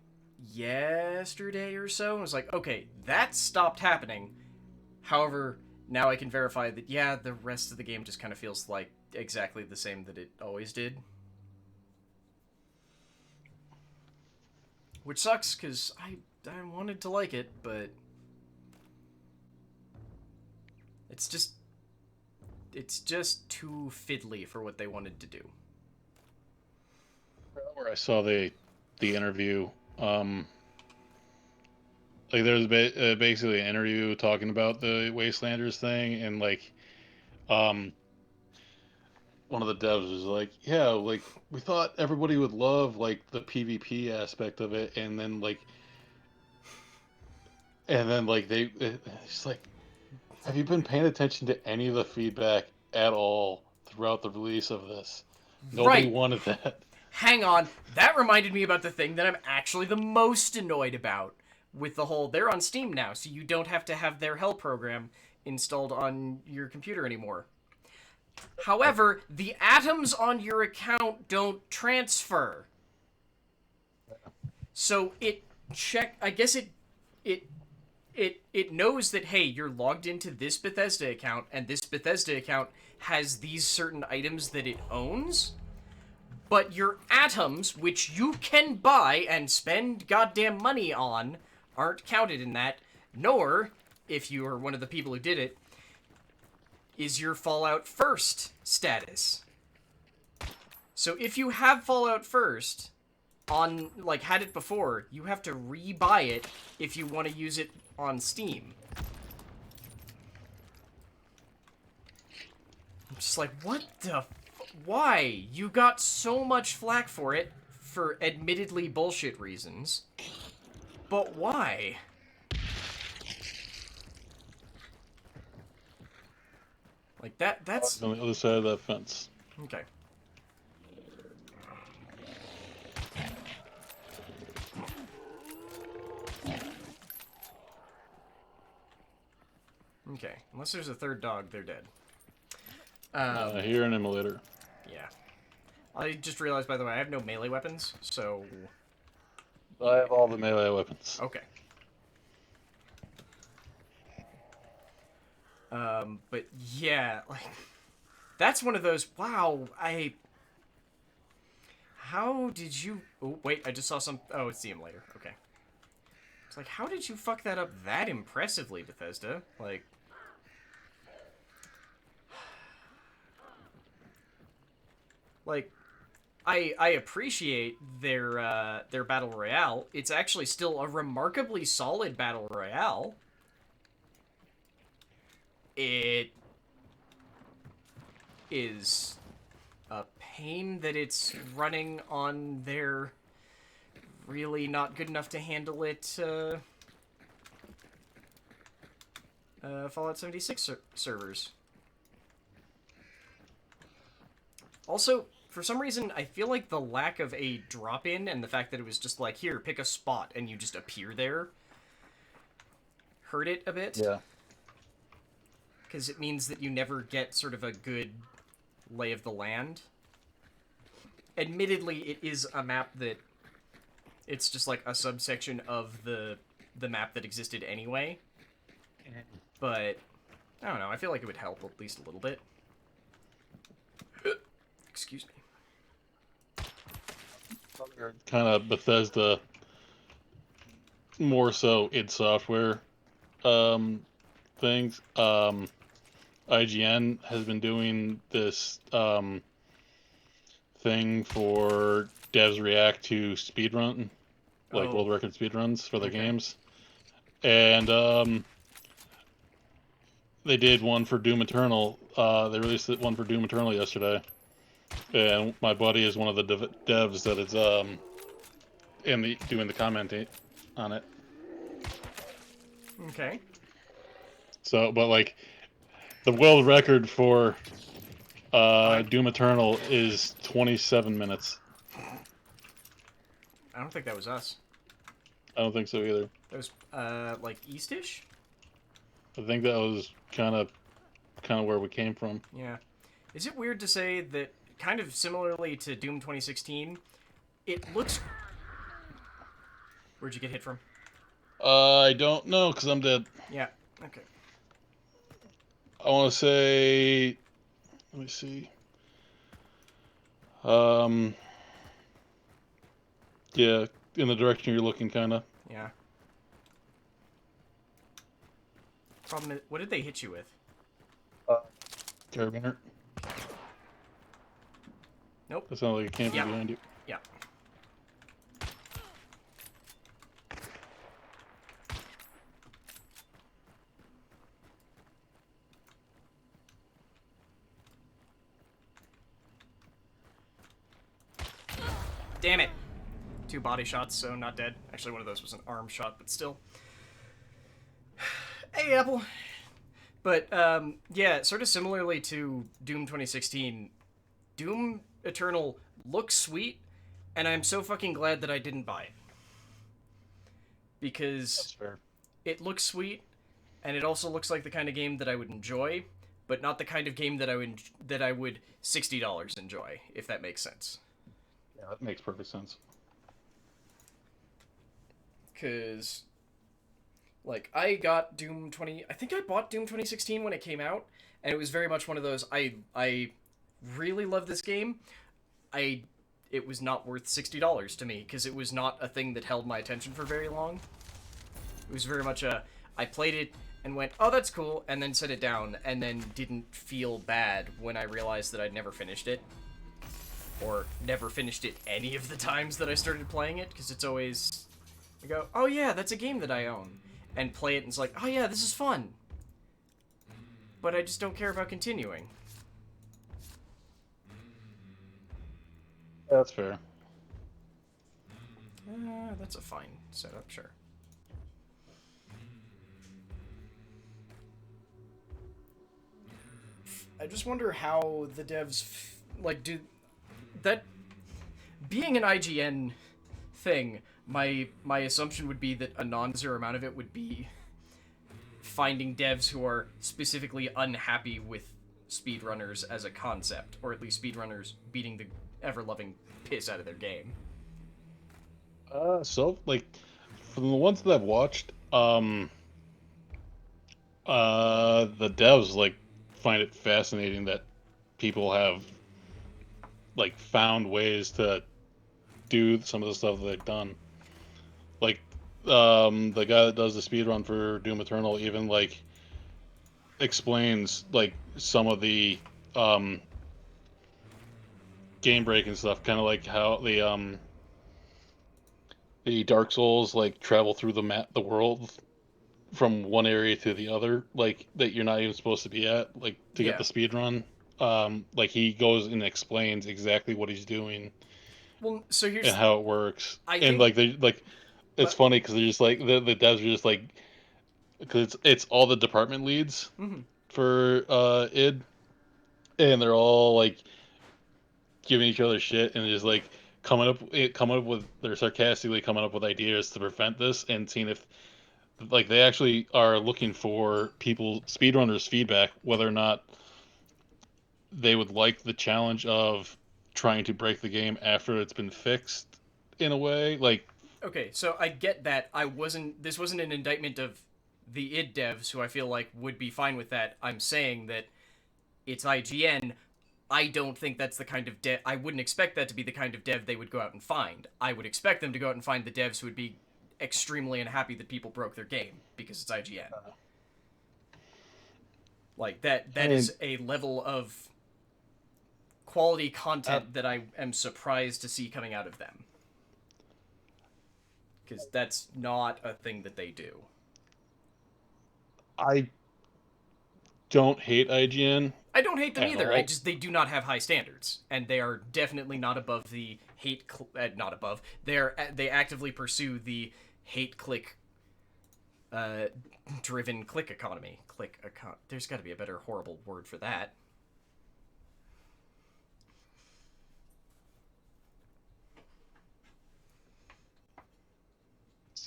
yesterday or so, and was like, okay, that stopped happening. However, now I can verify that, yeah, the rest of the game just kind of feels like exactly the same that it always did. Which sucks, because I wanted to like it, but it's just too fiddly for what they wanted to do. Where I saw the interview, like there's basically an interview talking about the Wastelanders thing, and like, one of the devs was like, yeah, like we thought everybody would love like the PvP aspect of it, and then they it's like, have you been paying attention to any of the feedback at all throughout the release of this? Nobody Right. wanted that. Hang on, that reminded me about the thing that I'm actually the most annoyed about with the whole, they're on Steam now, so you don't have to have their hell program installed on your computer anymore. However, the atoms on your account don't transfer. So I guess it knows that, hey, you're logged into this Bethesda account, and this Bethesda account has these certain items that it owns, but your atoms, which you can buy and spend goddamn money on, aren't counted in that, nor, if you are one of the people who did it, is your Fallout First status. So if you have Fallout First on, like, had it before, you have to re-buy it if you want to use it on Steam. I'm just like, what the why? You got so much flack for it, for admittedly bullshit reasons. But why? Like, that's... On the other side of that fence. Okay. Okay. Unless there's a third dog, they're dead. Here an emulator. Yeah. I just realized, by the way, I have no melee weapons, so... I have all the melee weapons. Okay. But yeah, like... That's one of those, wow, How did you... Oh, wait, I just saw some... Oh, it's the emulator. Okay. It's like, how did you fuck that up that impressively, Bethesda? Like... Like, I appreciate their battle royale. It's actually still a remarkably solid battle royale. It is a pain that it's running on their really not good enough to handle it Fallout 76 servers. Also, for some reason, I feel like the lack of a drop-in and the fact that it was just like, here, pick a spot, and you just appear there, hurt it a bit. Yeah. Because it means that you never get sort of a good lay of the land. Admittedly, it is a map that... It's just like a subsection of the map that existed anyway. But, I don't know, I feel like it would help at least a little bit. Excuse me. Kind of Bethesda, more so id Software things. IGN has been doing this thing for devs react to speedrun, like Oh, world record speedruns for their okay. games. And they did one for Doom Eternal. They released one for Doom Eternal yesterday. And my buddy is one of the devs that is doing the commenting on it. Okay. So, but like the world record for I Doom Eternal is 27 minutes. don't think that was us. I don't think so either. That was like Eastish. I think that was kind of where we came from. Yeah. Is it weird to say that kind of similarly to Doom 2016, it looks... Where'd you get hit from? I don't know because I'm dead. Yeah. Okay. I want to say, let me see. Yeah, in the direction you're looking, kind of. Yeah. Problem is, what did they hit you with? Carabiner. Nope. That sounds like a camper Yeah. behind you. Yeah. Damn it. 2 body shots, so not dead. Actually, one of those was an arm shot, but still. Hey, Apple. But, yeah, sort of similarly to Doom 2016, Doom Eternal looks sweet, and I'm so fucking glad that I didn't buy it. Because That's fair. it looks sweet, and it also looks like the kind of game that I would enjoy, but not the kind of game that I would $60 enjoy, if that makes sense. Yeah, that makes perfect sense. Because, like, I got Doom 20... I think I bought Doom 2016 when it came out, and it was very much one of those, I really love this game. It was not worth $60 to me, because it was not a thing that held my attention for very long. It was very much I played it and went, oh, that's cool, and then set it down, and then didn't feel bad when I realized that I'd never finished it. Or never finished it any of the times that I started playing it, because it's always... I go, oh yeah, that's a game that I own. And play it, and it's like, oh yeah, this is fun. But I just don't care about continuing. That's fair. That's a fine setup, sure. I just wonder how the devs, like, do... That... Being an IGN thing, my assumption would be that a non-zero amount of it would be finding devs who are specifically unhappy with speedrunners as a concept, or at least speedrunners beating the ever-loving piss out of their game. So, like, from the ones that I've watched, the devs, like, find it fascinating that people have, like, found ways to do some of the stuff that they've done. Like, the guy that does the speedrun for Doom Eternal even, like, explains, like, some of the, game-breaking stuff, kind of like how the Dark Souls, like, travel through the world from one area to the other, like, that you're not even supposed to be at, like, to get the speed run. Like, he goes and explains exactly what he's doing Well, so here's... and how it works. I And, think... like, they, like, it's But- funny because they're just, like, the devs are just, like, because it's all the department leads for id, and they're all, like, giving each other shit and just, like, coming up with, they're sarcastically coming up with ideas to prevent this, and seeing if, like, they actually are looking for speedrunners' feedback, whether or not they would like the challenge of trying to break the game after it's been fixed in a way. Like, Okay, so I get that. This wasn't an indictment of the id devs, who I feel like would be fine with that. I'm saying that it's IGN I don't think that's the kind of dev. I wouldn't expect that to be the kind of dev they would go out and find. I would expect them to go out and find the devs who would be extremely unhappy that people broke their game because it's IGN. Like that is a level of quality content that I am surprised to see coming out of them. Because that's not a thing that they do. I don't hate IGN. I don't hate them at either. all. They do not have high standards, and they are definitely not above the not above. They actively pursue the hate click driven click economy. There's got to be a better horrible word for that.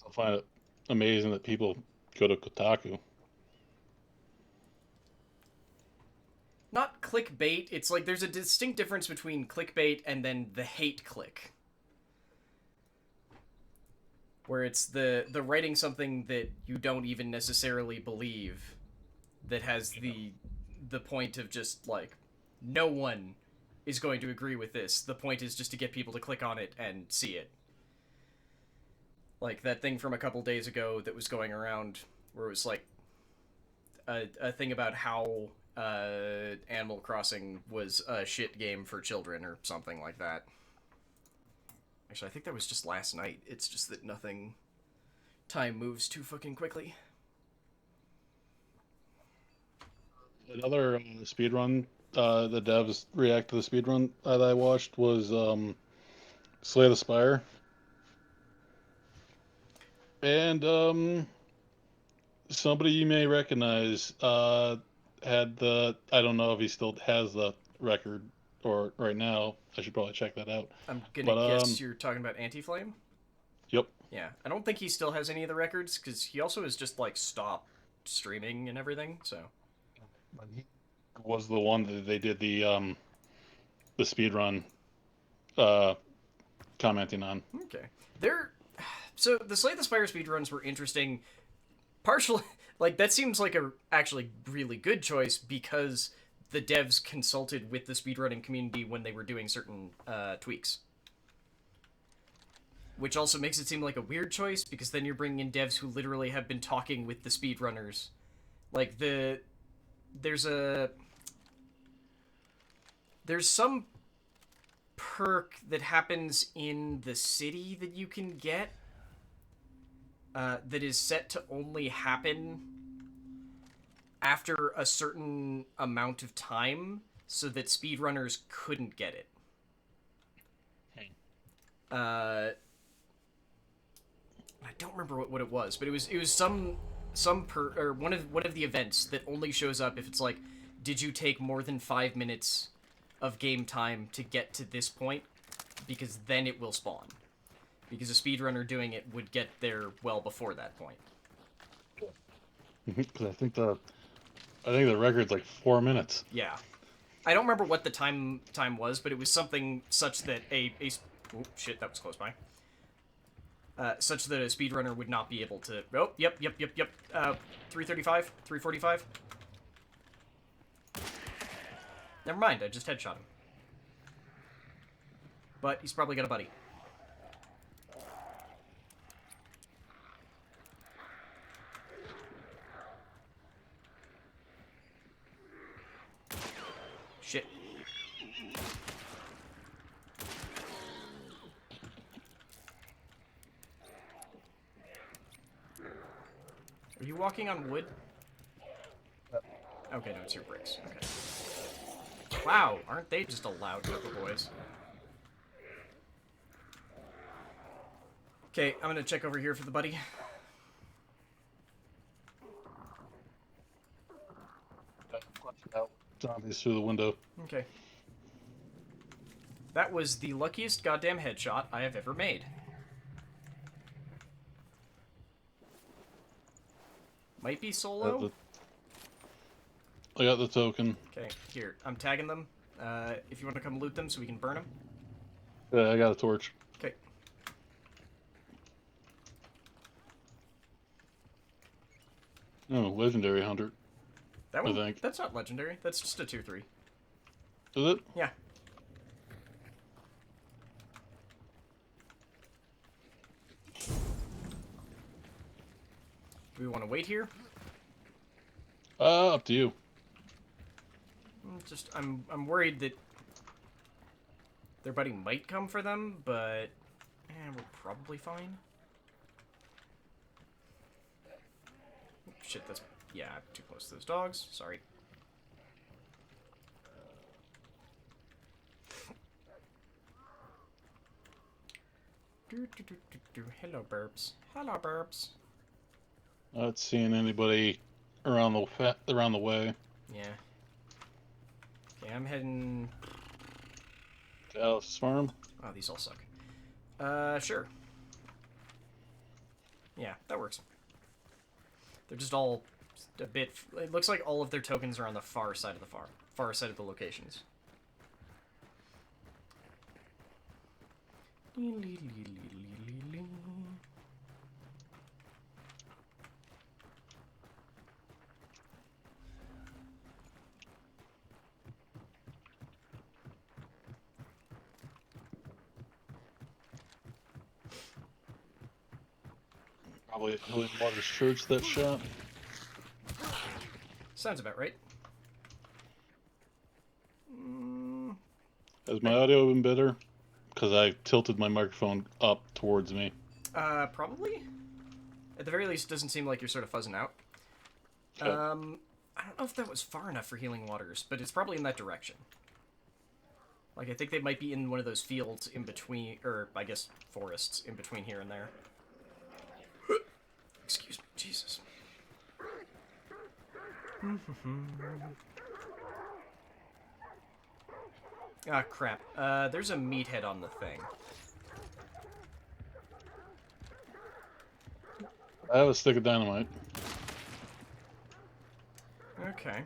I find it amazing that people go to Kotaku. Not clickbait. It's like there's a distinct difference between clickbait and then the hate click. Where it's the writing something that you don't even necessarily believe that has the point of just like no one is going to agree with this. The point is just to get people to click on it and see it. Like that thing from a couple days ago that was going around where it was like a thing about how Animal Crossing was a shit game for children or something like that. Actually, I think that was just last night. It's just that time moves too fucking quickly. Another speedrun, the devs react to the speedrun that I watched was Slay the Spire. And somebody you may recognize had I don't know if he still has the record or right now. I should probably check that out. I'm gonna guess you're talking about Anti-Flame? Yep. Yeah, I don't think he still has any of the records, because he also has just, like, stopped streaming and everything, so... He was the one that they did the speedrun commenting on. Okay. So, the Slay the Spire speedruns were interesting, partially... Like, that seems like a actually really good choice, because the devs consulted with the speedrunning community when they were doing certain tweaks. Which also makes it seem like a weird choice, because then you're bringing in devs who literally have been talking with the speedrunners. Like, there's some perk that happens in the city that you can get that is set to only happen after a certain amount of time, so that speedrunners couldn't get it. I don't remember what it was, but it was one of the events that only shows up if it's like, did you take more than 5 minutes of game time to get to this point? Because then it will spawn. Because a speedrunner doing it would get there well before that point. Because I think the record's like 4 minutes. Yeah, I don't remember what the time was, but it was something such that oh shit, that was close by. Such that a speedrunner would not be able to... Oh, yep. 335, 345. Never mind, I just headshot him. But he's probably got a buddy. Shit. Are you walking on wood? Okay, no, it's your bricks. Okay. Wow, aren't they just a loud group of boys? Okay, I'm gonna check over here for the buddy. Zombies through the window. Okay. That was the luckiest goddamn headshot I have ever made. Might be solo? I got the token. Okay, here. I'm tagging them. If you want to come loot them so we can burn them. Yeah, I got a torch. Okay. Oh, legendary hunter. That one? I think. That's not legendary. That's just a 2-3. Is it? Yeah. Do we want to wait here? Up to you. Just, I'm worried that their buddy might come for them, but we're probably fine. Shit, that's... Yeah, I'm too close to those dogs. Sorry. Hello, burps. Hello, burps. Not seeing anybody around the way. Yeah. Okay, I'm heading... Alice's farm. Oh, these all suck. Sure. Yeah, that works. They're just all a bit... It looks like all of their tokens are on the far side of the far side of the locations. Probably Holy Waters Church that shot. Sounds about right. Has my audio been better? Because I tilted my microphone up towards me. Probably. At the very least, it doesn't seem like you're sort of fuzzing out. Okay. I don't know if that was far enough for Healing Waters, but it's probably in that direction. Like, I think they might be in one of those fields in between, or, I guess, forests in between here and there. Excuse me, Jesus. Ah, crap. There's a meathead on the thing. I have a stick of dynamite. Okay.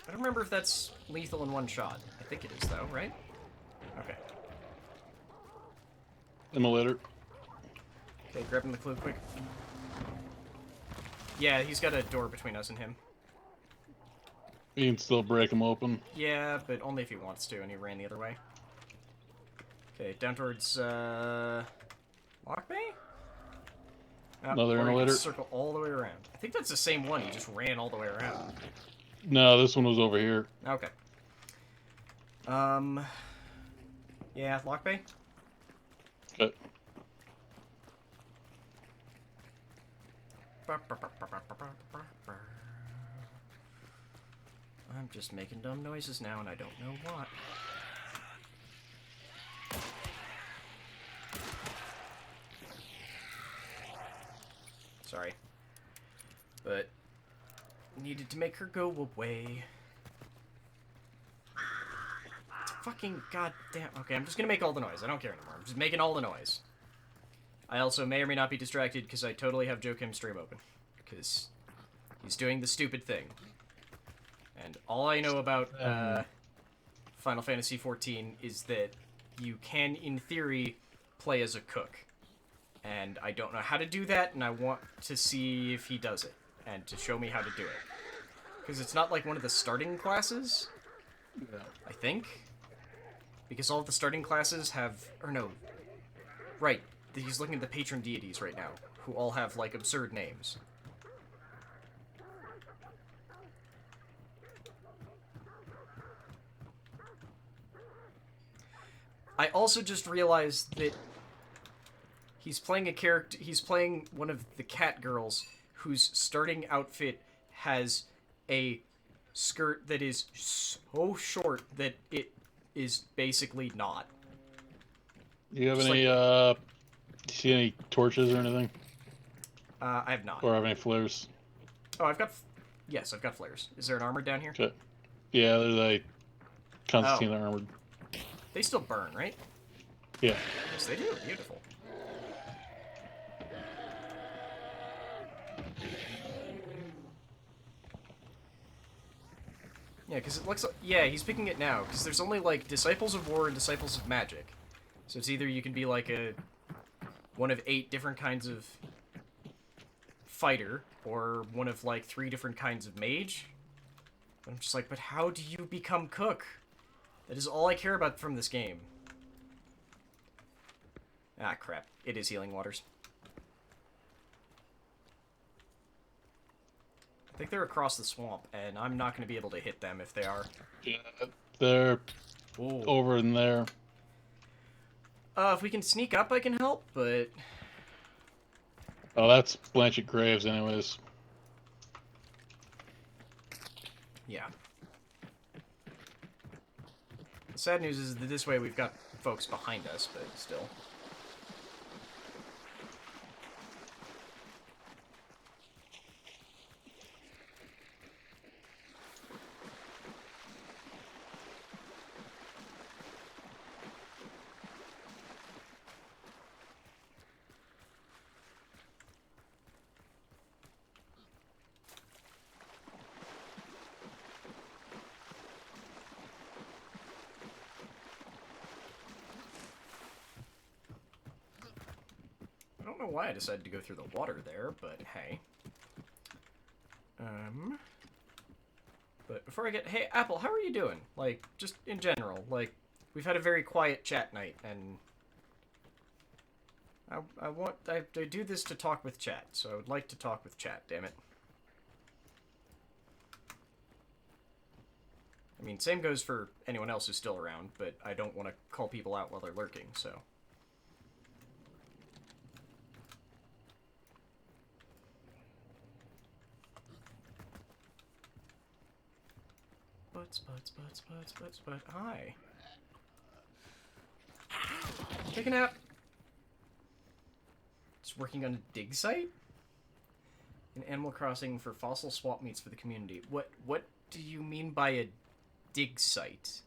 I don't remember if that's lethal in one shot. I think it is, though, right? Okay. Immolator. Okay, grabbing the clue quick. Yeah, he's got a door between us and him. You can still break them open. Yeah, but only if he wants to, and he ran the other way. Okay, down towards, Lock Bay? Oh, Another or you can immolator. circle all the way around. I think that's the same one, he just ran all the way around. No, this one was over here. Okay. Yeah, Lock Bay? Okay. I'm just making dumb noises now, and I don't know what. Sorry. But needed to make her go away. Fucking goddamn. Okay, I'm just gonna make all the noise. I don't care anymore. I'm just making all the noise. I also may or may not be distracted because I totally have Joe Kim's stream open. Because he's doing the stupid thing. And all I know about Final Fantasy XIV is that you can, in theory, play as a cook. And I don't know how to do that, and I want to see if he does it. And to show me how to do it. Because it's not like one of the starting classes, I think. Because all of the starting classes have... Or no. Right. He's looking at the patron deities right now, who all have, like, absurd names. I also just realized that he's playing a character... He's playing one of the cat girls whose starting outfit has a skirt that is so short that it is basically not. Do you have Just any, see any torches or anything? I have not. Or have any flares? Oh, I've got... Yes, I've got flares. Is there an armor down here? Okay. Yeah, there's a Constantine armored. They still burn, right? Yeah. Yes, they do. Beautiful. Yeah, because it looks like... Yeah, he's picking it now, because there's only, like, Disciples of War and Disciples of Magic. So it's either you can be, like, one of 8 different kinds of fighter or one of like 3 different kinds of mage. But I'm just like, but how do you become cook? That is all I care about from this game. Ah, crap. It is healing waters. I think they're across the swamp, and I'm not going to be able to hit them if they are. Yeah, they're Ooh. over in there. If we can sneak up, I can help, but... Oh, that's Blanchett Graves, anyways. Yeah. The sad news is that this way we've got folks behind us, but still. I don't know why I decided to go through the water there, but hey. But before I get... Hey, Apple, how are you doing? Like, just in general. Like, we've had a very quiet chat night, and... I do this to talk with chat, so I would like to talk with chat, damn it. I mean, same goes for anyone else who's still around, but I don't want to call people out while they're lurking, so... But, hi. Take a nap. Just working on a dig site? In Animal Crossing for fossil swap meets for the community. What do you mean by a dig site?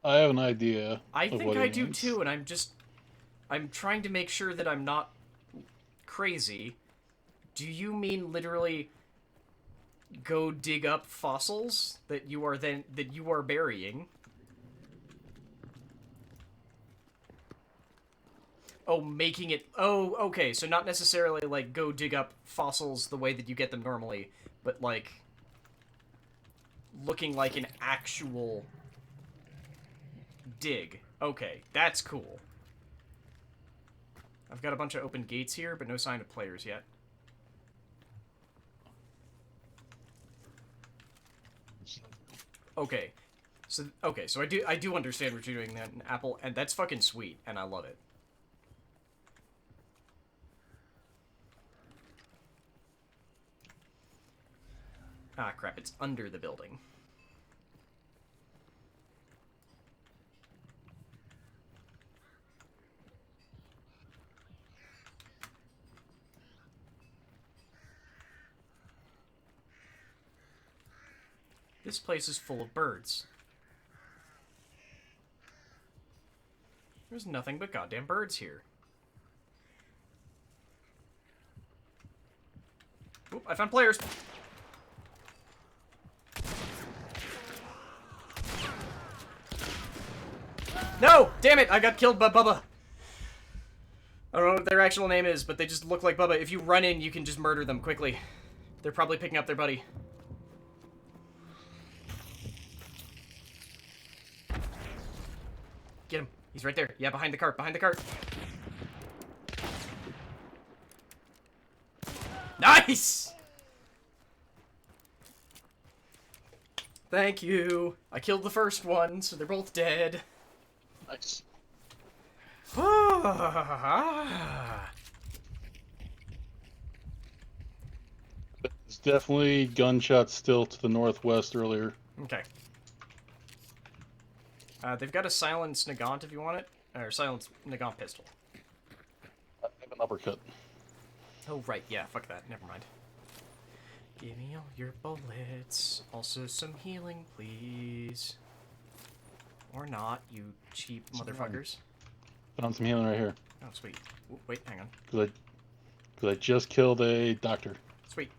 I have an idea. I think I do too, and I'm trying to make sure that I'm not crazy. Do you mean literally go dig up fossils that you are burying? Oh, making it... Oh, okay, so not necessarily, like, go dig up fossils the way that you get them normally, but, like, looking like an actual dig. Okay, that's cool. I've got a bunch of open gates here, but no sign of players yet. Okay. So I do understand what you're doing that in Apple, and that's fucking sweet, and I love it. Ah, crap, it's under the building. This place is full of birds. There's nothing but goddamn birds here. Oop, I found players! No! Damn it! I got killed by Bubba! I don't know what their actual name is, but they just look like Bubba. If you run in, you can just murder them quickly. They're probably picking up their buddy. Get him. He's right there. Yeah, behind the cart. Behind the cart. Nice! Thank you. I killed the first one, so they're both dead. Nice. It's definitely gunshots still to the northwest earlier. Okay. They've got a silenced Nagant if you want it. Or silenced Nagant pistol. I have an uppercut. Oh, right. Yeah, fuck that. Never mind. Give me all your bullets. Also some healing, please. Or not, you cheap motherfuckers. Found some healing right here. Oh, sweet. Ooh, wait, hang on. Because I just killed a doctor. Sweet.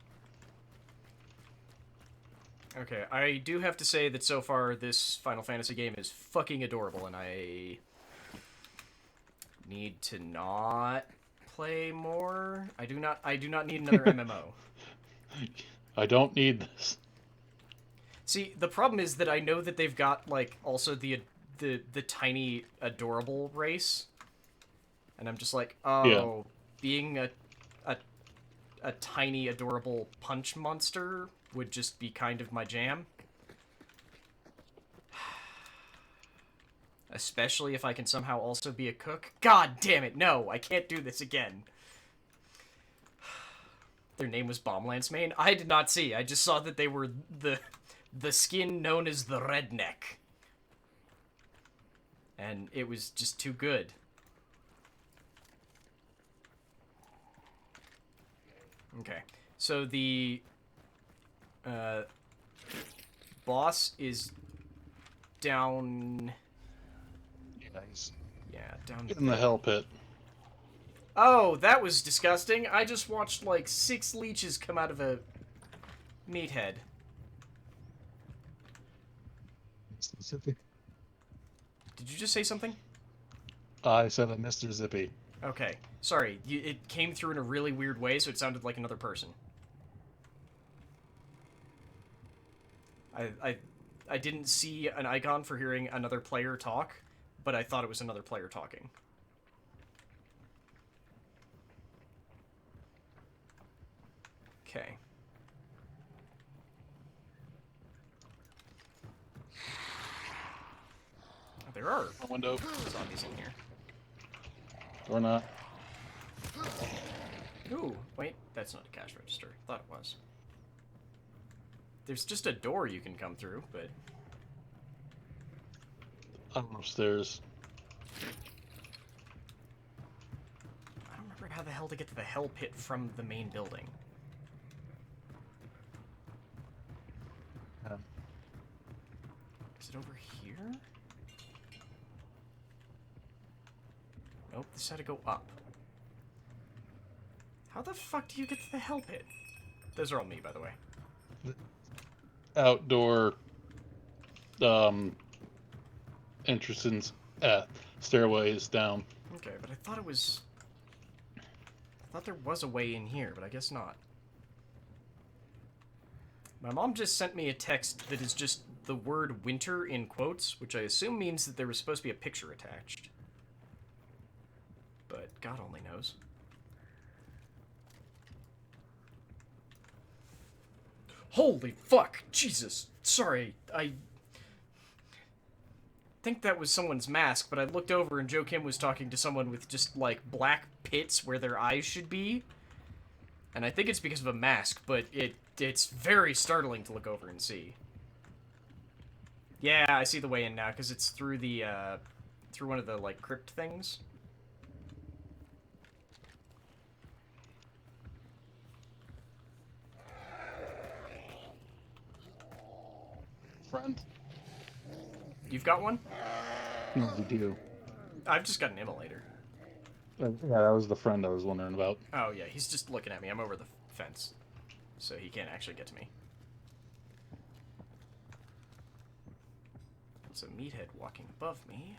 Okay, I do have to say that so far this Final Fantasy game is fucking adorable, and I need to not play more. I do not need another MMO. I don't need this. See, the problem is that I know that they've got like also the tiny adorable race, and I'm just like, oh, Yeah. being a tiny adorable punch monster would just be kind of my jam. Especially if I can somehow also be a cook. God damn it, no, I can't do this again. Their name was Bomblands Main? I did not see. I just saw that they were the skin known as the Redneck. And it was just too good. Okay, so the boss is down... Nice. Yeah, down In the hell pit. Oh, that was disgusting. I just watched, like, 6 leeches come out of a meathead. Zippy. Did you just say something? I said a Mr. Zippy. Okay. Sorry, it came through in a really weird way, so it sounded like another person. I didn't see an icon for hearing another player talk, but I thought it was another player talking. Okay. Oh, there are A window. zombies in here. Or not. Ooh, wait, that's not a cash register. Thought it was. There's just a door you can come through, but... I'm upstairs. I don't remember how the hell to get to the hell pit from the main building. Is it over here? Nope, this had to go up. How the fuck do you get to the hell pit? Those are all me, by the way. Outdoor entrances stairways down. Okay, but I thought it was... I thought there was a way in here, but I guess not. My mom just sent me a text that is just the word winter in quotes, which I assume means that there was supposed to be a picture attached. But God only knows. Holy fuck! Jesus! Sorry, I think that was someone's mask, but I looked over and Joe Kim was talking to someone with just, like, black pits where their eyes should be. And I think it's because of a mask, but it's very startling to look over and see. Yeah, I see the way in now, because it's through the, through one of the, like, crypt things. Friend? You've got one? No, we do. I've just got an immolator. Yeah, that was the friend I was wondering about. Oh, yeah, he's just looking at me. I'm over the fence, so he can't actually get to me. It's a meathead walking above me.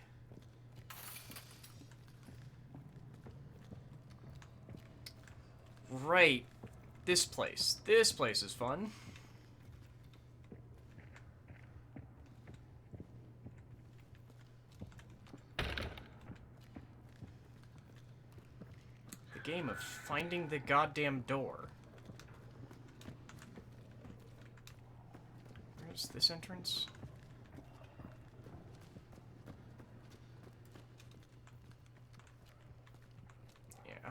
Right. This place. This place is fun. The game of finding the goddamn door. Where's this entrance? Yeah.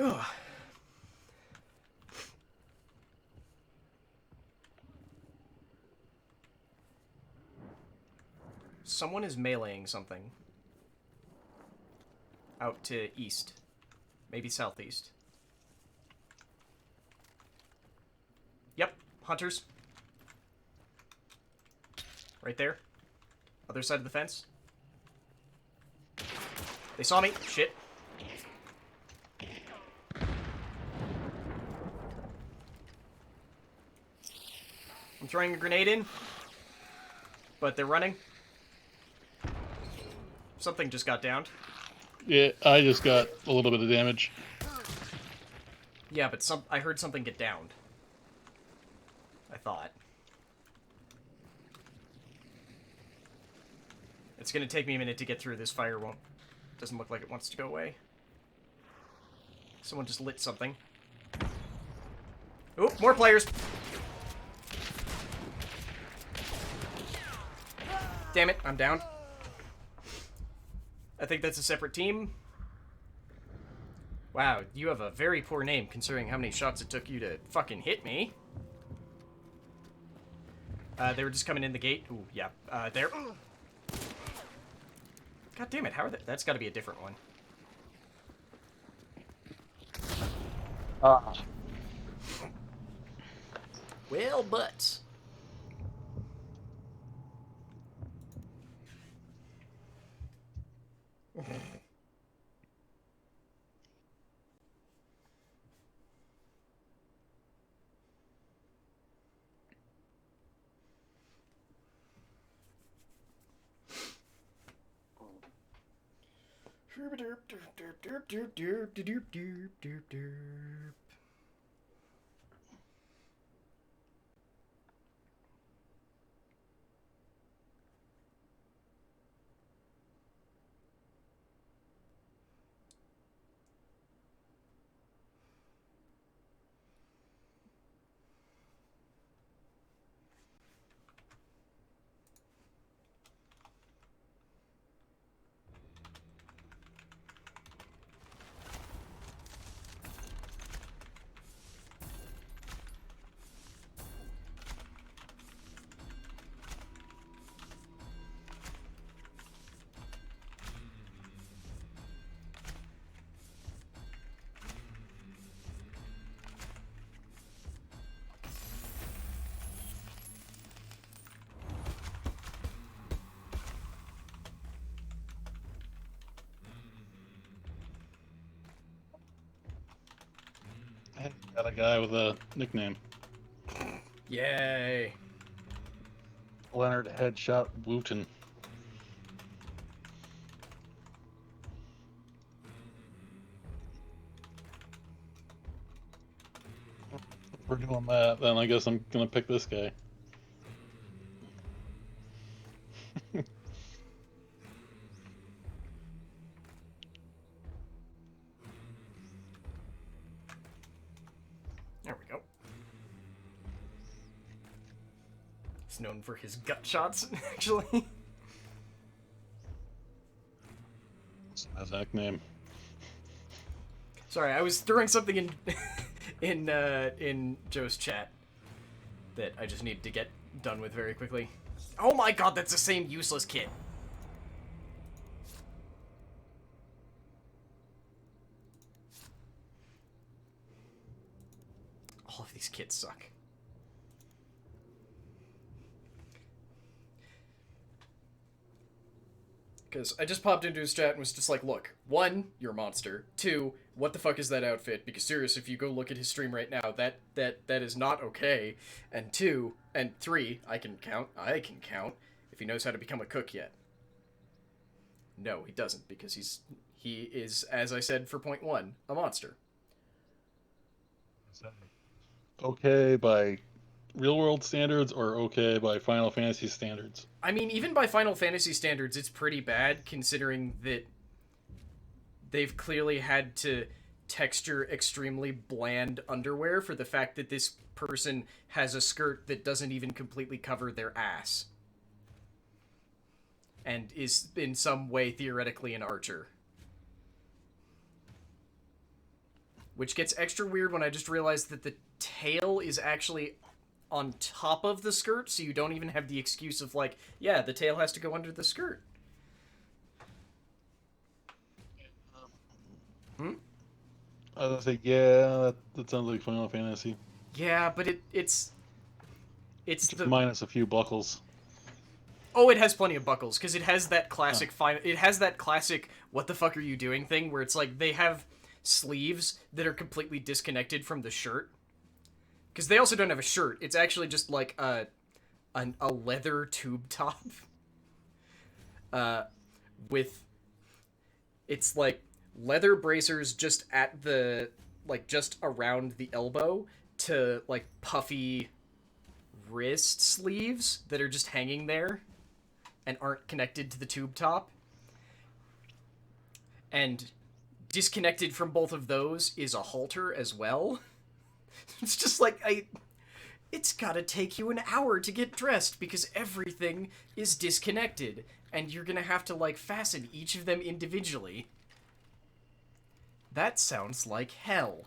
Ugh. Someone is meleeing something. Out to east. Maybe southeast. Yep, hunters. Right there. Other side of the fence. They saw me. Shit. I'm throwing a grenade in. but they're running. Something just got downed. Yeah, I just got a little bit of damage. Yeah, but I heard something get downed. I thought. It's gonna take me a minute to get through. This fire doesn't look like it wants to go away. Someone just lit something. Oop, more players! Damn it, I'm down. I think that's a separate team. Wow, you have a very poor name considering how many shots it took you to fucking hit me. They were just coming in the gate. Ooh, yeah. There. God damn it, how are they? That's gotta be a different one. Well, but... Got a guy with a nickname. Yay. Leonard Headshot Wooten. If we're doing that, then I guess I'm gonna pick this guy. There we go. He's known for his gut shots, actually. His nickname. Sorry, I was throwing something in in Joe's chat that I just need to get done with very quickly. Oh my god, that's the same useless kid. All of these kids suck. Because I just popped into his chat and was just like, look, 1, you're a monster. 2, what the fuck is that outfit? Because serious, if you go look at his stream right now, that is not okay. And 2, and 3, I can count, if he knows how to become a cook yet. No, he doesn't, because he is, as I said for point 1, a monster. Okay by real world standards or okay by Final Fantasy standards? I mean, even by Final Fantasy standards, it's pretty bad, considering that they've clearly had to texture extremely bland underwear for the fact that this person has a skirt that doesn't even completely cover their ass. And is in some way theoretically an archer. Which gets extra weird when I just realized that the tail is actually on top of the skirt, so you don't even have the excuse of like, yeah, the tail has to go under the skirt. I was gonna say, yeah, that sounds like Final Fantasy. Yeah, but it's the Minus a few buckles. Oh, it has plenty of buckles because it has that classic it has that classic what the fuck are you doing thing where it's like they have sleeves that are completely disconnected from the shirt. Because they also don't have a shirt. It's actually just like a leather tube top. With it's like leather bracers just at the like just around the elbow to like puffy wrist sleeves that are just hanging there and aren't connected to the tube top. And disconnected from both of those is a halter as well. It's just like it's gotta take you an hour to get dressed because everything is disconnected and you're gonna have to like fasten each of them individually. That sounds like hell.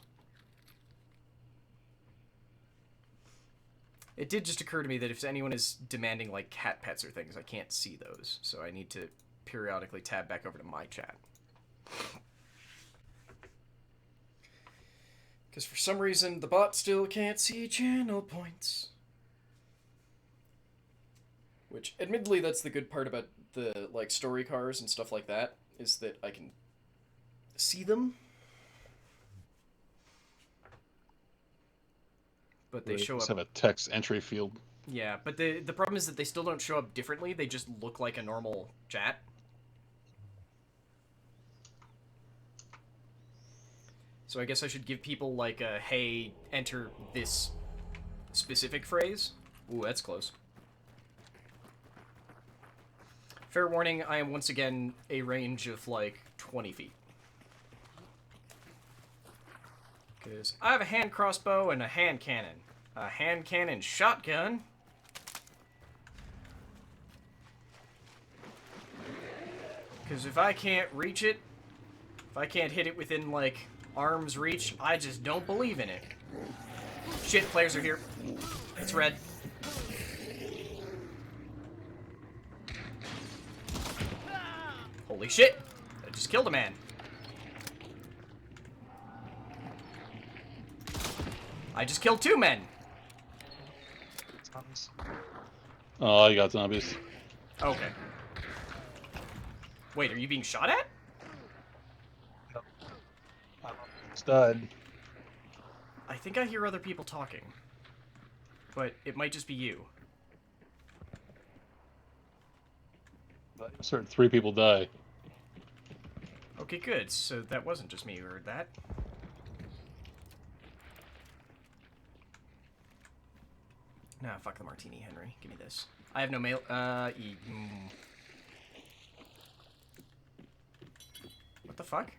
It did just occur to me that if anyone is demanding like cat pets or things, I can't see those, so I need to periodically tab back over to my chat. Because for some reason, the bot still can't see channel points. Which, admittedly, that's the good part about the, like, story cars and stuff like that, is that I can see them. But they show up... have a text entry field. Yeah, but the problem is that they still don't show up differently, they just look like a normal chat. So I guess I should give people, like, a, hey, enter this specific phrase. Ooh, that's close. Fair warning, I am once again a range of, like, 20 feet. Because I have a hand crossbow and a hand cannon. A hand cannon shotgun. Because if I can't reach it, if I can't hit it within, like, arm's reach, I just don't believe in it. Shit, players are here. It's red. Holy shit! I just killed a man. I just killed 2 men. Oh, you got zombies. Okay. Wait, are you being shot at? Stud. I think I hear other people talking. But it might just be you. I just heard 3 people die. Okay, good. So that wasn't just me who heard that. Nah, fuck the martini, Henry. Give me this. I have no mail. What the fuck?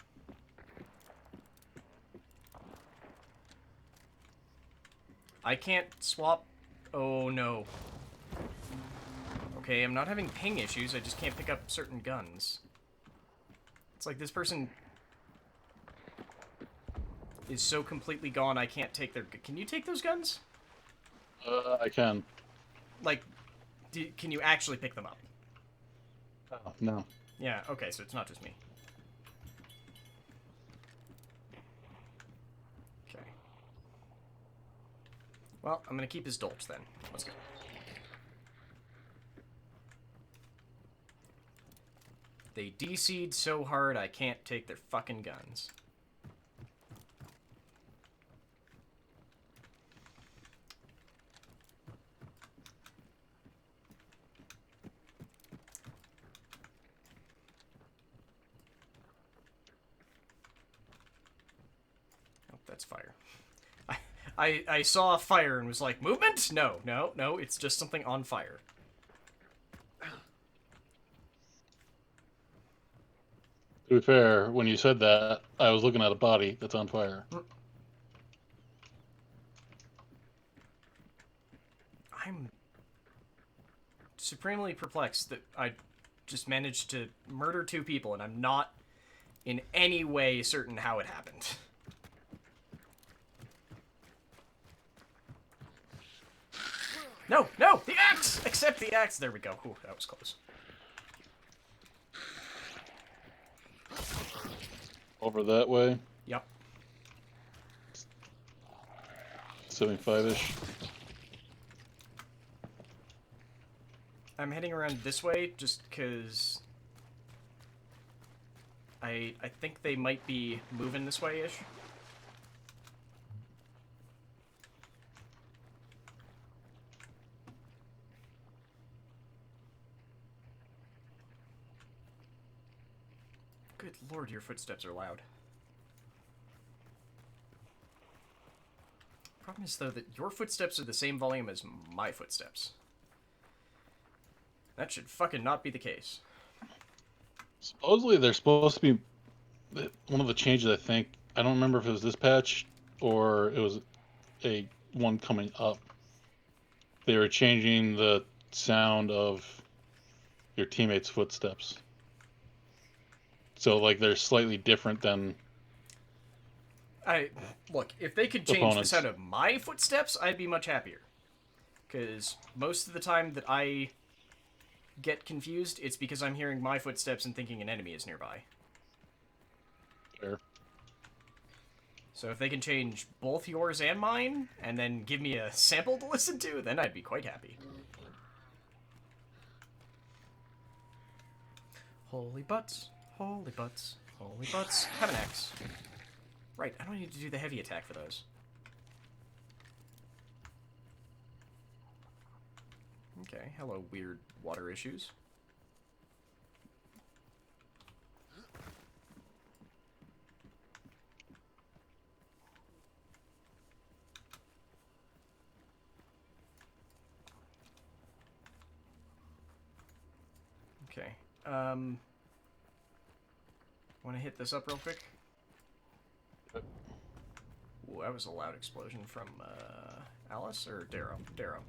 I can't swap. Oh no. Okay, I'm not having ping issues. I just can't pick up certain guns. It's like this person is so completely gone. I can't take their. Can you take those guns? I can. Like, can you actually pick them up? Oh, no. Yeah. Okay, so it's not just me. Okay. Well, I'm gonna keep his dolch then. Let's go. They DC'd so hard I can't take their fucking guns. Oh, that's fire. I saw a fire and was like, movement? No, no, no, it's just something on fire. To be fair, when you said that, I was looking at a body that's on fire. I'm supremely perplexed that I just managed to murder 2 people and I'm not in any way certain how it happened. No, no, the axe! Accept the axe! There we go. Ooh, that was close. Over that way. Yep. 75-ish. I'm heading around this way just because I think they might be moving this way-ish. Good lord, your footsteps are loud. Problem is, though, that your footsteps are the same volume as my footsteps. That should fucking not be the case. Supposedly, they're supposed to be one of the changes. I think I don't remember if it was this patch or it was a one coming up. They were changing the sound of your teammates' footsteps. So, like, they're slightly different than Look, if they could change opponents. the sound of my footsteps, I'd be much happier. Because most of the time that I get confused, it's because I'm hearing my footsteps and thinking an enemy is nearby. Fair. So if they can change both yours and mine, and then give me a sample to listen to, then I'd be quite happy. Holy butts, holy butts, holy butts. Have an axe. Right, I don't need to do the heavy attack for those. Okay, hello, weird water issues. Okay, want to hit this up real quick? Ooh, that was a loud explosion from, Alice or Darrow? Darrow.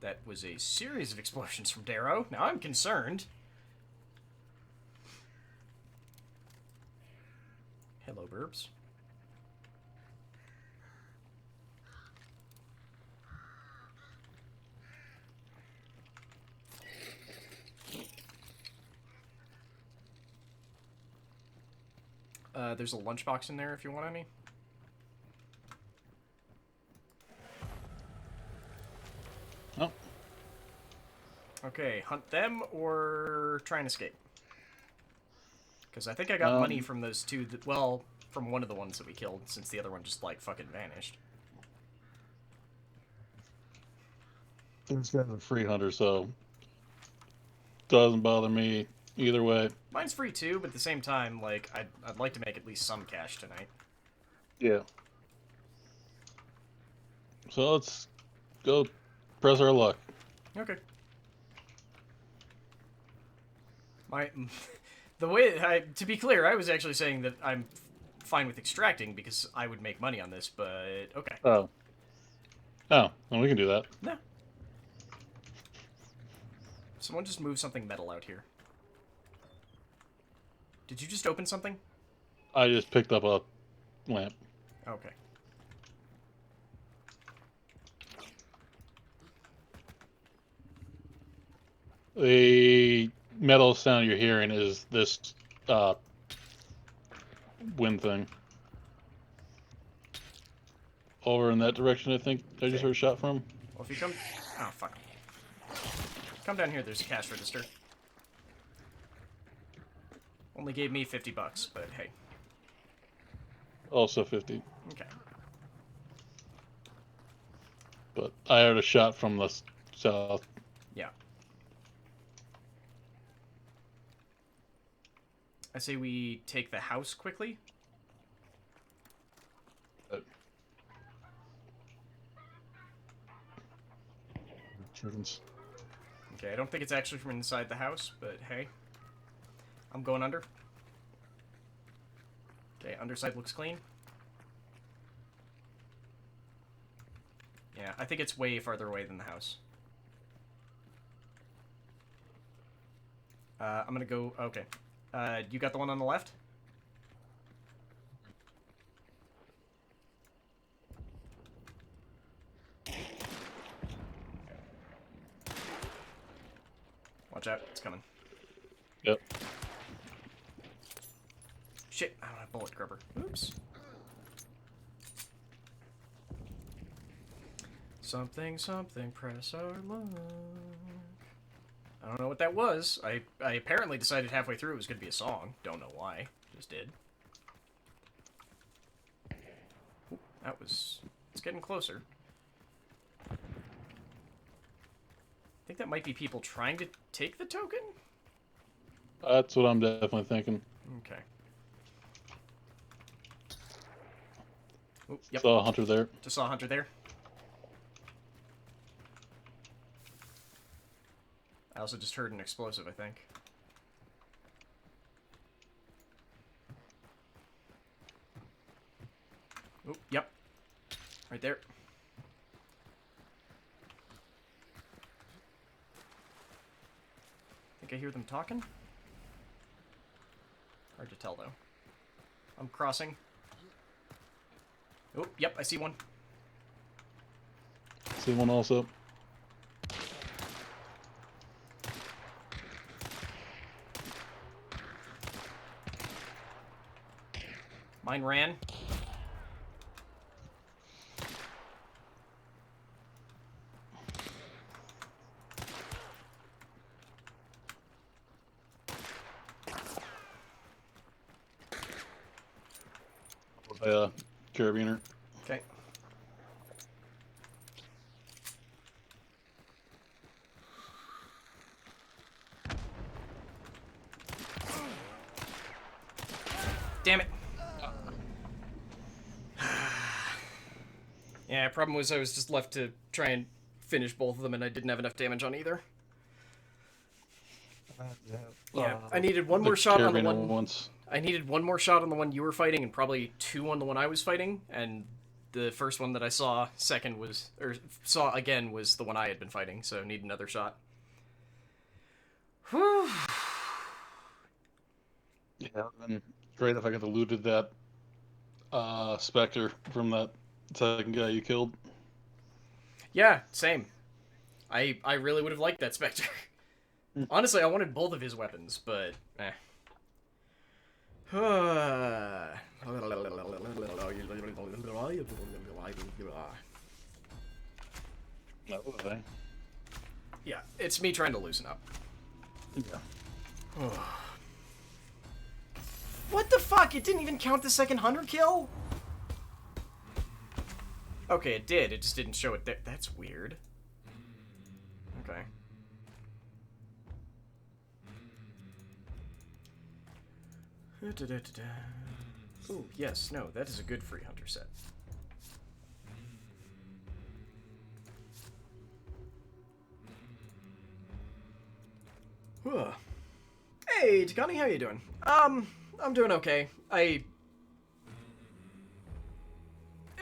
That was a series of explosions from Darrow. Now I'm concerned. Hello, burbs. There's a lunchbox in there if you want any. Oh. Okay, hunt them or try and escape. Because I think I got money from those two, well, from one of the ones that we killed, since the other one just, like, fucking vanished. This guy's a free hunter, so doesn't bother me either way. Mine's free too, but at the same time, like, I'd like to make at least some cash tonight. Yeah. So let's go press our luck. Okay. The way, to be clear, I was actually saying that I'm fine with extracting because I would make money on this, but okay. Oh. Oh, well, we can do that. No. Someone just move something metal out here. Did you just open something? I just picked up a lamp. Okay. The metal sound you're hearing is this wind thing. Over in that direction, I think I just heard a shot from. Well, if you come... Oh, fuck. Come down here, there's a cash register. Only gave me 50 bucks, but hey. Also 50. Okay. But I heard a shot from the south. Yeah. I say we take the house quickly. Chickens. Okay, I don't think it's actually from inside the house, but hey. I'm going under. Okay, underside looks clean. Yeah, I think it's way farther away than the house. I'm gonna go... Okay. You got the one on the left? Watch out, it's coming. Yep. Shit, I don't have bullet grubber. Oops. Something, something, press our luck. I don't know what that was. I apparently decided halfway through it was going to be a song. Don't know why. Just did. Ooh, that was... It's getting closer. I think that might be people trying to take the token? That's what I'm definitely thinking. Okay. Oh, yep. Saw a hunter there. Just saw a hunter there. I also just heard an explosive, I think. Oh, yep. Right there. Think I hear them talking? Hard to tell, though. I'm crossing. Oh, yep, I see one. See one also. Mine ran. Carabiner. Okay. Damn it. Yeah, problem was I was just left to try and finish both of them, and I didn't have enough damage on either. Yeah, I needed one more shot on the one. Once. I needed one more shot on the one you were fighting, and probably two on the one I was fighting. And the first one that I saw saw again was the one I had been fighting. So need another shot. Whew. Yeah, and great if I could have looted that Spectre from that second guy you killed. Yeah, same. I really would have liked that Spectre. Honestly, I wanted both of his weapons, but eh. Yeah, it's me trying to loosen up. Yeah. What the fuck? It didn't even count the second hunter kill? Okay, it did. It just didn't show it there. That's weird. Okay. Oh, yes, no, that is a good free hunter set. Huh. Hey, Takani, how you doing? I'm doing okay.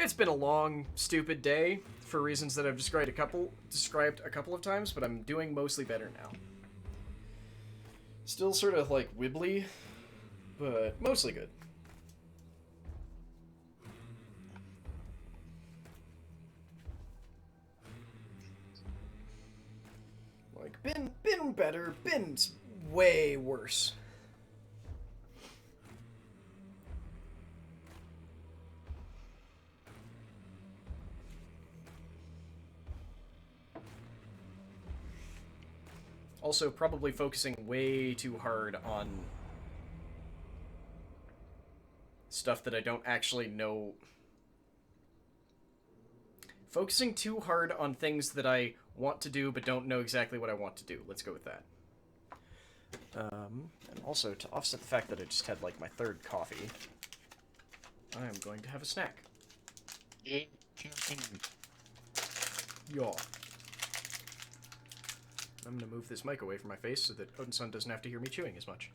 It's been a long, stupid day for reasons that I've described a couple of times, but I'm doing mostly better now. Still sort of like wibbly, but mostly good. Like been better, been way worse. Also, probably focusing way too hard on stuff that I don't actually know. Focusing too hard on things that I want to do but don't know exactly what I want to do. Let's go with that. And also, to offset the fact that I just had, like, my third coffee, I am going to have a snack. Yeah. Yaw. I'm going to move this mic away from my face so that Odin-san doesn't have to hear me chewing as much.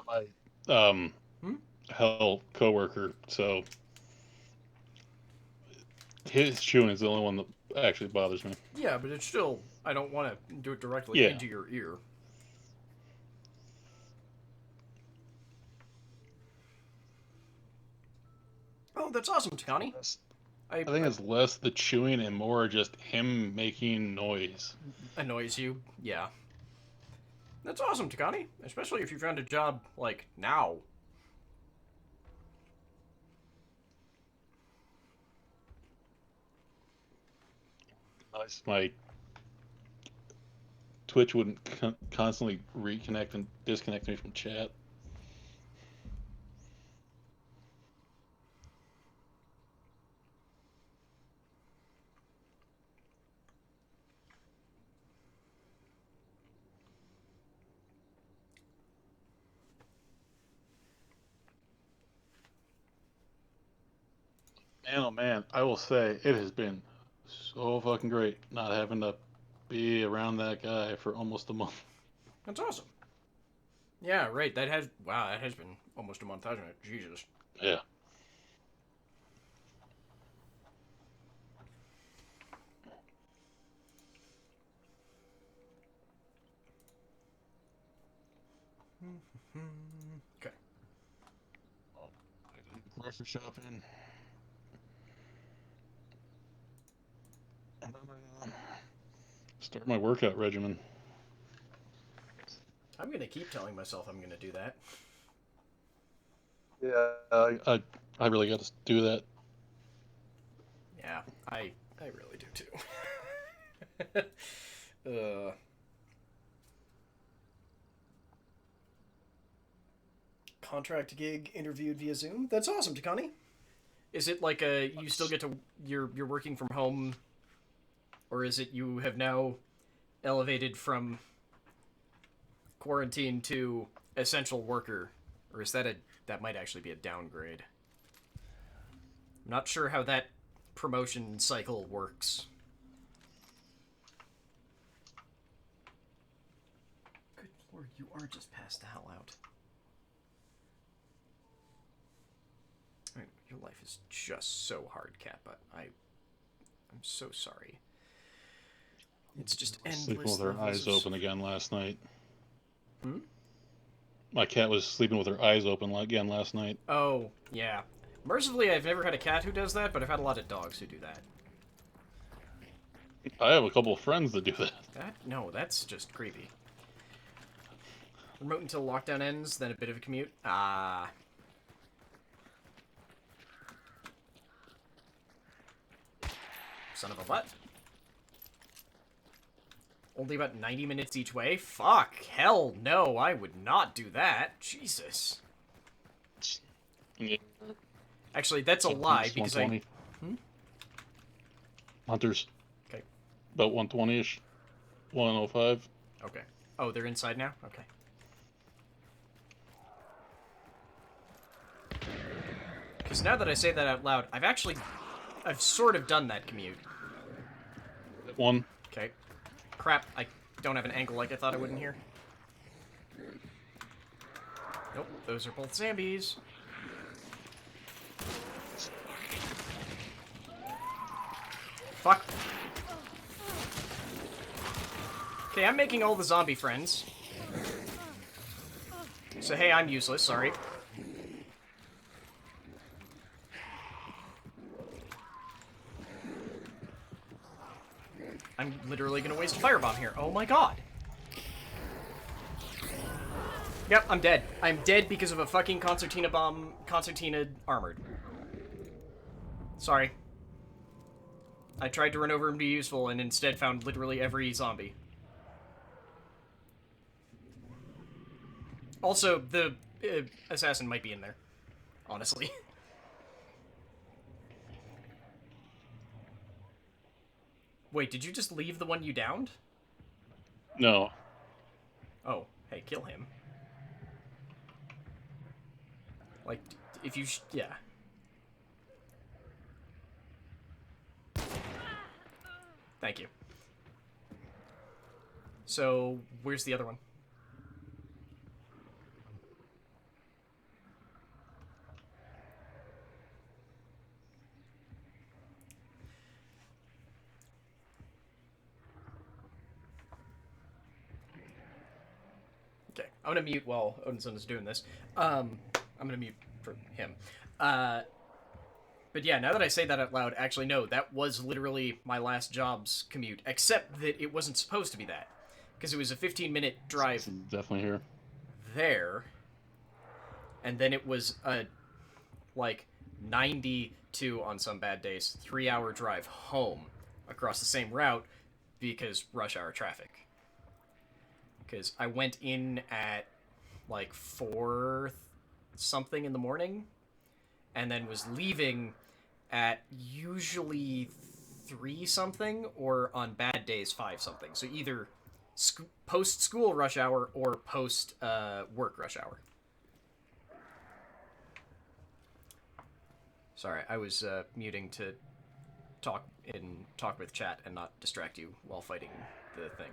My hell coworker, so his chewing is the only one that actually bothers me. Yeah, but it's still, I don't want to do it directly into your ear. Oh, that's awesome, Takani. I think it's less the chewing and more just him making noise. Annoys you? Yeah. That's awesome, Takani. Especially if you found a job, like, now. My Twitch wouldn't constantly reconnect and disconnect me from chat. Man, oh man, I will say it has been so fucking great not having to be around that guy for almost a month. That's awesome. Yeah, right. Wow, that has been almost a month, hasn't it? Jesus. Yeah. Okay. Grocery shopping. Start my workout regimen. I'm gonna keep telling myself I'm gonna do that. Yeah, I really got to do that. Yeah, I really do too. Contract gig interviewed via Zoom. That's awesome, Takani. Is it like you still get to you're working from home, or is it you have now elevated from quarantine to essential worker, or is that might actually be a downgrade? I'm not sure how that promotion cycle works. Good lord, you are just passed the hell out. Your life is just so hard, Cat, but I'm so sorry. It's just endless. Sleeping with her eyes open again last night. Hmm? My cat was sleeping with her eyes open again last night. Oh, yeah. Mercifully, I've never had a cat who does that, but I've had a lot of dogs who do that. I have a couple of friends that do that. No, that's just creepy. Remote until lockdown ends, then a bit of a commute. Ah. Son of a butt. Only about 90 minutes each way? Fuck. Hell no, I would not do that. Jesus. Yeah. Actually, that's a lie, because I... Hunters. Okay. About 120-ish. 105. Okay. Oh, they're inside now? Okay. Because now that I say that out loud, I've sort of done that commute. One. Okay. Crap, I don't have an angle like I thought I would in here. Nope, those are both zombies. Fuck. Okay, I'm making all the zombie friends. So hey, I'm useless, sorry. I'm literally gonna waste a firebomb here. Oh my god. Yep, I'm dead. I'm dead because of a fucking concertina bomb. Concertina armored. Sorry. I tried to run over and be useful and instead found literally every zombie. Also, the assassin might be in there. Honestly. Wait, did you just leave the one you downed? No. Oh, hey, kill him. Like, if you yeah. Thank you. So, where's the other one? Okay, I'm gonna mute while Odinson is doing this. I'm gonna mute for him. But yeah, now that I say that out loud, actually, no, that was literally my last job's commute, except that it wasn't supposed to be that. Because it was a 15-minute drive Definitely here. there, and then it was a, like, 92, on some bad days, 3-hour drive home across the same route because rush hour traffic. Because I went in at, like, 4 something in the morning, and then was leaving at usually 3 something, or on bad days 5 something. So either post school rush hour or post work rush hour. Sorry, I was muting to talk with chat and not distract you while fighting the thing.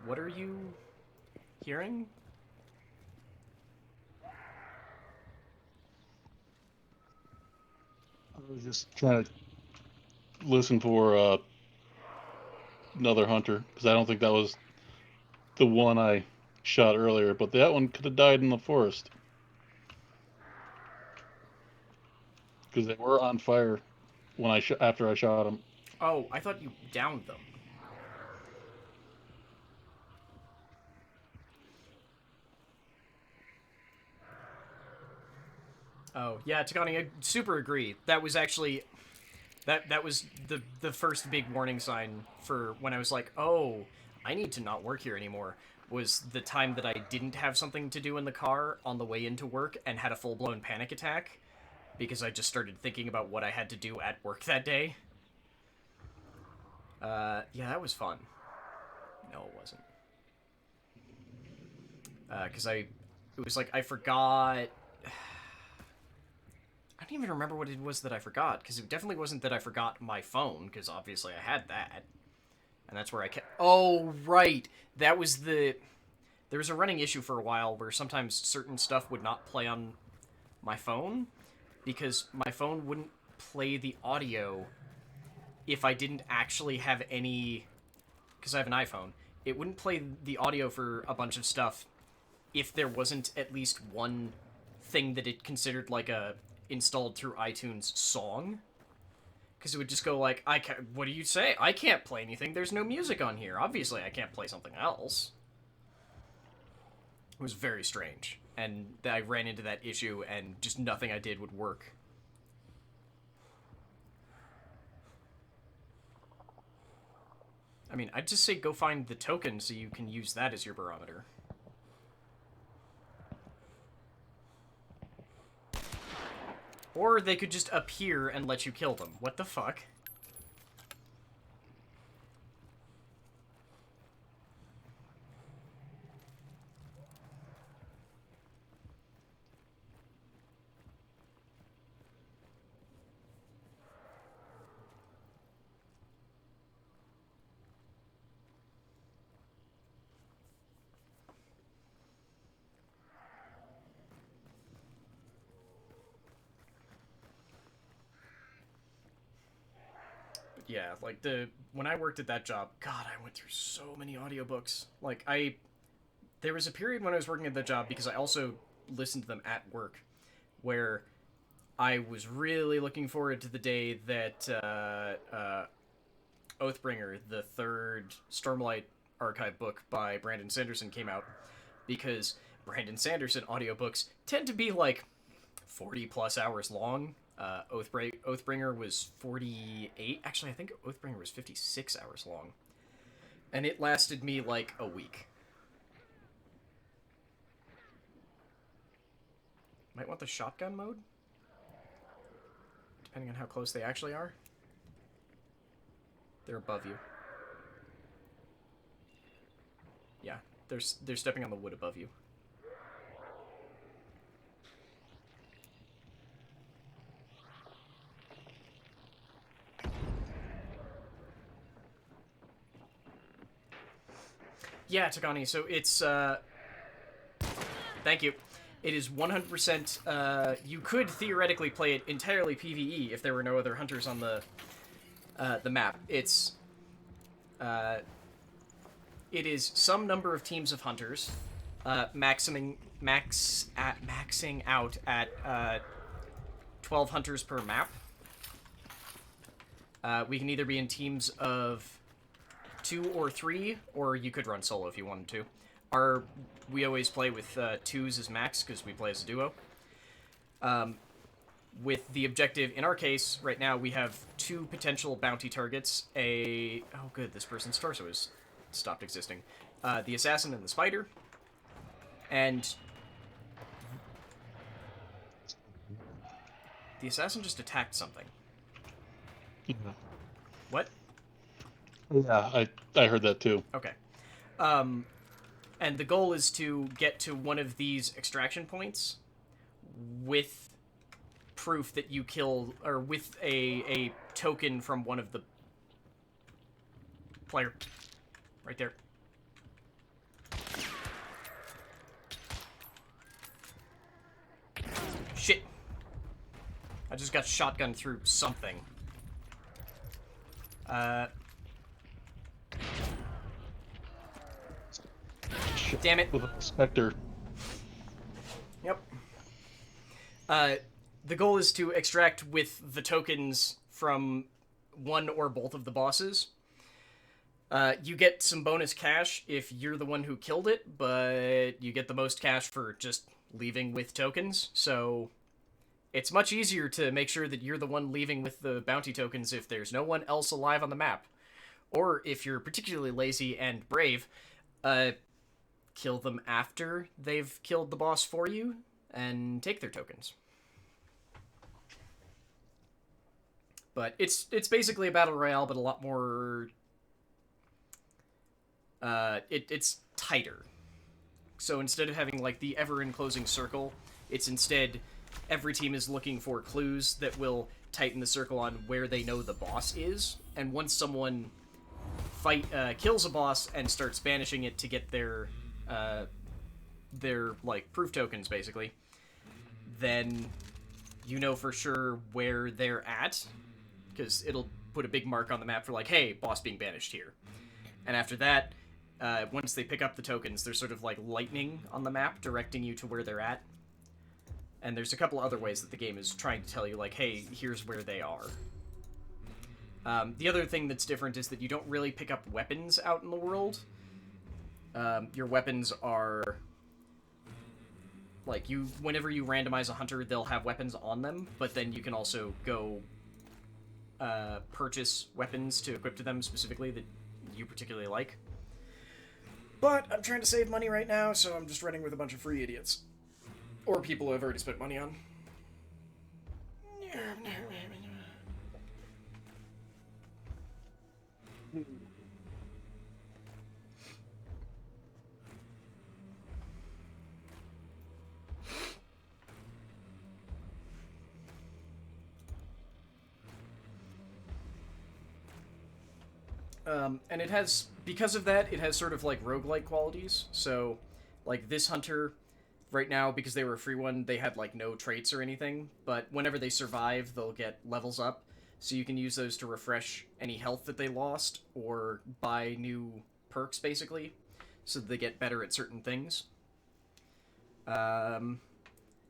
What are you hearing? I was just trying to listen for another hunter because I don't think that was the one I shot earlier, but that one could have died in the forest because they were on fire when after I shot them. Oh, I thought you downed them. Oh, yeah, Takani, I super agree. That was actually that was the first big warning sign for when I was like, "Oh, I need to not work here anymore." Was the time that I didn't have something to do in the car on the way into work and had a full-blown panic attack because I just started thinking about what I had to do at work that day. Yeah, that was fun. No, it wasn't. Because it was like I forgot. I don't even remember what it was that I forgot, because it definitely wasn't that I forgot my phone, because obviously I had that. And that's where I kept... Oh, right! That was the... There was a running issue for a while where sometimes certain stuff would not play on my phone, because my phone wouldn't play the audio if I didn't actually have any... Because I have an iPhone. It wouldn't play the audio for a bunch of stuff if there wasn't at least one thing that it considered like a installed through iTunes song, because it would just go like, I can't, what do you say? I can't play anything. There's no music on here. Obviously, I can't play something else. It was very strange, and I ran into that issue, and just nothing I did would work. I mean, I'd just say go find the token so you can use that as your barometer. Or they could just appear and let you kill them. What the fuck? Yeah, like when I worked at that job, God, I went through so many audiobooks. Like there was a period when I was working at that job, because I also listened to them at work, where I was really looking forward to the day that Oathbringer, the third Stormlight archive book by Brandon Sanderson, came out, because Brandon Sanderson audiobooks tend to be like 40 plus hours long. Oathbringer was 48. Actually, I think Oathbringer was 56 hours long. And it lasted me like a week. Might want the shotgun mode? Depending on how close they actually are. They're above you. Yeah, they're stepping on the wood above you. Yeah, Tagani, so it's, thank you. It is 100%, you could theoretically play it entirely PvE if there were no other hunters on the map. It is some number of teams of hunters, maxing out at 12 hunters per map. We can either be in teams of 2 or 3, or you could run solo if you wanted to. We always play with 2s as max, because we play as a duo. With the objective, in our case, right now, we have 2 potential bounty targets. Oh good, this person's torso has stopped existing. The assassin and the spider. And the assassin just attacked something. Yeah. What? Yeah, I heard that too. Okay. And the goal is to get to one of these extraction points with proof that you killed, or with a token from one of the player. Right there. Shit. I just got shotgun through something. Shit. Damn it. With a Spectre. Yep. The goal is to extract with the tokens from one or both of the bosses. You get some bonus cash if you're the one who killed it, but you get the most cash for just leaving with tokens, so it's much easier to make sure that you're the one leaving with the bounty tokens if there's no one else alive on the map. Or if you're particularly lazy and brave, kill them after they've killed the boss for you and take their tokens. But it's basically a battle royale, but a lot more... it's tighter. So instead of having, like, the ever-enclosing circle, it's instead every team is looking for clues that will tighten the circle on where they know the boss is. And once someone kills a boss and starts banishing it to get their like, proof tokens, basically, then you know for sure where they're at, because it'll put a big mark on the map for, like, hey, boss being banished here. And after that, once they pick up the tokens, there's sort of like lightning on the map directing you to where they're at. And there's a couple other ways that the game is trying to tell you, like, hey, here's where they are. The other thing that's different is that you don't really pick up weapons out in the world. Your weapons are... like, whenever you randomize a hunter, they'll have weapons on them, but then you can also go purchase weapons to equip to them specifically that you particularly like. But I'm trying to save money right now, so I'm just running with a bunch of free idiots. Or people who I've already spent money on. And it has, because of that, it has sort of like roguelike qualities. So, like, this hunter, right now, because they were a free one, they had like no traits or anything, but whenever they survive, they'll get levels up. So you can use those to refresh any health that they lost, or buy new perks, basically, so that they get better at certain things. And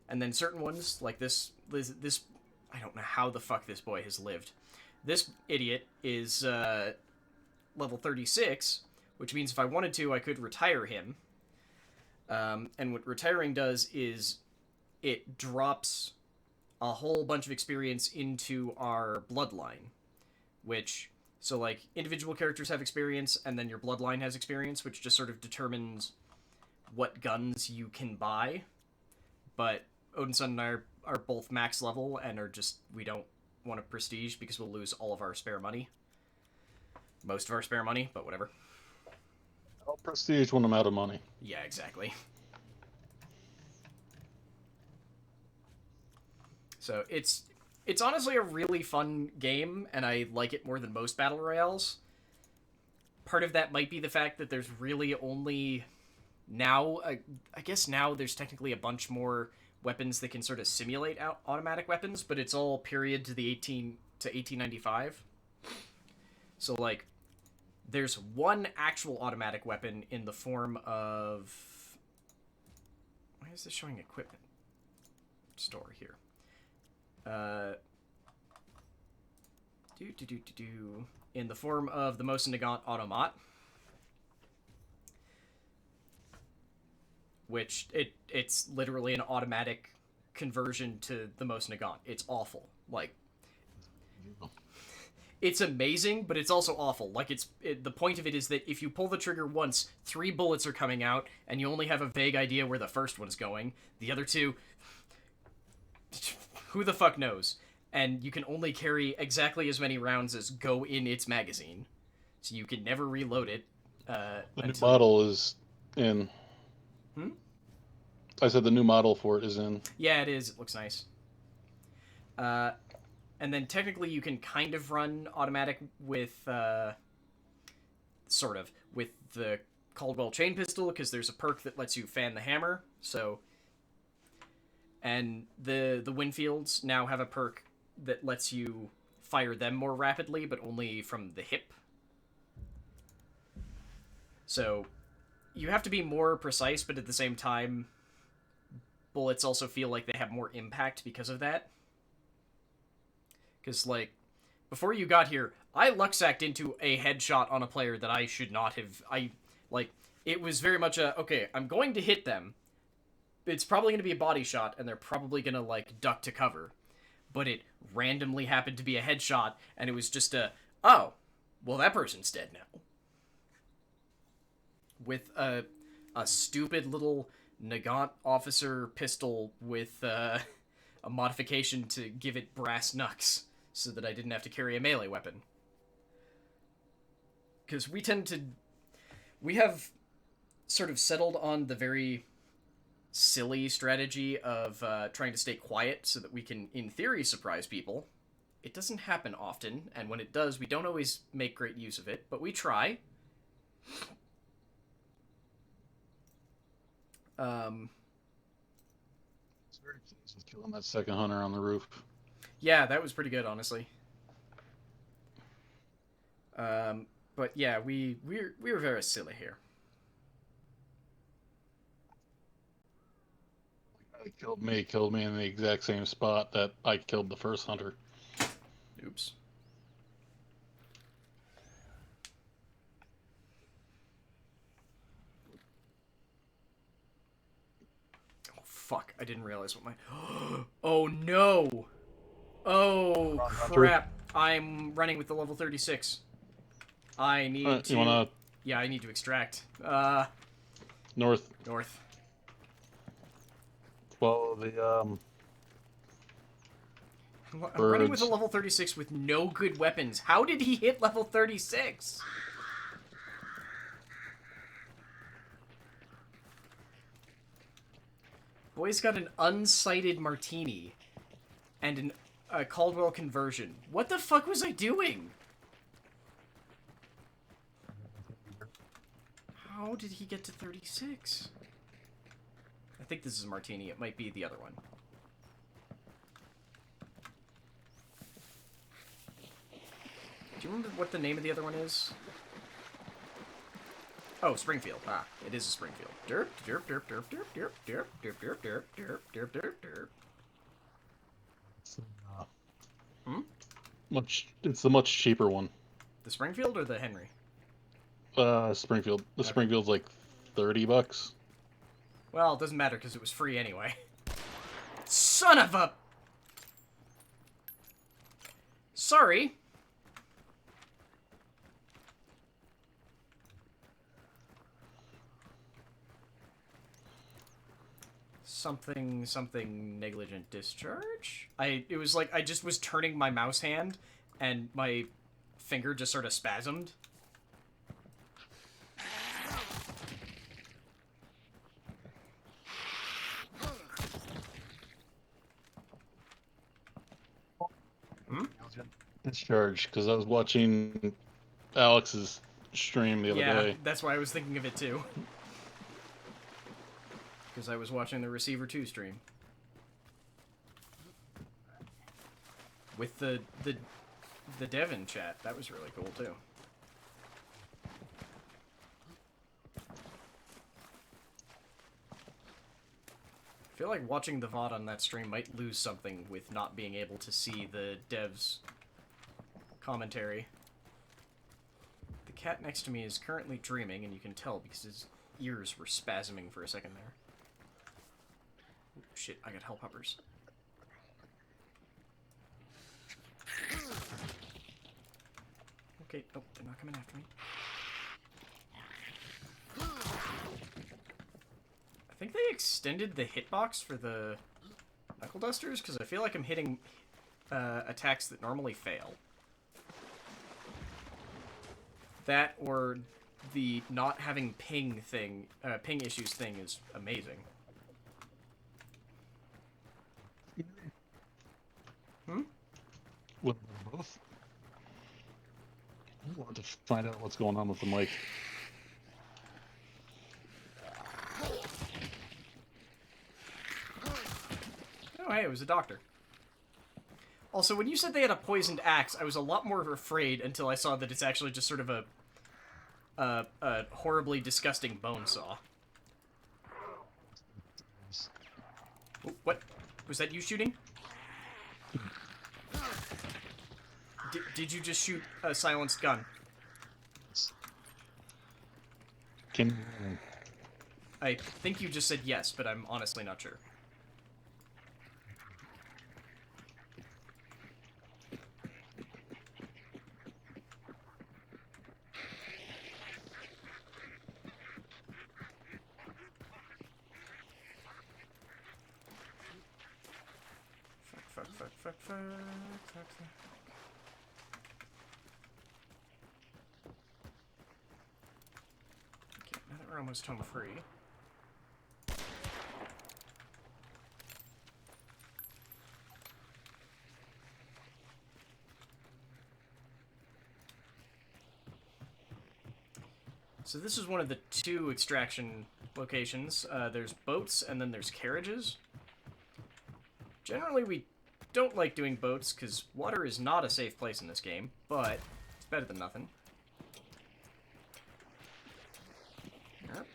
then certain ones, like this, I don't know how the fuck this boy has lived. This idiot is, level 36, which means if I wanted to, I could retire him. And what retiring does is it drops a whole bunch of experience into our bloodline, which, so, like, individual characters have experience, and then your bloodline has experience, which just sort of determines what guns you can buy. But Odinson and I are both max level, and are just, we don't want to prestige because we'll lose all of our spare money. Most of our spare money, but whatever. I'll prestige when I'm out of money. Yeah, exactly. So it's honestly a really fun game, and I like it more than most battle royales. Part of that might be the fact that there's really only now, I guess now there's technically a bunch more weapons that can sort of simulate automatic weapons, but it's all period to the 1895. So, like, there's one actual automatic weapon in the form of... Why is this showing equipment store here? In the form of the Most Nagant Automat. Which, it's literally an automatic conversion to the Most Nagant. It's awful. Like... It's amazing, but it's also awful. Like, the point of it is that if you pull the trigger once, 3 bullets are coming out, and you only have a vague idea where the first one's going. The other 2... who the fuck knows? And you can only carry exactly as many rounds as go in its magazine. So you can never reload it. The new model is in. Hmm? I said the new model for it is in. Yeah, it is. It looks nice. And then technically you can kind of run automatic with, sort of, with the Caldwell chain pistol, because there's a perk that lets you fan the hammer, so... And the Winfields now have a perk that lets you fire them more rapidly, but only from the hip. So you have to be more precise, but at the same time, bullets also feel like they have more impact because of that. Because, like, before you got here, I luck-sacked into a headshot on a player that I should not have... it was very much a, okay, I'm going to hit them. It's probably going to be a body shot, and they're probably going to, like, duck to cover. But it randomly happened to be a headshot, and it was just a, oh, well, that person's dead now. With a stupid little Nagant officer pistol with a modification to give it brass knucks, so that I didn't have to carry a melee weapon. Because we have sort of settled on the very silly strategy of trying to stay quiet so that we can, in theory, surprise people. It doesn't happen often, and when it does, we don't always make great use of it, but we try. I was very pleased with killing that second hunter on the roof. Yeah, that was pretty good, honestly. But yeah, we were very silly here. Killed me in the exact same spot that I killed the first hunter. Oops. Oh, fuck. I didn't realize what my... Oh, no! Oh, crap. I'm running with the level 36. I need to... You wanna... Yeah, I need to extract. North. North. Follow the, I'm running with a level 36 with no good weapons. How did he hit level 36? Boy's got an unsighted martini and a Caldwell conversion. What the fuck was I doing? How did he get to 36? I think this is a martini. It might be the other one. Do you remember what the name of the other one is? Oh, Springfield. Ah, it is a Springfield. Derp, derp, derp, derp, derp, derp, derp, derp, derp, derp, derp, derp, derp, derp. It's the much cheaper one. The Springfield or the Henry? Springfield. The Okay. Springfield's like $30. Well, it doesn't matter because it was free anyway. Son of a... Sorry. Something negligent discharge? It was like I just was turning my mouse hand and my finger just sort of spasmed. Discharge, because I was watching Alex's stream the other day. Yeah, that's why I was thinking of it too. Because I was watching the Receiver 2 stream. With the Devon chat. That was really cool too. I feel like watching the VOD on that stream might lose something with not being able to see the devs' commentary. The cat next to me is currently dreaming, and you can tell because his ears were spasming for a second there. Ooh, shit, I got hell poppers. Okay, oh, they're not coming after me. I think they extended the hitbox for the knuckle dusters, because I feel like I'm hitting attacks that normally fail. That, or the not having ping issues thing is amazing. With both. I want to find out what's going on with the mic. Oh, hey, it was a doctor. Also, when you said they had a poisoned axe, I was a lot more afraid until I saw that it's actually just sort of a horribly disgusting bone saw. Oh, what? Was that you shooting? Did you just shoot a silenced gun? Can I think you just said yes, but I'm honestly not sure. Fuck. Okay, now that we're almost home free. So this is one of the 2 extraction locations. There's boats, and then there's carriages. Generally, we don't like doing boats, because water is not a safe place in this game, but it's better than nothing. Yep.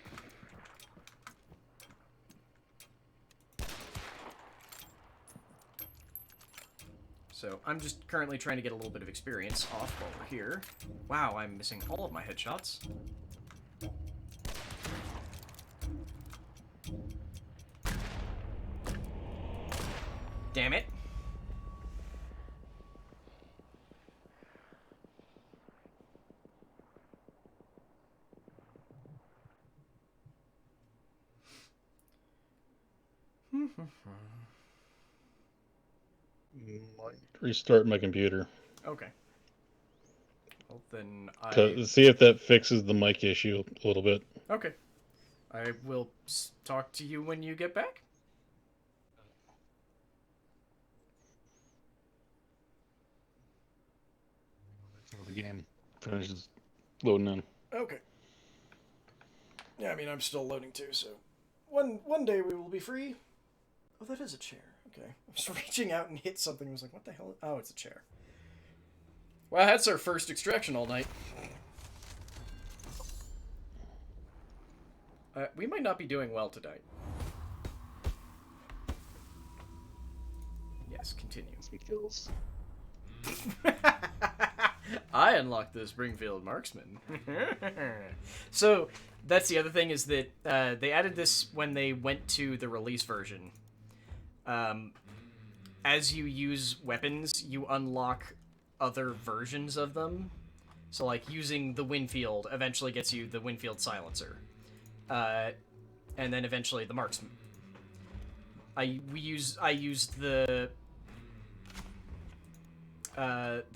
So, I'm just currently trying to get a little bit of experience off while we're here. Wow, I'm missing all of my headshots. Damn it. might restart my computer. Okay. Well, then To see if that fixes the mic issue a little bit. Okay. I will talk to you when you get back. The game finishes loading in. Okay. Yeah, I mean, I'm still loading too, so... One day we will be free. Oh, that is a chair. Okay. I was reaching out and hit something. I was like, what the hell? Oh, it's a chair. Well, that's our first extraction all night. We might not be doing well tonight. Yes, continue. Kills. I unlocked the Springfield Marksman. So, that's the other thing, is that they added this when they went to the release version. As you use weapons, you unlock other versions of them. So, like, using the Winfield eventually gets you the Winfield Silencer. And then eventually the Marksman. I used the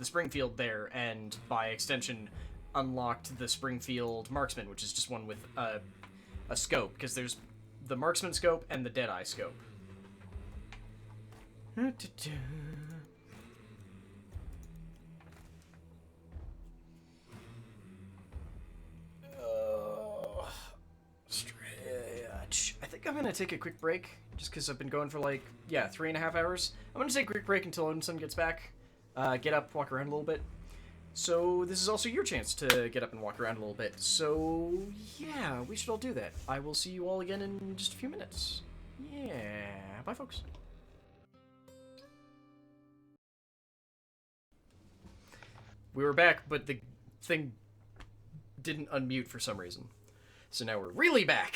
Springfield there, and by extension unlocked the Springfield Marksman, which is just one with a scope, because there's the Marksman scope and the Deadeye scope. Stretch. I think I'm gonna take a quick break, just because I've been going for like, 3.5 hours. I'm gonna take a quick break until Odinson gets back. Get up, walk around a little bit. So this is also your chance to get up and walk around a little bit. So yeah, we should all do that. I will see you all again in just a few minutes. Yeah, bye folks. We were back, but the thing didn't unmute for some reason. So now we're really back.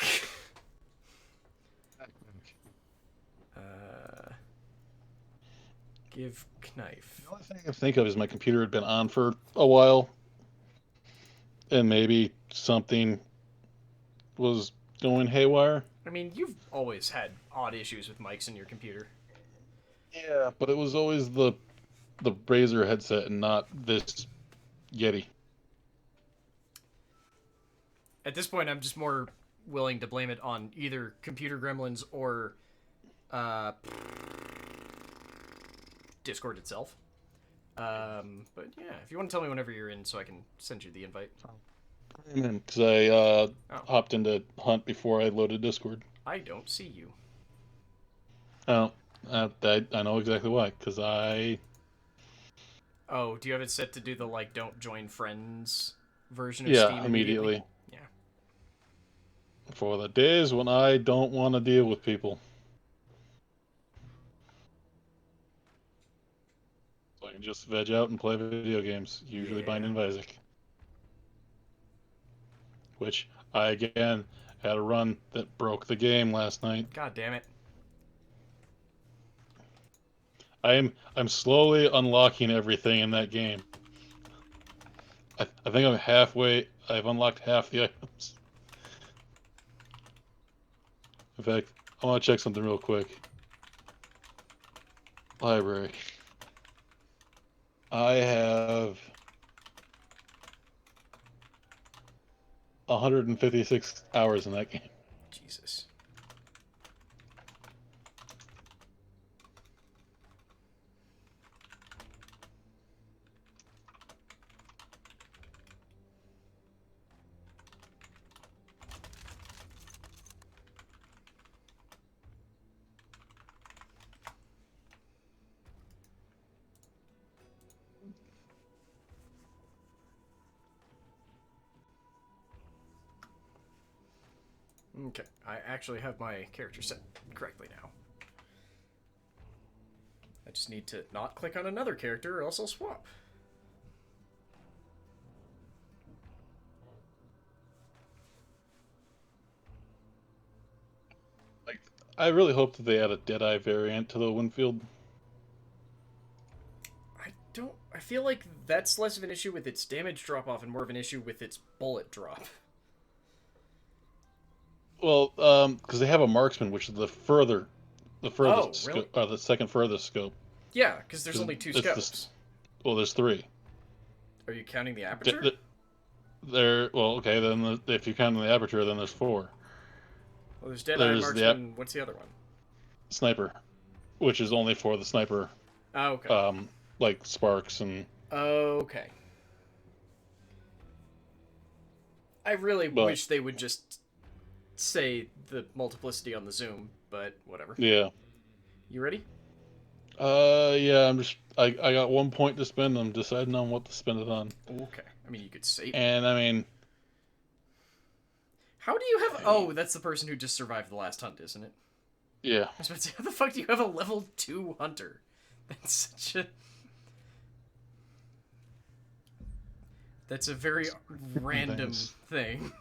Give knife. The only thing I can think of is my computer had been on for a while, and maybe something was going haywire. I mean, you've always had odd issues with mics in your computer. Yeah, but it was always the Razer headset and not this Yeti. At this point, I'm just more willing to blame it on either computer gremlins or Discord itself. But yeah, if you want to tell me whenever you're in, so I can send you the invite. Because I hopped into Hunt before I loaded Discord. I don't see you. Oh, I know exactly why. Because I... Oh, do you have it set to do the, like, don't join friends version of Yeah, Steam immediately. Yeah. For the days when I don't want to deal with people. So I can just veg out and play video games, usually Yeah. Binding of Isaac. Which, I again had a run that broke the game last night. God damn it. I'm slowly unlocking everything in that game. I think I'm halfway. I've unlocked half the items. In fact, I want to check something real quick. Library. I have 156 hours in that game. Jesus. Okay, I actually have my character set correctly now. I just need to not click on another character or else I'll swap. Like, I really hope that they add a Deadeye variant to the Winfield. I feel like that's less of an issue with its damage drop off and more of an issue with its bullet drop. Well, because they have a marksman, which is the furthest Oh, really? scope, the second furthest scope. Yeah, because there's only two scopes. Well, there's three. Are you counting the aperture? Well, okay. Then if you count the aperture, then there's four. Well, there's Deadeye, There's Marksman. What's the other one? Sniper, which is only for the sniper. Oh, okay. Like sparks and. Okay. I really wish they would just say the multiplicity on the zoom, but whatever. Yeah. You ready? Yeah. I got 1 point to spend. I'm deciding on what to spend it on. Okay. I mean, you could save. And I mean. How do you have? Oh, that's the person who just survived the last hunt, isn't it? Yeah. I was about to say, how the fuck do you have a level 2 hunter? That's such a. That's a very random thing.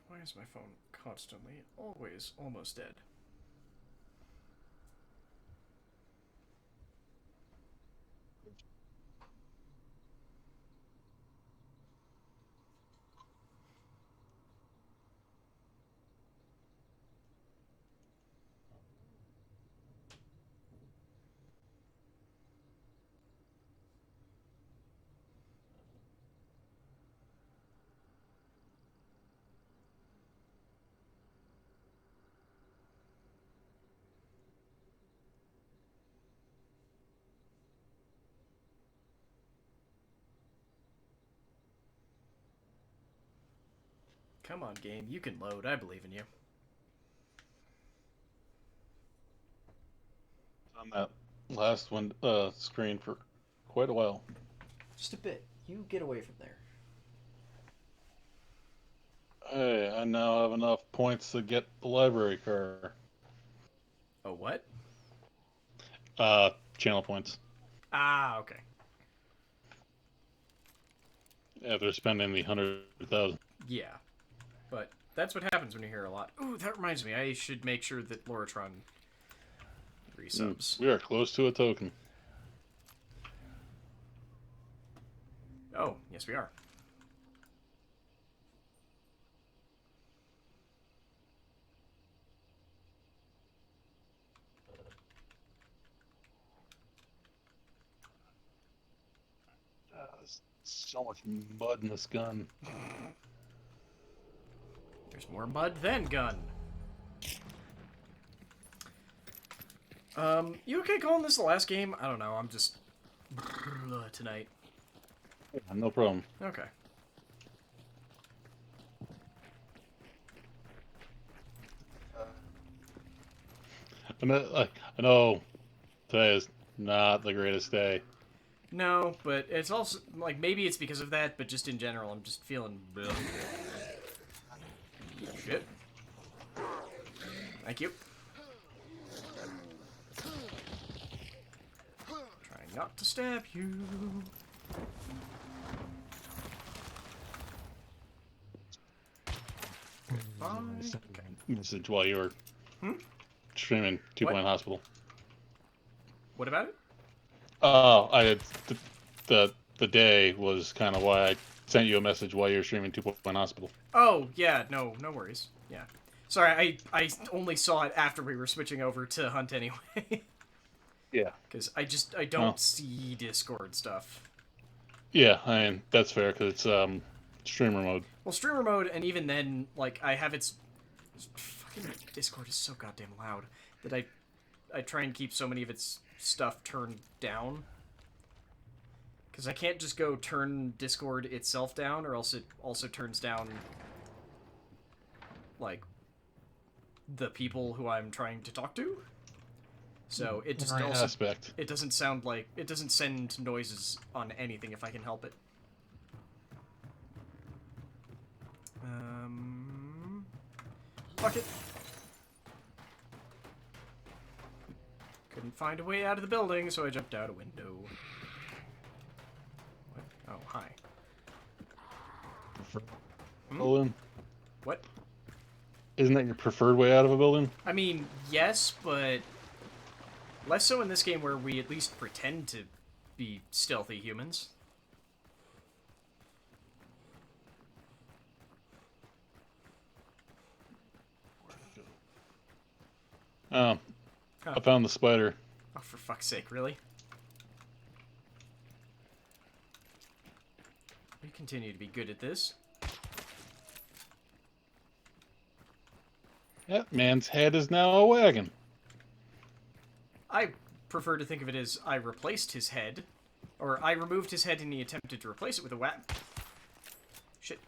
Why is my phone constantly, always, almost dead? Come on, game. You can load. I believe in you. On that last one screen for quite a while. Just a bit. You get away from there. Hey, I now have enough points to get the library car. Oh, what? Channel points. Ah, okay. After spending the 100,000. Yeah. But that's what happens when you hear a lot. Ooh, that reminds me. I should make sure that Loratron resubs. We are close to a token. Oh, yes we are. There's so much mud in this gun. There's more mud than gun. You okay calling this the last game? I don't know, I'm just... tonight. Yeah, no problem. Okay. I know today is not the greatest day. No, but it's also, like, maybe it's because of that, but just in general, I'm just feeling... Shit. Thank you. Trying not to stab you. Goodbye. Okay. Message while you were streaming Two What? Point Hospital. What about it? Oh, the day was kind of why I sent you a message while you were streaming Two Point Hospital. Oh, yeah, no worries. Yeah. Sorry, I only saw it after we were switching over to Hunt anyway. Yeah. Because I don't see Discord stuff. Yeah, I mean, that's fair, because it's streamer mode. Well, streamer mode, and even then, like, I have its... Fucking Discord is so goddamn loud that I try and keep so many of its stuff turned down. Because I can't just go turn Discord itself down, or else it also turns down, like, the people who I'm trying to talk to. So it just also... Aspect. It doesn't sound like... It doesn't send noises on anything if I can help it. Fuck it. Couldn't find a way out of the building, so I jumped out a window. What? Oh, hi. Building? What? Isn't that your preferred way out of a building? I mean, yes, but... less so in this game where we at least pretend to be stealthy humans. Oh, I found the spider. Oh, for fuck's sake, really? We continue to be good at this. That man's head is now a wagon. I prefer to think of it as I replaced his head. Or I removed his head and he attempted to replace it with a Shit.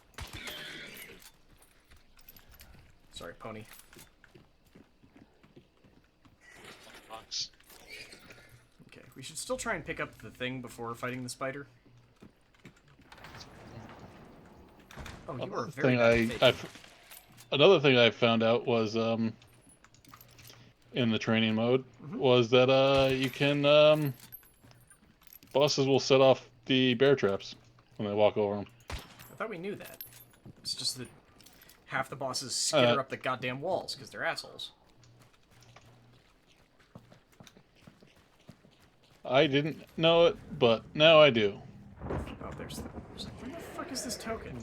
Sorry, pony. Okay, we should still try and pick up the thing before fighting the spider. Oh, you are very Another thing I found out was in the training mode was that you can bosses will set off the bear traps when they walk over them. I thought we knew that. It's just that half the bosses skitter up the goddamn walls because they're assholes. I didn't know it, but now I do. Oh, there's the... Where the fuck is this token?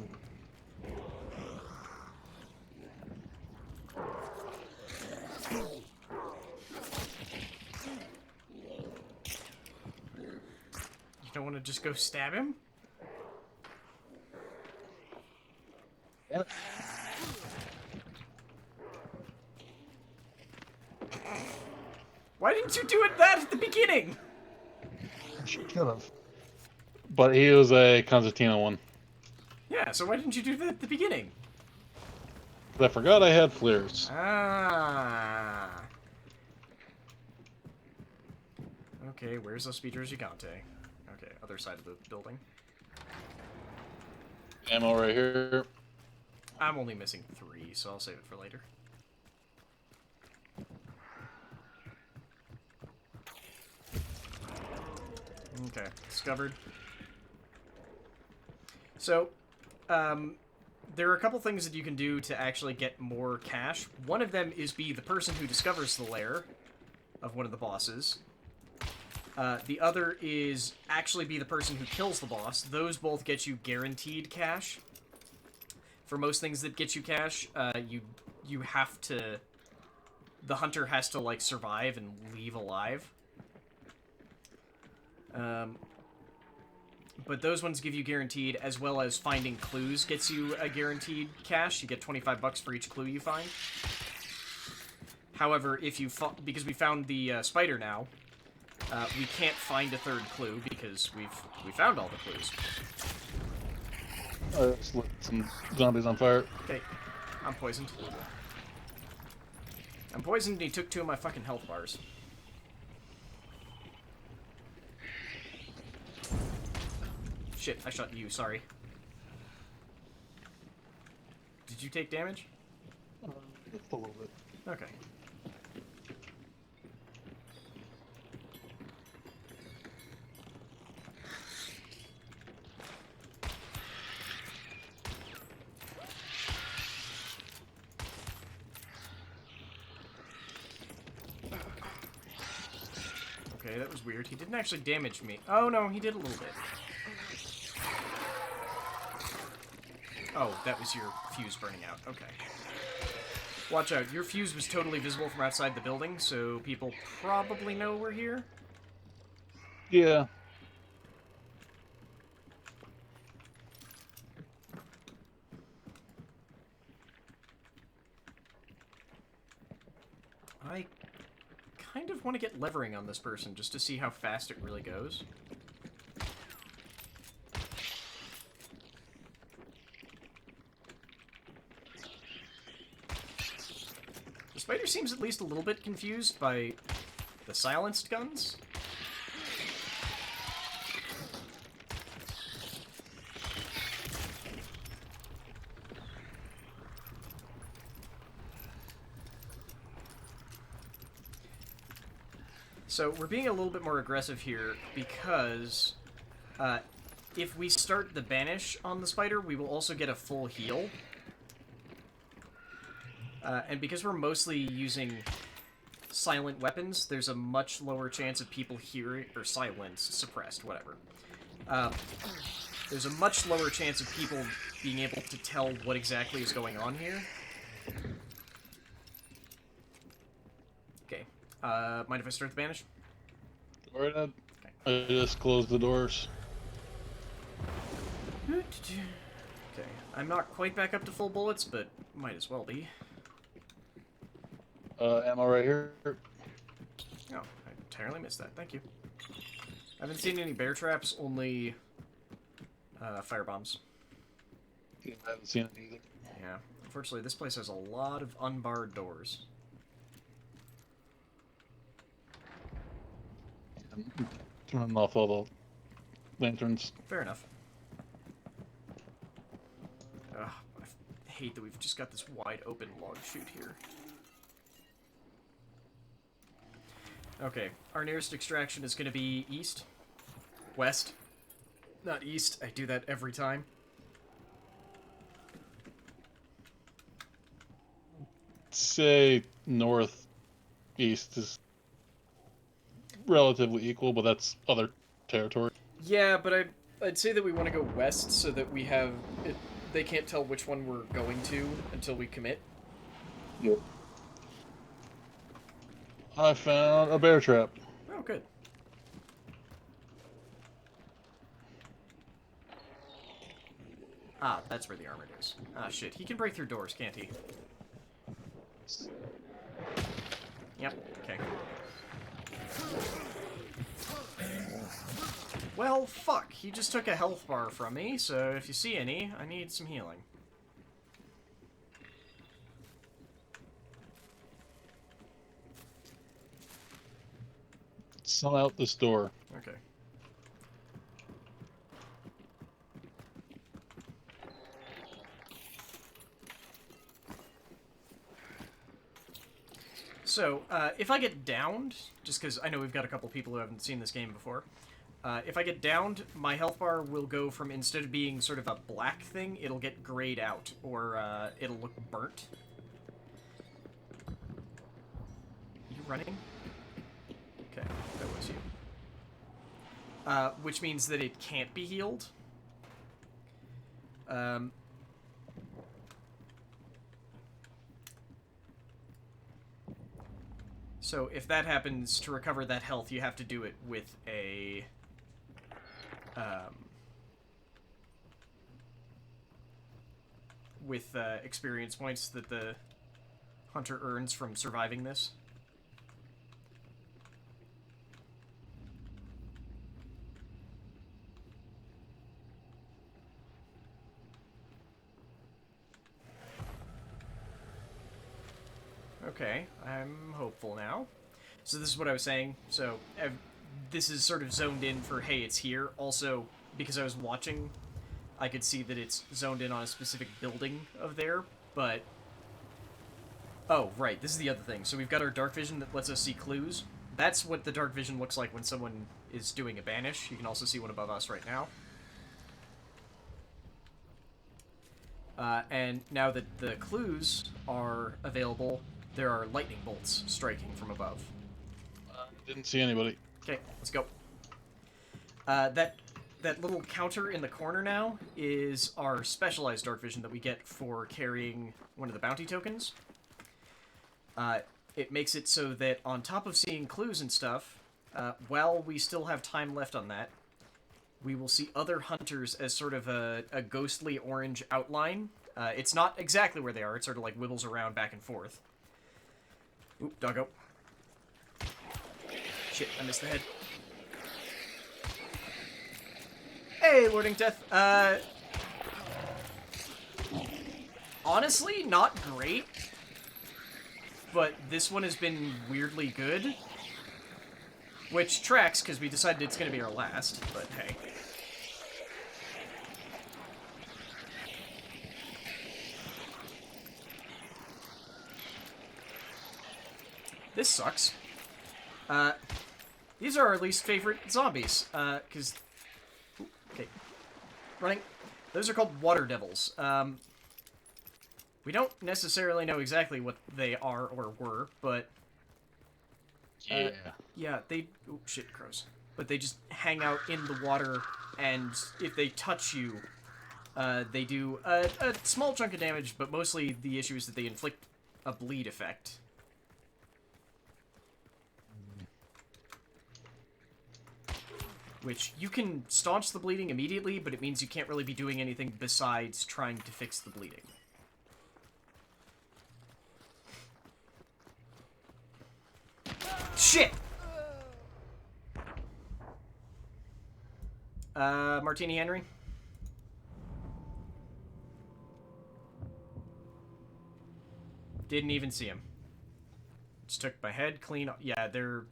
You don't want to just go stab him? Yep. Why didn't you do that at the beginning? She could have. But he was a Constantino one. Yeah, so why didn't you do that at the beginning? I forgot I had flares. Ah. Okay, where's the Speeders Gigante? Okay, other side of the building. Ammo right here. I'm only missing 3, so I'll save it for later. Okay, discovered. So, there are a couple things that you can do to actually get more cash. One of them is be the person who discovers the lair of one of the bosses. The other is actually be the person who kills the boss. Those both get you guaranteed cash. For most things that get you cash, you have to... The hunter has to, like, survive and leave alive. But those ones give you guaranteed, as well as finding clues gets you a guaranteed cash. You get 25 bucks for each clue you find. However, if you because we found the spider now, we can't find a third clue because we found all the clues. Just lit some zombies on fire. Okay, I'm poisoned. I'm poisoned and he took 2 of my fucking health bars. Shit, I shot you, sorry. Did you take damage? Just a little bit. Okay. Okay, that was weird. He didn't actually damage me. Oh, no, he did a little bit. Oh, that was your fuse burning out. Okay. Watch out. Your fuse was totally visible from outside the building, so people probably know we're here. Yeah. I kind of want to get levering on this person just to see how fast it really goes. The spider seems at least a little bit confused by the silenced guns. So we're being a little bit more aggressive here because if we start the banish on the spider, we will also get a full heal. And because we're mostly using silent weapons, there's a much lower chance of people hearing, or silenced, suppressed, whatever. There's a much lower chance of people being able to tell what exactly is going on here. Okay. Mind if I start the banish? Go right ahead. Okay. I just closed the doors. Okay. I'm not quite back up to full bullets, but might as well be. Ammo right here. Oh, I entirely missed that. Thank you. I haven't seen any bear traps, only fire bombs. Yeah, I haven't seen it either. Yeah. Unfortunately, this place has a lot of unbarred doors. I'm turning off all the lanterns. Fair enough. Ugh, I hate that we've just got this wide open log chute here. Okay, our nearest extraction is going to be east. West. Not east. I do that every time. Say northeast is relatively equal, but that's other territory. Yeah, but I'd say that we want to go west so that we have... they can't tell which one we're going to until we commit. Yep. I found a bear trap. Oh, good. Ah, that's where the armor is. Ah, shit. He can break through doors, can't he? Yep, okay. Well, fuck. He just took a health bar from me, so if you see any, I need some healing. Sell out this door. Okay. So, if I get downed, just because I know we've got a couple people who haven't seen this game before, if I get downed, my health bar will go from, instead of being sort of a black thing, it'll get grayed out, or it'll look burnt. You running? Okay, that was you. Which means that it can't be healed. So if that happens, to recover that health, you have to do it with a... experience points that the hunter earns from surviving this. Okay, I'm hopeful now. So this is what I was saying. So this is sort of zoned in for, hey, it's here. Also, because I was watching, I could see that it's zoned in on a specific building of there, but... Oh, right, this is the other thing. So we've got our dark vision that lets us see clues. That's what the dark vision looks like when someone is doing a banish. You can also see one above us right now. And now that the clues are available, there are lightning bolts striking from above. Didn't see anybody. Okay, let's go. That little counter in the corner now is our specialized dark vision that we get for carrying one of the bounty tokens. It makes it so that on top of seeing clues and stuff, while we still have time left on that, we will see other hunters as sort of a ghostly orange outline. It's not exactly where they are. It sort of like wibbles around back and forth. Oop, doggo. Shit, I missed the head. Hey, Lording Death. Honestly, not great. But this one has been weirdly good. Which tracks, because we decided it's going to be our last, but hey. This sucks. These are our least favorite zombies, because... Okay. Running. Those are called water devils. We don't necessarily know exactly what they are or were, but... Yeah. Yeah, they... Oh, shit, crows. But they just hang out in the water, and if they touch you, they do a small chunk of damage, but mostly the issue is that they inflict a bleed effect. Which, you can staunch the bleeding immediately, but it means you can't really be doing anything besides trying to fix the bleeding. Shit! Martini Henry? Didn't even see him. Just took my head clean. Yeah, they're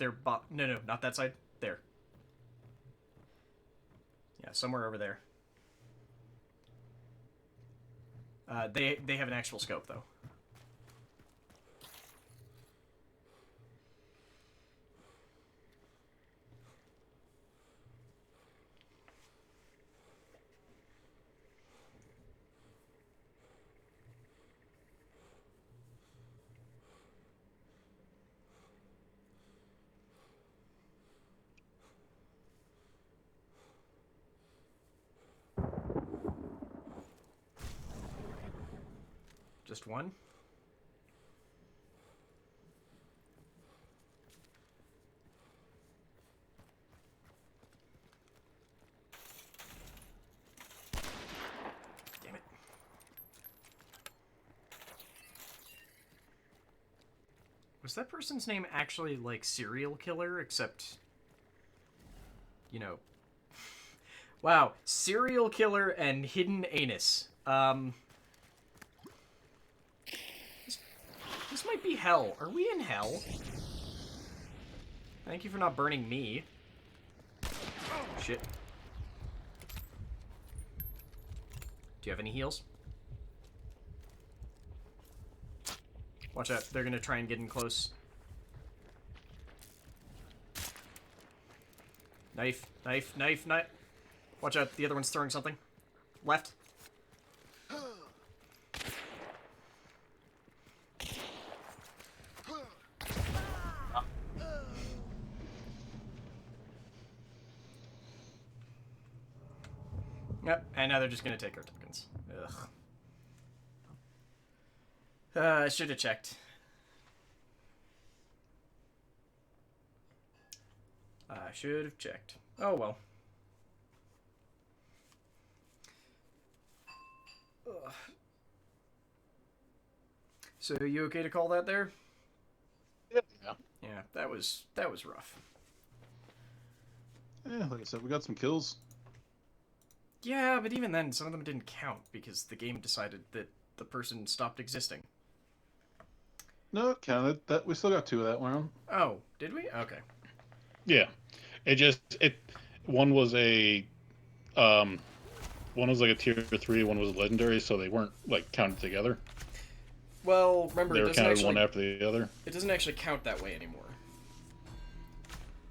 no, not that side. There. Yeah, somewhere over there. They have an actual scope though. Just one? Damn it. Was that person's name actually, like, serial killer, except... You know... Wow, serial killer and hidden anus. This might be hell. Are we in hell? Thank you for not burning me. Shit. Do you have any heals? Watch out. They're gonna try and get in close. Knife, knife, knife, knife. Watch out, the other one's throwing something. Left. Yep, and now they're just gonna take our tokens. Ugh. I should have checked. I should have checked. Oh well. Ugh. So you okay to call that there? Yeah. Yeah, that was rough. Yeah, like I said, we got some kills. Yeah, but even then, some of them didn't count because the game decided that the person stopped existing. No, it counted. That we still got 2 of that round. Oh, did we? Okay. Yeah, one was a one was like a tier 3, one was a legendary, so they weren't like counted together. Well, remember, They it were doesn't counted actually, one after the other. it doesn't actually count that way anymore.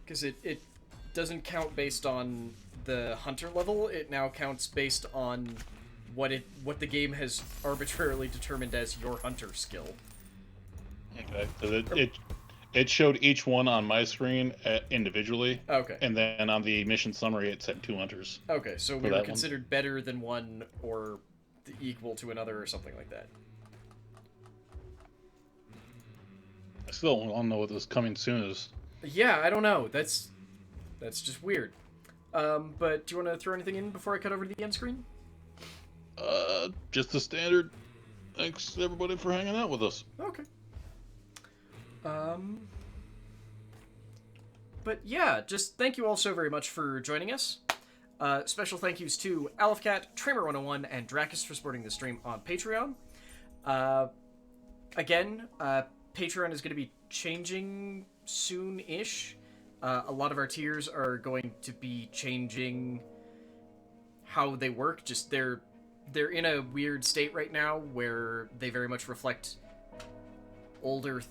Because it doesn't count based on the hunter level. It now counts based on what the game has arbitrarily determined as your hunter skill. Okay. So it showed each one on my screen individually. Okay. And then on the mission summary, it said 2 hunters. Okay, so we For were that considered better than one or equal to another or something like that. I still don't know what this coming soon is. Yeah, I don't know. That's just weird. But do you want to throw anything in before I cut over to the end screen? Just the standard. Thanks everybody for hanging out with us. Okay. But yeah, just thank you all so very much for joining us. Special thank yous to Alifcat, Tramer101, and Dracus for supporting the stream on Patreon. Again, Patreon is going to be changing soon-ish. A lot of our tiers are going to be changing how they work. Just they're in a weird state right now where they very much reflect older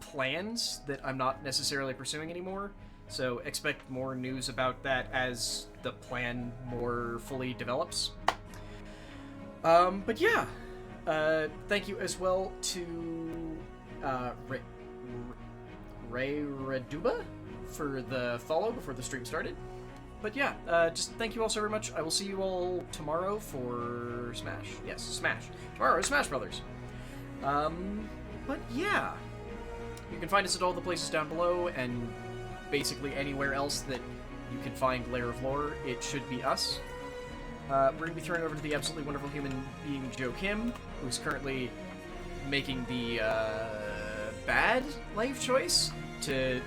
plans that I'm not necessarily pursuing anymore. So expect more news about that as the plan more fully develops. But yeah, thank you as well to Ray Reduba for the follow before the stream started. But yeah, just thank you all so very much. I will see you all tomorrow for Smash. Yes, Smash. Tomorrow is Smash Brothers. But yeah, you can find us at all the places down below, and basically anywhere else that you can find Lair of Lore, it should be us. We're going to be throwing over to the absolutely wonderful human being Joe Kim, who's currently making the bad life choice to...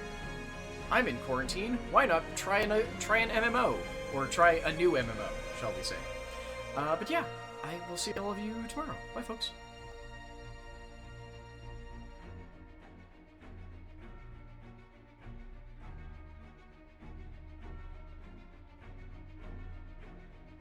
I'm in quarantine. Why not try an MMO? Or try a new MMO, shall we say. But yeah, I will see all of you tomorrow. Bye, folks.